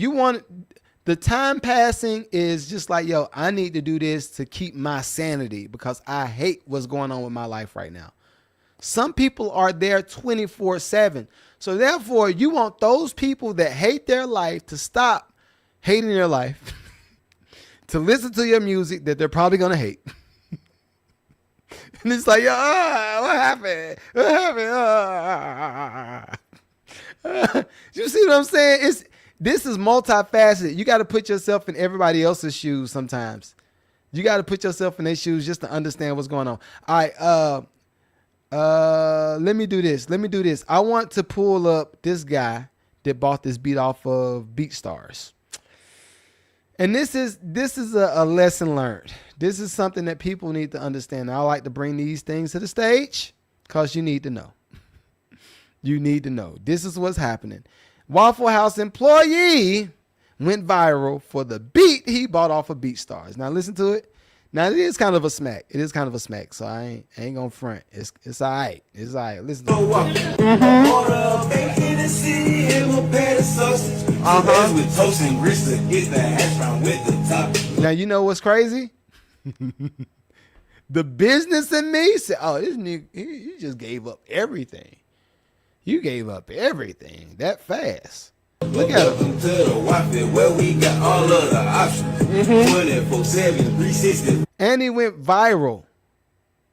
The time passing is just like, yo, I need to do this to keep my sanity because I hate what's going on with my life right now. Some people are there 24/7. So therefore, you want those people that hate their life to stop hating their life, to listen to your music that they're probably going to hate. And it's like, what happened? What happened? You see what I'm saying? This is multifaceted. You got to put yourself in everybody else's shoes sometimes. You got to put yourself in their shoes just to understand what's going on. All right, let me do this. I want to pull up this guy that bought this beat off of BeatStars. And this is a lesson learned. This is something that people need to understand. I like to bring these things to the stage because you need to know. You need to know. This is what's happening. Waffle House employee went viral for the beat he bought off of BeatStars. Now listen to it. Now it is kind of a smack. So I ain't gonna front. It's all right. It's all right. Listen to it. Now you know what's crazy? The business in me said, "Oh, this nigga, you just gave up everything. You gave up everything that fast." Look at him. Where we got all of the options. 24/7, 360. And he went viral.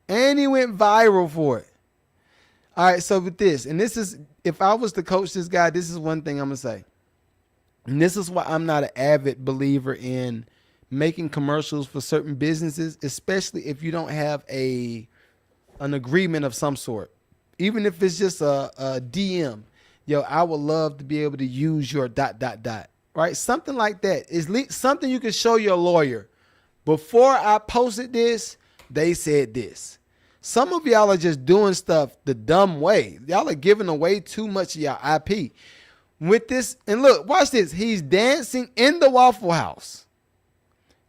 For it. All right, so with this, and this is, if I was to coach this guy, this is one thing I'm going to say. And this is why I'm not an avid believer in making commercials for certain businesses, especially if you don't have an agreement of some sort. Even if it's just a DM. Yo, I would love to be able to use your ... Right? Something like that. Is something you can show your lawyer. Before I posted this, they said this. Some of y'all are just doing stuff the dumb way. Y'all are giving away too much of y'all IP. With this, and look, watch this. He's dancing in the Waffle House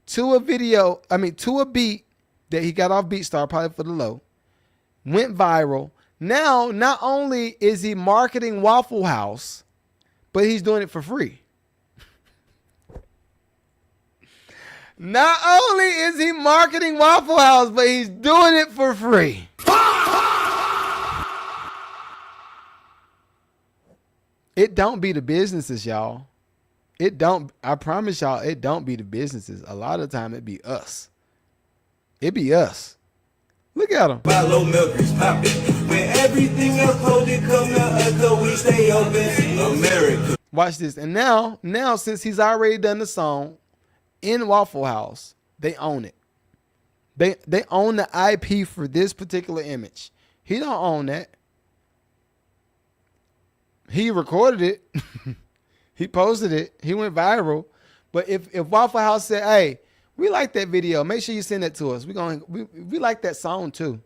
to a beat that he got off BeatStar, probably for the low. Went viral. Now, not only is he marketing Waffle House, but he's doing it for free. Not only is he marketing Waffle House, but he's doing it for free. It don't be the businesses, y'all. I promise y'all, it don't be the businesses. A lot of the time, it be us. It be us. Look at him. Low milk is popping. When everything else hold it, come to us, we stay open. America. Watch this. And now, since he's already done the song in Waffle House, they own it. They own the IP for this particular image. He don't own that. He recorded it. He posted it. He went viral. But if Waffle House said, "Hey, we like that video. Make sure you send it to us. We like that song too.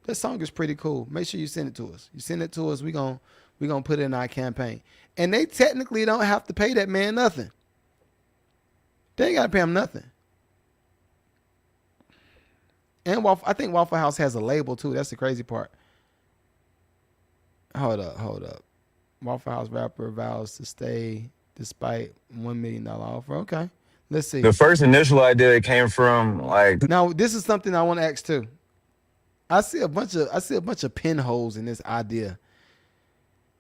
That song is pretty cool. Make sure you send it to us. You send it to us, we gonna put it in our campaign." And they technically don't have to pay that man nothing. They ain't gotta pay him nothing. And I think Waffle House has a label too. That's the crazy part. Hold up. Waffle House rapper vows to stay despite $1 million offer. Okay. Let's see. The first initial idea came from Now this is something I want to ask too. I see a bunch of pinholes in this idea.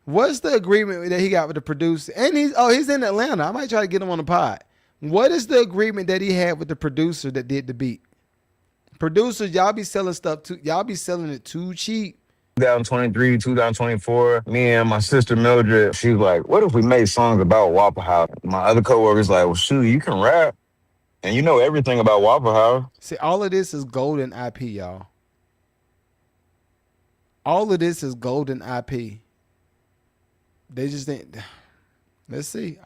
What's the agreement that he got with the producer? And he's in Atlanta. I might try to get him on the pod. What is the agreement that he had with the producer that did the beat? Producers, y'all be selling stuff too. Y'all be selling it too cheap. 2023, 2024, me and my sister Mildred, she was like, what if we made songs about Waffle House? My other coworkers like, well, shoot, you can rap and you know everything about Waffle House. See, all of this is golden IP, y'all. All of this is golden IP. They just didn't. Let's see.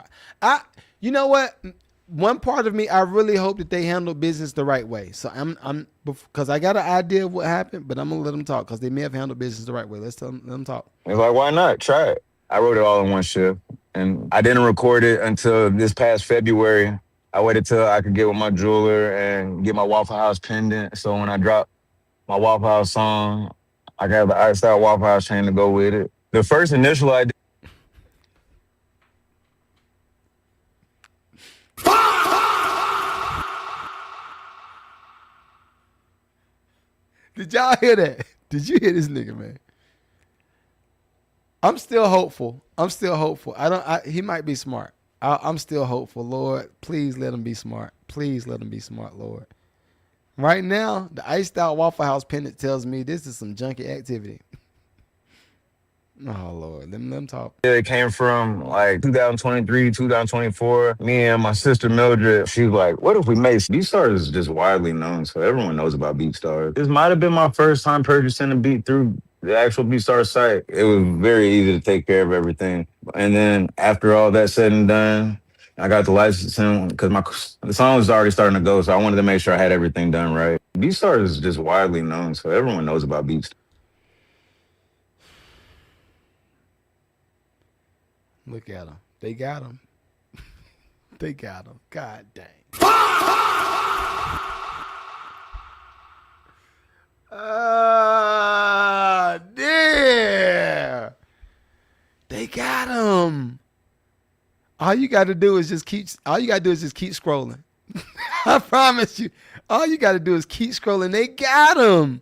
You know what? One part of me, I really hope that they handle business the right way. So I'm because I got an idea of what happened, but I'm gonna let them talk because they may have handled business the right way. Let them talk. It's like, why not? Try it. I wrote it all in one shift, and I didn't record it until this past February. I waited till I could get with my jeweler and get my Waffle House pendant. So when I dropped my Waffle House song, I got the iced out Waffle House chain to go with it. The first initial idea. Did y'all hear that? Did you hear this nigga, man? I'm still hopeful. He might be smart. I'm still hopeful. Lord, please let him be smart. Please let him be smart, Lord. Right now, the iced out Waffle House pendant tells me this is some junky activity. Oh, Lord. Let them talk. It came from like 2023, 2024. Me and my sister Mildred, she was like, what if we made BeatStars is just widely known, so everyone knows about BeatStars. This might have been my first time purchasing a beat through the actual BeatStars site. It was very easy to take care of everything. And then after all that said and done, I got the licensing because the song was already starting to go, so I wanted to make sure I had everything done right. BeatStars is just widely known, so everyone knows about BeatStars. Look at them. They got him. They got him. God dang. Damn. They got him. All you got to do is just keep scrolling. I promise you. All you got to do is keep scrolling. They got him.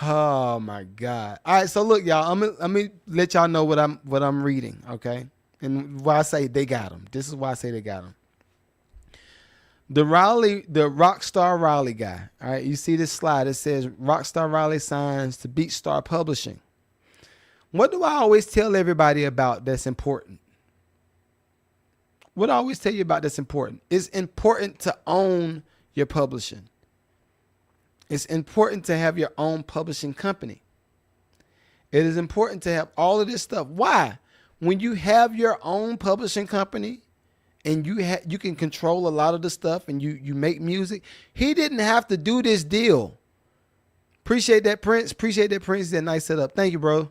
Oh my God. All right, so look, y'all, let me let y'all know what I'm reading, okay? And why I say they got him. This is why I say they got him. The Rockstar Riley guy. All right, you see this slide. It says Rockstar Riley signs to BeatStar Publishing. What do I always tell everybody about that's important? What I always tell you about that's important? It's important to own your publishing. It's important to have your own publishing company. It is important to have all of this stuff. Why? When you have your own publishing company and you can control a lot of the stuff and you make music, he didn't have to do this deal. Appreciate that, Prince. Appreciate that, Prince. That nice setup. Thank you, bro.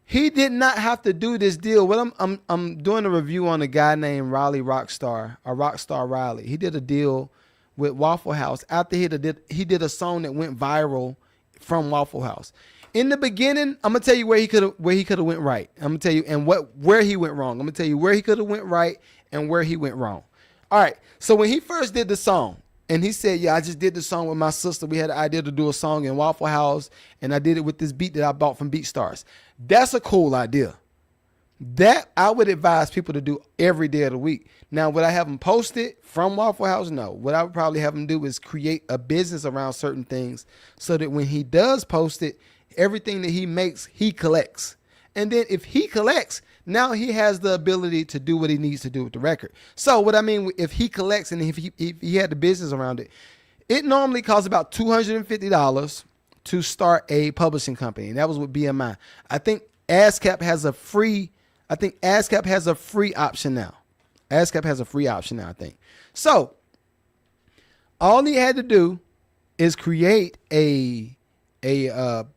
He did not have to do this deal. Well, I'm doing a review on a guy named Riley Rockstar, or Rockstar Riley. He did a deal with Waffle House after he did a song that went viral from Waffle House. In the beginning, I'm gonna tell you where he could have went right. I'm gonna tell you where he went wrong. I'm gonna tell you where he could have went right and where he went wrong. All right. So when he first did the song, and he said, "Yeah, I just did the song with my sister. We had an idea to do a song in Waffle House, and I did it with this beat that I bought from BeatStars." That's a cool idea. That I would advise people to do every day of the week. Now, would I have them post it from Waffle House? No. What I would probably have them do is create a business around certain things so that when he does post it, everything that he makes, he collects. And then if he collects, now he has the ability to do what he needs to do with the record. So what I mean, if he collects and if he had the business around it, it normally costs about $250 to start a publishing company. And that was with BMI. I think ASCAP has a free option now. ASCAP has a free option now, I think. So all he had to do is create a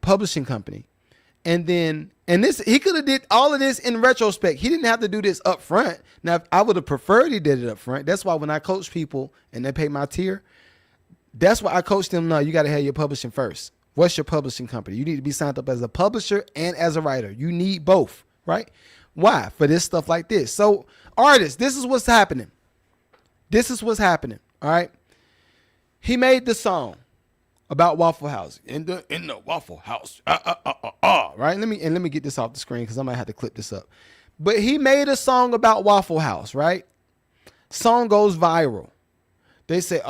publishing company. And he could have did all of this in retrospect. He didn't have to do this up front. Now, I would have preferred he did it up front. That's why when I coach people and they pay my tier, that's why I coach them. No, you got to have your publishing first. What's your publishing company? You need to be signed up as a publisher and as a writer. You need both, right? Why? For this stuff like this. So artists, this is what's happening. This is what's happening. All right. He made the song about Waffle House in the Waffle House. Right. Let me get this off the screen because I might have to clip this up. But he made a song about Waffle House. Right. Song goes viral. They say,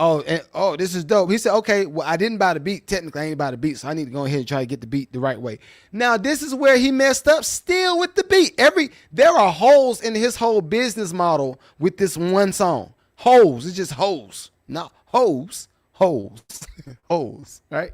this is dope. He said, okay, well, I didn't buy the beat. Technically, I ain't buy the beat, so I need to go ahead and try to get the beat the right way. Now, this is where he messed up still with the beat. There are holes in his whole business model with this one song. Holes. It's just holes. Not hoes. Holes. Holes, right?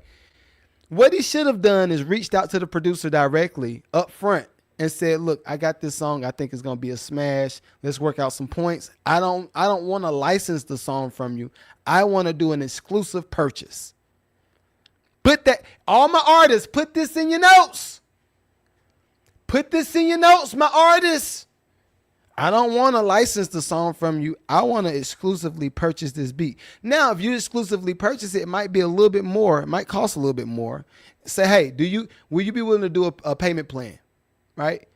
What he should have done is reached out to the producer directly up front and said, look, I got this song. I think it's going to be a smash. Let's work out some points. I don't want to license the song from you. I want to do an exclusive purchase. All my artists, put this in your notes. Put this in your notes, my artists. I don't want to license the song from you. I want to exclusively purchase this beat. Now, if you exclusively purchase it, it might be a little bit more. It might cost a little bit more. Say, hey, will you be willing to do a payment plan? Right?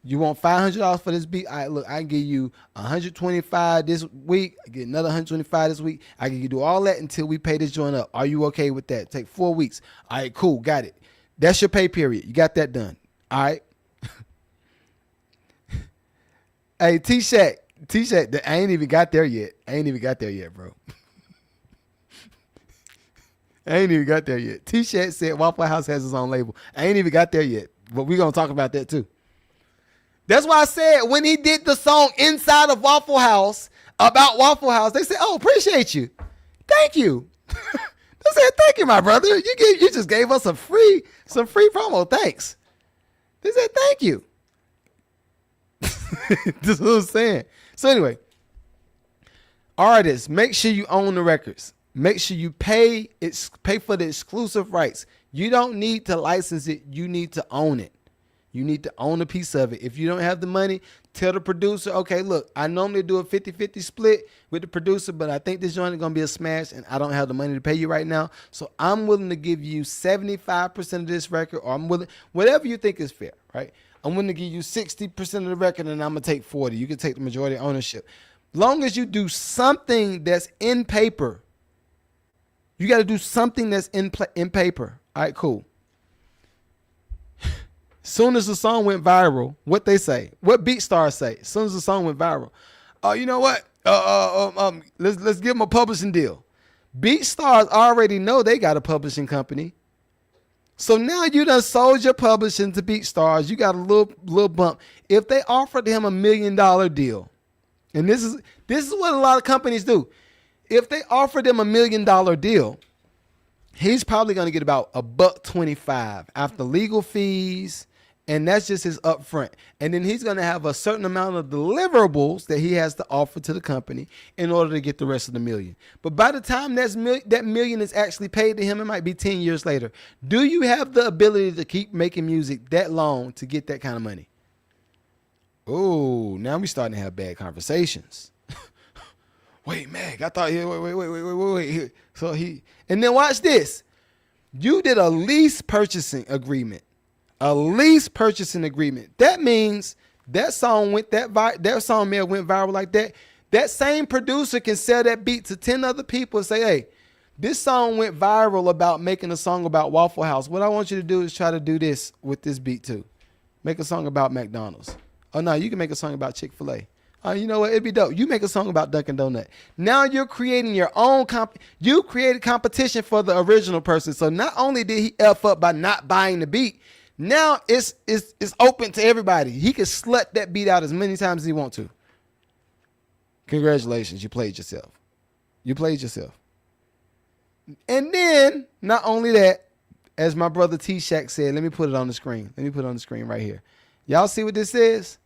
You want $500 for this beat? All right, look, I can give you $125 this week. I get another $125 this week. I can do all that until we pay this joint up. Are you okay with that? Take 4 weeks. All right, cool. Got it. That's your pay period. You got that done. All right. Hey, T-Shack, I ain't even got there yet. Bro. I ain't even got there yet. T-Shack said Waffle House has his own label. I ain't even got there yet. But we're going to talk about that too. That's why I said when he did the song Inside of Waffle House about Waffle House, they said, oh, appreciate you. Thank you. They said, thank you, my brother. You just gave us some free promo. Thanks. They said, thank you. This is what I'm saying. So anyway, artists, make sure you own the records. Make sure you pay for the exclusive rights. You don't need to license it. You need to own it. You need to own a piece of it. If you don't have the money, tell the producer, okay, look, I normally do a 50-50 split with the producer, but I think this joint is going to be a smash and I don't have the money to pay you right now. So I'm willing to give you 75% of this record, or I'm willing, whatever you think is fair, right? I'm willing to give you 60% of the record and I'm going to take 40. You can take the majority ownership. Long as you do something that's in paper. You got to do something that's in paper. All right, cool. Soon as the song went viral, what BeatStars say? As soon as the song went viral, you know what? Let's give them a publishing deal. BeatStars already know they got a publishing company, so now you done sold your publishing to BeatStars. You got a little bump. If they offered him $1 million deal, and this is what a lot of companies do. If they offered him $1 million deal, he's probably going to get about $125 after legal fees. And that's just his upfront. And then he's going to have a certain amount of deliverables that he has to offer to the company in order to get the rest of the $1 million. But by the time that $1 million is actually paid to him, it might be 10 years later. Do you have the ability to keep making music that long to get that kind of money? Oh, now we're starting to have bad conversations. Wait, Meg, I thought, wait. So and then watch this. You did a lease purchasing agreement. A lease purchasing agreement. That means that song may have went viral like that. That same producer can sell that beat to 10 other people and say, hey, this song went viral about making a song about Waffle House. What I want you to do is try to do this with this beat too. Make a song about McDonald's. Oh no, you can make a song about Chick-fil-A. Oh, you know what? It'd be dope. You make a song about Dunkin' Donut. Now you're creating your own you created competition for the original person. So not only did he F up by not buying the beat, now it's open to everybody. He can slut that beat out as many times as he wants to. Congratulations, you played yourself. And then, not only that, as my brother T-Shack said, let me put it on the screen. Right here. Y'all see what this is?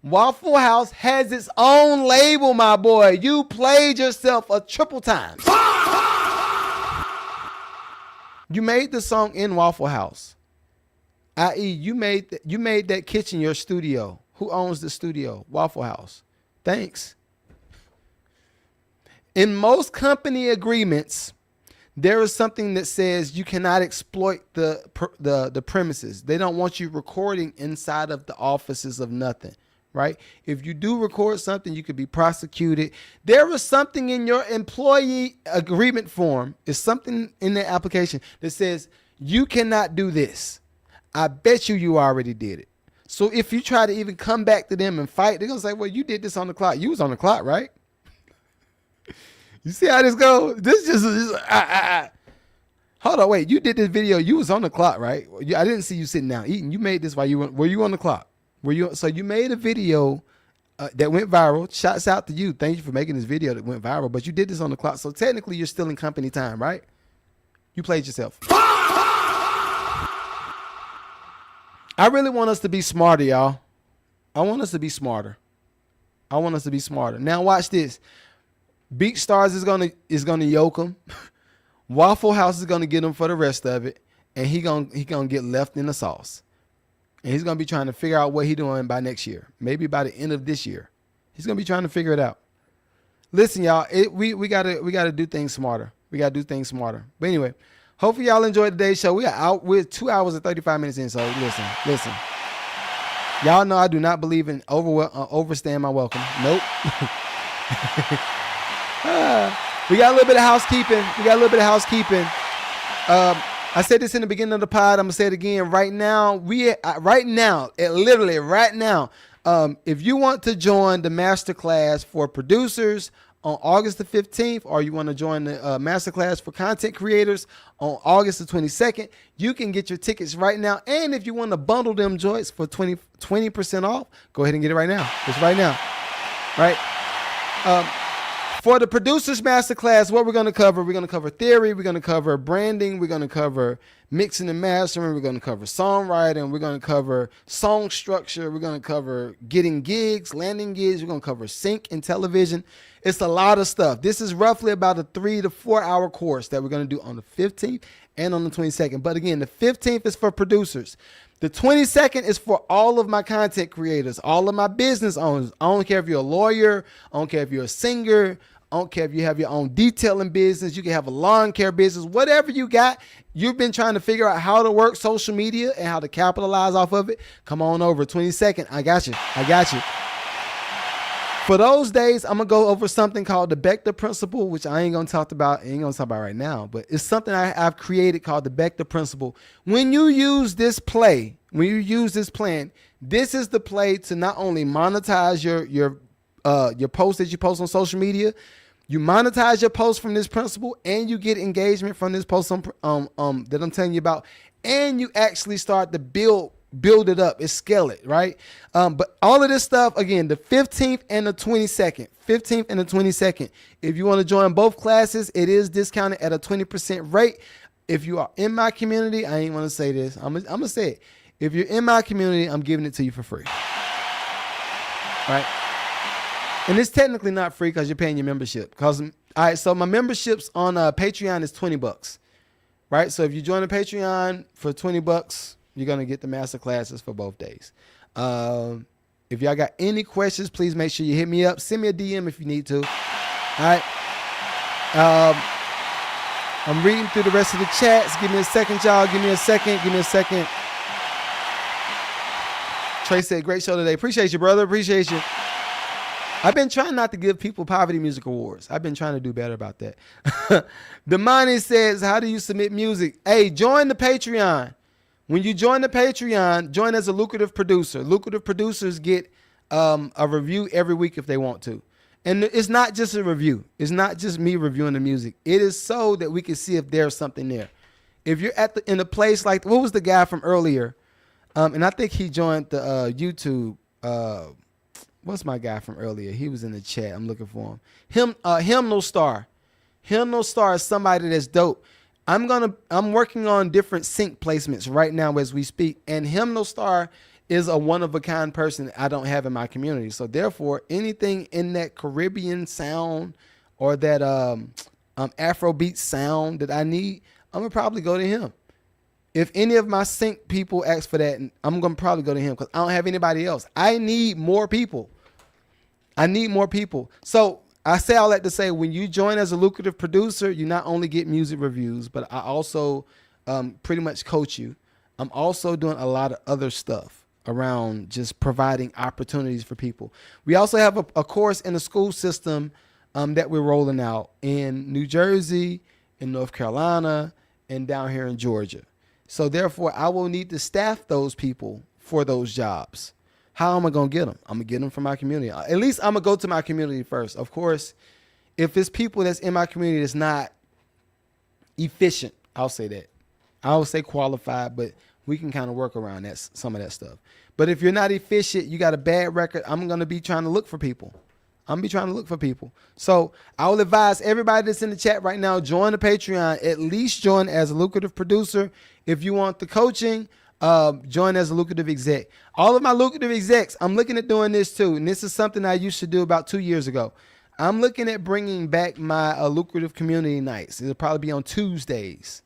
Waffle House has its own label, my boy. You played yourself a triple time. You made the song in Waffle House. I.e., you made that kitchen your studio. Who owns the studio? Waffle House. Thanks. In most company agreements, there is something that says you cannot exploit the premises. They don't want you recording inside of the offices of nothing, right? If you do record something, you could be prosecuted. There is something in your employee agreement form, is something in the application that says you cannot do this. I bet you already did it. So if you try to even come back to them and fight, they're going to say, well, you did this on the clock. You was on the clock, right? You see how this goes? This just Hold on, wait. You did this video. You was on the clock, right? I didn't see you sitting down eating. You made this while you were you on the clock? Were you? So you made a video that went viral. Shouts out to you. Thank you for making this video that went viral. But you did this on the clock. So technically, you're still in company time, right? You played yourself. I really want us to be smarter, y'all. I want us to be smarter. I want us to be smarter. Now watch this. Beach Stars is gonna yoke him. Waffle House is gonna get him for the rest of it, and he gonna get left in the sauce. And he's gonna be trying to figure out what he's doing by next year. Maybe by the end of this year, he's gonna be trying to figure it out. Listen, y'all, we gotta do things smarter. We gotta do things smarter. But anyway, hopefully y'all enjoyed today's show. We are out with 2 hours and 35 minutes in. So listen. Y'all know I do not believe in overstaying my welcome. Nope. We got a little bit of housekeeping. I said this in the beginning of the pod. I'm gonna say it again. Right now, literally right now, if you want to join the Masterclass for producers on August the 15th, or you want to join the Masterclass for content creators on August the 22nd, you can get your tickets right now. And if you want to bundle them joints for 20% off, go ahead and get it right now. It's right now, right? For the Producers Masterclass, what we're going to cover theory, we're going to cover branding, we're going to cover mixing and mastering, we're going to cover songwriting, we're going to cover song structure, we're going to cover getting gigs, landing gigs, we're going to cover sync and television. It's a lot of stuff. This is roughly about a 3 to 4 hour course that we're going to do on the 15th and on the 22nd. But again, the 15th is for producers. The 22nd is for all of my content creators, all of my business owners. I don't care if you're a lawyer. I don't care if you're a singer. I don't care if you have your own detailing business. You can have a lawn care business. Whatever you got, you've been trying to figure out how to work social media and how to capitalize off of it. Come on over. 22nd. I got you. For those days, I'm going to go over something called the Bechdel Principle, which I ain't going to talk about right now, but it's something I've created called the Bechdel Principle. When you use this plan, this is the play to not only monetize your posts that you post on social media, you monetize your posts from this principle, and you get engagement from this post that I'm telling you about, and you actually start to build it up, it's scale it, right? But all of this stuff, again, the 15th and the 22nd, if you want to join both classes, it is discounted at a 20% rate. If you are in my community, I ain't want to say this, I'm gonna say it. If you're in my community, I'm giving it to you for free, right? And it's technically not free because you're paying your membership. All right, so my memberships on Patreon is $20, right? So if you join the Patreon for $20, you're going to get the master classes for both days. If y'all got any questions, please make sure you hit me up. Send me a DM if you need to. All right. I'm reading through the rest of the chats. Give me a second, y'all. Give me a second. Trey said, great show today. Appreciate you, brother. Appreciate you. I've been trying not to give people poverty music awards. I've been trying to do better about that. Damani says, how do you submit music? Hey, join the Patreon. When you join the Patreon, join as a lucrative producer. Lucrative producers get a review every week if they want to. And it's not just a review. It's not just me reviewing the music. It is so that we can see if there's something there. If you're in a place like, what was the guy from earlier? And I think he joined the YouTube. What's my guy from earlier? He was in the chat. I'm looking for him. Hymnal Star. Hymnal Star is somebody that's dope. I'm working on different sync placements right now as we speak. And Hymnal Star is a one-of-a-kind person that I don't have in my community. So therefore, anything in that Caribbean sound or that Afrobeat sound that I need, I'm going to probably go to him. If any of my sync people ask for that, I'm going to probably go to him because I don't have anybody else. I need more people. So I say all that to say, when you join as a lucrative producer, you not only get music reviews, but I also pretty much coach you. I'm also doing a lot of other stuff around just providing opportunities for people. We also have a course in the school system that we're rolling out in New Jersey, in North Carolina, and down here in Georgia. So therefore, I will need to staff those people for those jobs. How am I going to get them? I'm going to get them from my community. At least I'm going to go to my community first. Of course, if it's people that's in my community that's not efficient, I'll say that. I would say qualified, but we can kind of work around that, some of that stuff. But if you're not efficient, you got a bad record, I'm going to be trying to look for people. So I will advise everybody that's in the chat right now, join the Patreon. At least join as a lucrative producer. If you want the coaching, join as a lucrative exec. All of my lucrative execs, I'm looking at doing this too. And this is something I used to do about 2 years ago. I'm looking at bringing back my lucrative community nights. It'll probably be on Tuesdays,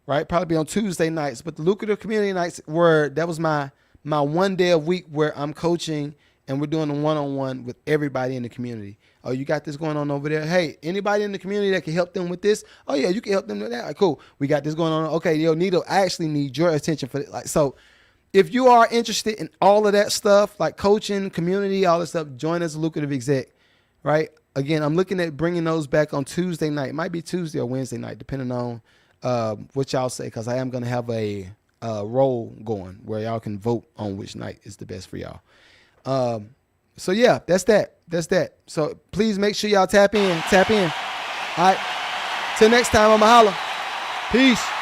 right? Probably be on Tuesday nights. But the lucrative community nights that was my 1 day a week where I'm coaching and we're doing a one-on-one with everybody in the community. Oh, you got this going on over there? Hey, anybody in the community that can help them with this? Oh yeah, you can help them with that. Cool. We got this going on. Okay, Nito, I actually need your attention for it. Like, so if you are interested in all of that stuff, like coaching, community, all this stuff, join as a lucrative exec, right? Again, I'm looking at bringing those back on Tuesday night. It might be Tuesday or Wednesday night, depending on what y'all say, because I am going to have a roll going where y'all can vote on which night is the best for y'all. So yeah, that's that. So please make sure y'all tap in. All right. Till next time, I'ma holla. Peace.